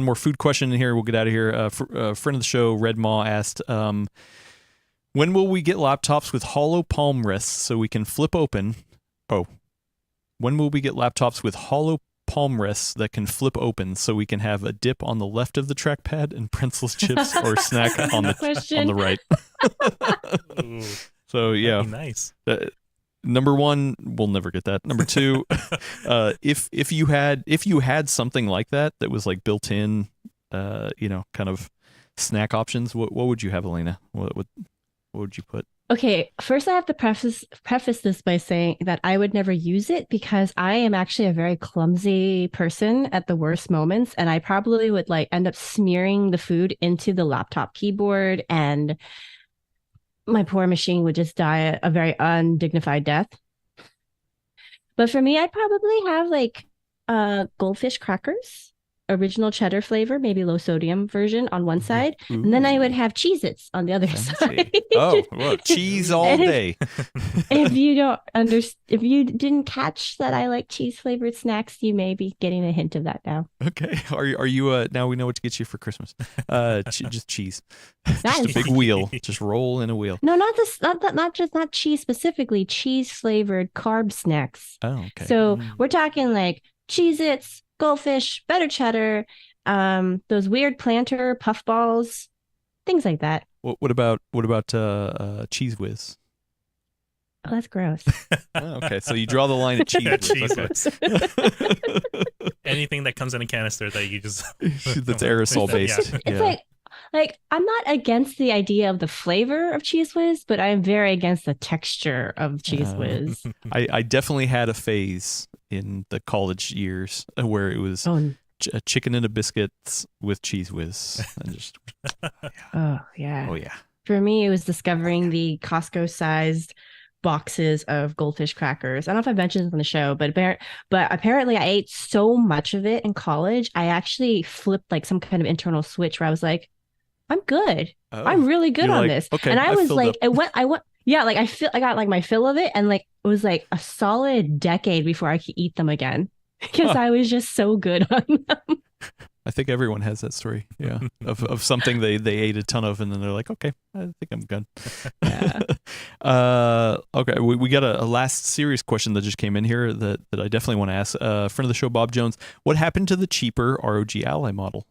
Speaker 2: more food question in here. We'll get out of here. Friend of the show, Red Maw, asked, when will we get laptops with hollow palm rests so we can flip open? Oh, when will we get laptops with hollow palm rests that can flip open so we can have a dip on the left of the trackpad and Princeless chips or snack on the right? So yeah,
Speaker 1: nice.
Speaker 2: Number one, we'll never get that. Number two, if you had something like that was like built in, kind of snack options, what would you have, Elena? What would you put?
Speaker 4: Okay, first I have to preface this by saying that I would never use it because I am actually a very clumsy person at the worst moments, and I probably would like end up smearing the food into the laptop keyboard, and my poor machine would just die a very undignified death. But for me, I'd probably have like goldfish crackers, original cheddar flavor, maybe low sodium version on one side. Ooh. And then I would have Cheez-Its on the other side.
Speaker 2: Oh, well, cheese all day.
Speaker 4: If you didn't catch that I like cheese flavored snacks, you may be getting a hint of that now.
Speaker 2: Okay. Are you now we know what to get you for Christmas. Just cheese. Just a big wheel. Just roll in a wheel.
Speaker 4: No, not cheese specifically, cheese flavored carb snacks.
Speaker 2: Oh, okay.
Speaker 4: So we're talking like Cheez-Its, goldfish, better cheddar, those weird planter puff balls, things like that.
Speaker 2: What about Cheez Whiz?
Speaker 4: Oh, that's gross.
Speaker 2: Oh, okay, so you draw the line at Cheez Whiz.
Speaker 1: Okay. Anything that comes in a canister that you just
Speaker 2: that's aerosol based.
Speaker 4: Yeah. It's like I'm not against the idea of the flavor of Cheez Whiz, but I'm very against the texture of Cheez Whiz.
Speaker 2: I definitely had a phase in the college years where it was a chicken and a biscuits with Cheez Whiz. And just,
Speaker 4: Oh yeah.
Speaker 2: Oh yeah.
Speaker 4: For me, it was discovering the Costco-sized boxes of goldfish crackers. I don't know if I mentioned this on the show, but apparently I ate so much of it in college, I actually flipped like some kind of internal switch where I was like, I'm good.
Speaker 2: Oh,
Speaker 4: I'm really good on
Speaker 2: like,
Speaker 4: this.
Speaker 2: okay,
Speaker 4: and I was like,
Speaker 2: up.
Speaker 4: I went, yeah, like I got like my fill of it, and like it was like a solid decade before I could eat them again because I was just so good on them.
Speaker 2: I think everyone has that story, yeah, of something they ate a ton of, and then they're like, okay, I think I'm good.
Speaker 4: Yeah.
Speaker 2: Okay, we got a last serious question that just came in here that I definitely want to ask. Friend of the show, Bob Jones, what happened to the cheaper ROG Ally model?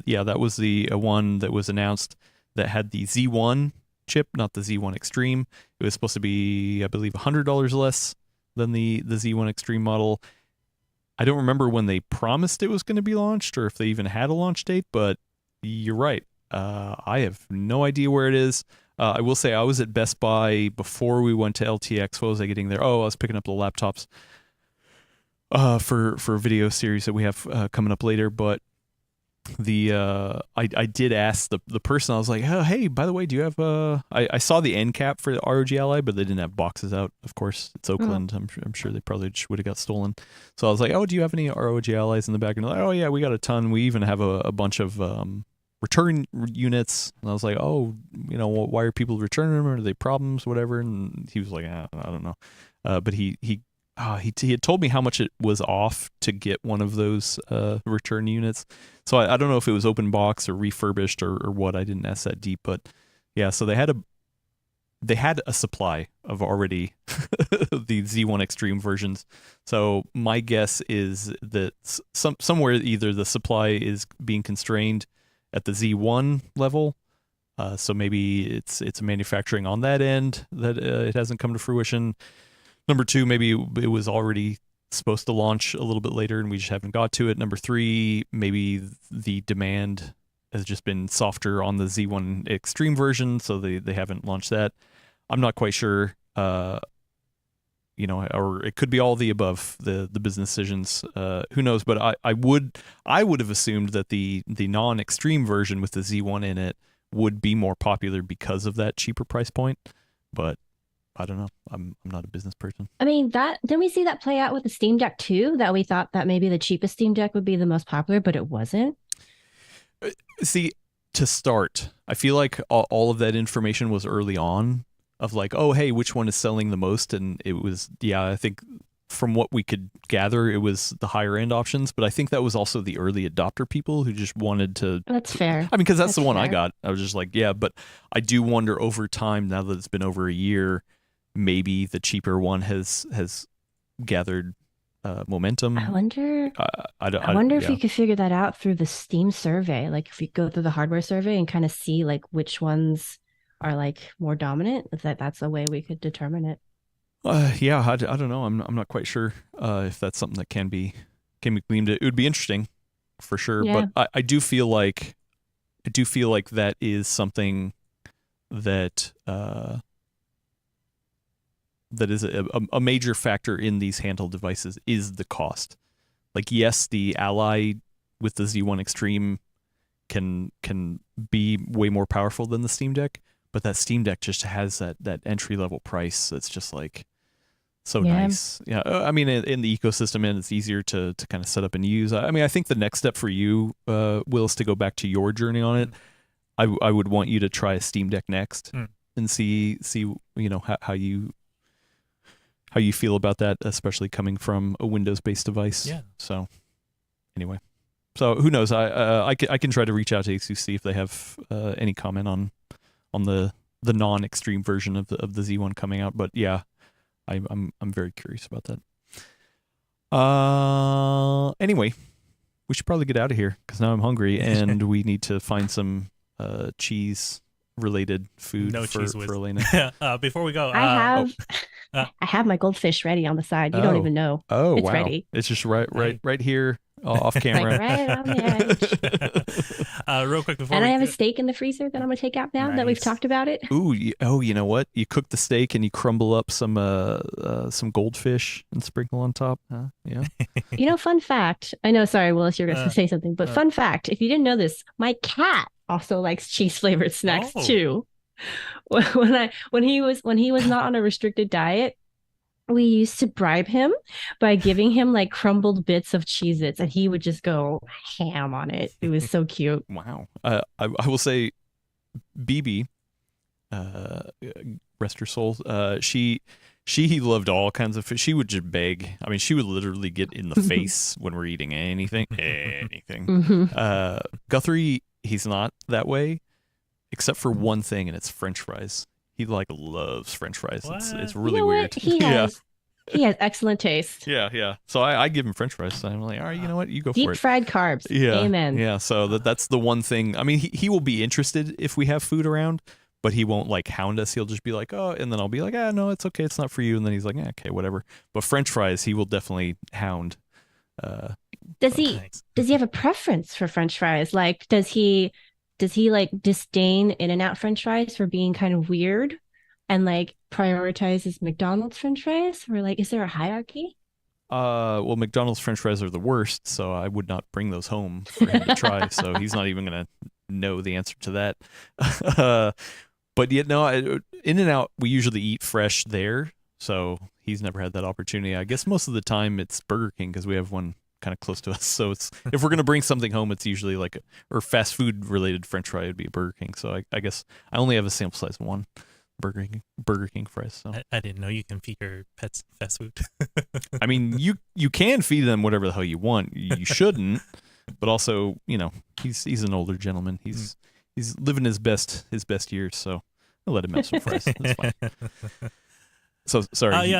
Speaker 2: Yeah, that was the one that was announced that had the Z1 chip, not the Z1 Extreme. It was supposed to be, I believe, $100 less than the Z1 Extreme model. I don't remember when they promised it was going to be launched or if they even had a launch date, but you're right. I have no idea where it is. I will say I was at Best Buy before we went to LTX. What was I getting there? Oh, I was picking up the laptops for a video series that we have coming up later. But I did ask the person. I was like, oh, hey, by the way, do you have I saw the end cap for the ROG Ally, but they didn't have boxes out. Of course, it's Oakland. I'm sure they probably just would have got stolen. So I was like, oh, do you have any ROG Allies in the back? And they're like, oh yeah, we got a ton. We even have a bunch of return units. And I was like, oh, why are people returning them? Are they problems, whatever? And he was like, I don't know. But he had told me how much it was off to get one of those return units. So I don't know if it was open box or refurbished or what. I didn't ask that deep, but yeah. So they had a supply of already the Z1 Extreme versions. So my guess is that somewhere either the supply is being constrained at the Z1 level. So maybe it's manufacturing on that end that it hasn't come to fruition. Number two, maybe it was already supposed to launch a little bit later and we just haven't got to it. Number three, maybe the demand has just been softer on the Z1 Extreme version, so they haven't launched that. I'm not quite sure, or it could be all the above, the business decisions. Who knows? But I would have assumed that the non-extreme version with the Z1 in it would be more popular because of that cheaper price point. But I don't know. I'm not a business person.
Speaker 4: I mean, didn't we see that play out with the Steam Deck too? That we thought that maybe the cheapest Steam Deck would be the most popular, but it wasn't.
Speaker 2: See, to start, I feel like all of that information was early on of like, oh, hey, which one is selling the most? And it was, yeah, I think from what we could gather, it was the higher end options. But I think that was also the early adopter people who just wanted to.
Speaker 4: That's fair.
Speaker 2: I mean, because that's the one fair. I got. I was just like, yeah, but I do wonder over time, now that it's been over a year, maybe the cheaper one has gathered momentum.
Speaker 4: I wonder.
Speaker 2: I
Speaker 4: wonder if you could figure that out through the Steam survey. Like if you go through the hardware survey and kind of see like which ones are like more dominant. If that's a way we could determine it.
Speaker 2: Yeah, I don't know. I'm not quite sure if that's something that can be gleaned. It would be interesting for sure.
Speaker 4: Yeah.
Speaker 2: But I do feel like that is something that that is a major factor in these handheld devices is the cost. Like, yes, the Ally with the Z1 Extreme can be way more powerful than the Steam Deck, but that Steam Deck just has that entry level price that's just like so nice. Yeah, I mean, in the ecosystem, and it's easier to kind of set up and use. I mean, I think the next step for you, Will, is to go back to your journey on it. I would want you to try a Steam Deck next and see how you feel about that, especially coming from a Windows-based device.
Speaker 1: Yeah.
Speaker 2: So, anyway, who knows? I can try to reach out to ASUS, see if they have any comment on the non-extreme version of the Z1 coming out. But yeah, I'm very curious about that. Anyway, we should probably get out of here because now I'm hungry and we need to find some cheese related food for Elena.
Speaker 1: Before we go,
Speaker 4: I have my goldfish ready on the side. You don't even know.
Speaker 2: Oh,
Speaker 4: it's
Speaker 2: wow.
Speaker 4: ready.
Speaker 2: It's just right here off camera.
Speaker 4: Like right on the
Speaker 1: edge. Real quick before,
Speaker 4: and I have a steak in the freezer that I'm gonna take out now that we've talked about it.
Speaker 2: Ooh, you know what? You cook the steak and you crumble up some goldfish and sprinkle on top. Yeah.
Speaker 4: Fun fact. I know. Sorry, Willis, you're gonna say something, but fun fact. If you didn't know this, my cat also likes cheese flavored snacks too. when he was not on a restricted diet, we used to bribe him by giving him like crumbled bits of Cheez-Its, and he would just go ham on it. It was so cute.
Speaker 2: Wow. I will say, BB, rest her soul, she loved all kinds of fish. She would just beg. I mean, she would literally get in the face when we're eating anything. Guthrie, he's not that way, except for one thing, and it's French fries. He like loves French fries. It's really weird.
Speaker 4: He has excellent taste.
Speaker 2: Yeah. So I give him French fries. So I'm like, all right, you know what? You go for it.
Speaker 4: Deep fried carbs.
Speaker 2: Yeah.
Speaker 4: Amen.
Speaker 2: Yeah. So that's the one thing. I mean, he will be interested if we have food around, but he won't like hound us. He'll just be like, oh, and then I'll be like, no, it's okay. It's not for you. And then he's like, okay, whatever. But French fries, he will definitely hound.
Speaker 4: Does he have a preference for French fries? Like, does he like disdain In-N-Out French fries for being kind of weird and like prioritizes McDonald's French fries? Or like, is there a hierarchy?
Speaker 2: Well, McDonald's French fries are the worst, so I would not bring those home for him to try. So he's not even going to know the answer to that. But yet, no, In-N-Out, we usually eat fresh there. So he's never had that opportunity. I guess most of the time it's Burger King because we have one kind of close to us. So it's if we're going to bring something home, it's usually like or fast food related French fry would be a Burger King. So I guess I only have a sample size of one Burger King fries. So
Speaker 1: I didn't know you can feed your pets fast food.
Speaker 2: I mean, you can feed them whatever the hell you want. You shouldn't, but also, you know, he's an older gentleman. He's living his best years. So I'll let him have some fries. That's fine. So sorry.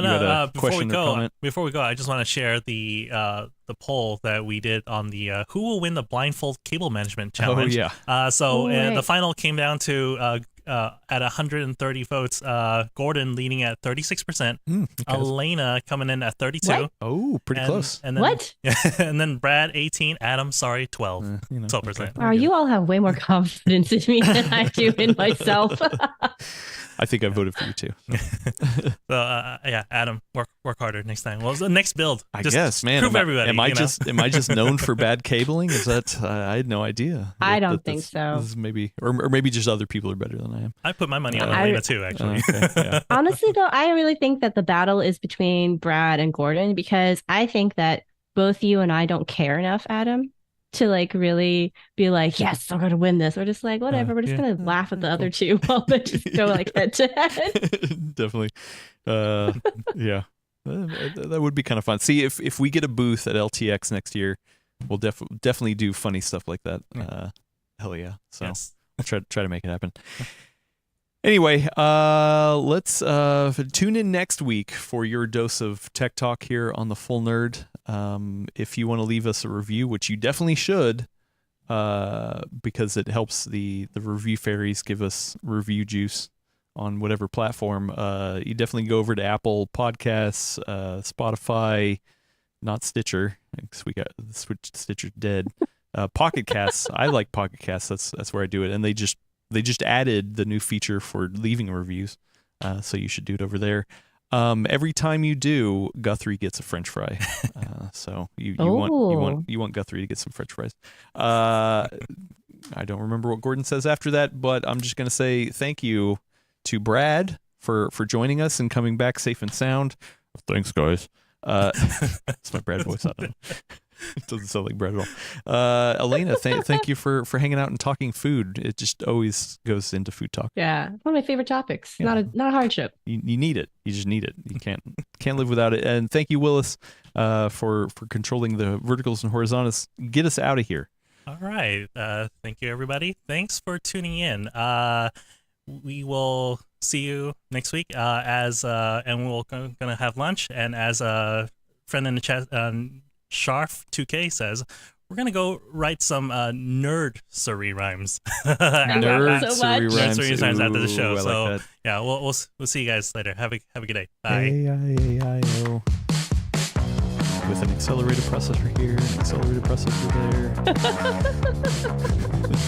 Speaker 1: Before we go, I just want to share the poll that we did on the who will win the blindfold cable management challenge.
Speaker 2: Oh yeah.
Speaker 1: The final came down to at 130 votes. Gordon leading at 36%. Elena coming in at 32.
Speaker 4: What?
Speaker 2: Oh, pretty close.
Speaker 1: And then,
Speaker 4: what?
Speaker 1: And then Brad 18. Adam, 12. 12%.
Speaker 2: Okay.
Speaker 4: Wow, you all have way more confidence in me than I do in myself.
Speaker 2: I think I voted for you too.
Speaker 1: So yeah, Adam, work harder next time. Well, the next build.
Speaker 2: I guess, man.
Speaker 1: Prove everybody.
Speaker 2: Am I just known for bad cabling? Is that I had no idea.
Speaker 4: I don't think so.
Speaker 2: This is maybe or maybe just other people are better than I am.
Speaker 1: I put my money on Elena too, actually.
Speaker 2: Okay, yeah.
Speaker 4: Honestly, though, I really think that the battle is between Brad and Gordon because I think that both you and I don't care enough, Adam, to like really be like, yes, I'm going to win this. We're just like, whatever. We're just going to laugh at the other two while they just go like head to head.
Speaker 2: Definitely. Yeah. That would be kind of fun. See, if we get a booth at LTX next year, we'll definitely do funny stuff like that. Hell yeah. So
Speaker 1: yes.
Speaker 2: I'll try to make it happen. Anyway, let's tune in next week for your dose of tech talk here on The Full Nerd. If you want to leave us a review, which you definitely should, because it helps the review fairies give us review juice on whatever platform. You definitely go over to Apple Podcasts, Spotify, not Stitcher, because we got Stitcher dead. Pocket Casts. I like Pocket Casts. That's where I do it, and they just added the new feature for leaving reviews, so you should do it over there. Every time you do, Guthrie gets a French fry. So you want Guthrie to get some French fries. I don't remember what Gordon says after that, but I'm just gonna say thank you to Brad for joining us and coming back safe and sound. Thanks, guys. That's my Brad voice. I don't know. It doesn't sound like Brad at all. Elena, thank you for hanging out and talking food. It just always goes into food talk.
Speaker 4: Yeah, one of my favorite topics. Yeah. Not a hardship.
Speaker 2: You need it. You just need it. You can't live without it. And thank you, Willis, for controlling the verticals and horizontals. Get us out of here.
Speaker 1: All right. Thank you, everybody. Thanks for tuning in. We will see you next week. And we're gonna have lunch. And as a friend in the chat. Sharf2K says, we're going to go write some nerd-sery rhymes. Nerd-sery rhymes after the show. So, yeah, we'll see you guys later. Have a good day. Bye.
Speaker 2: A-I-A-I-O. With an accelerated processor here, an accelerated processor there.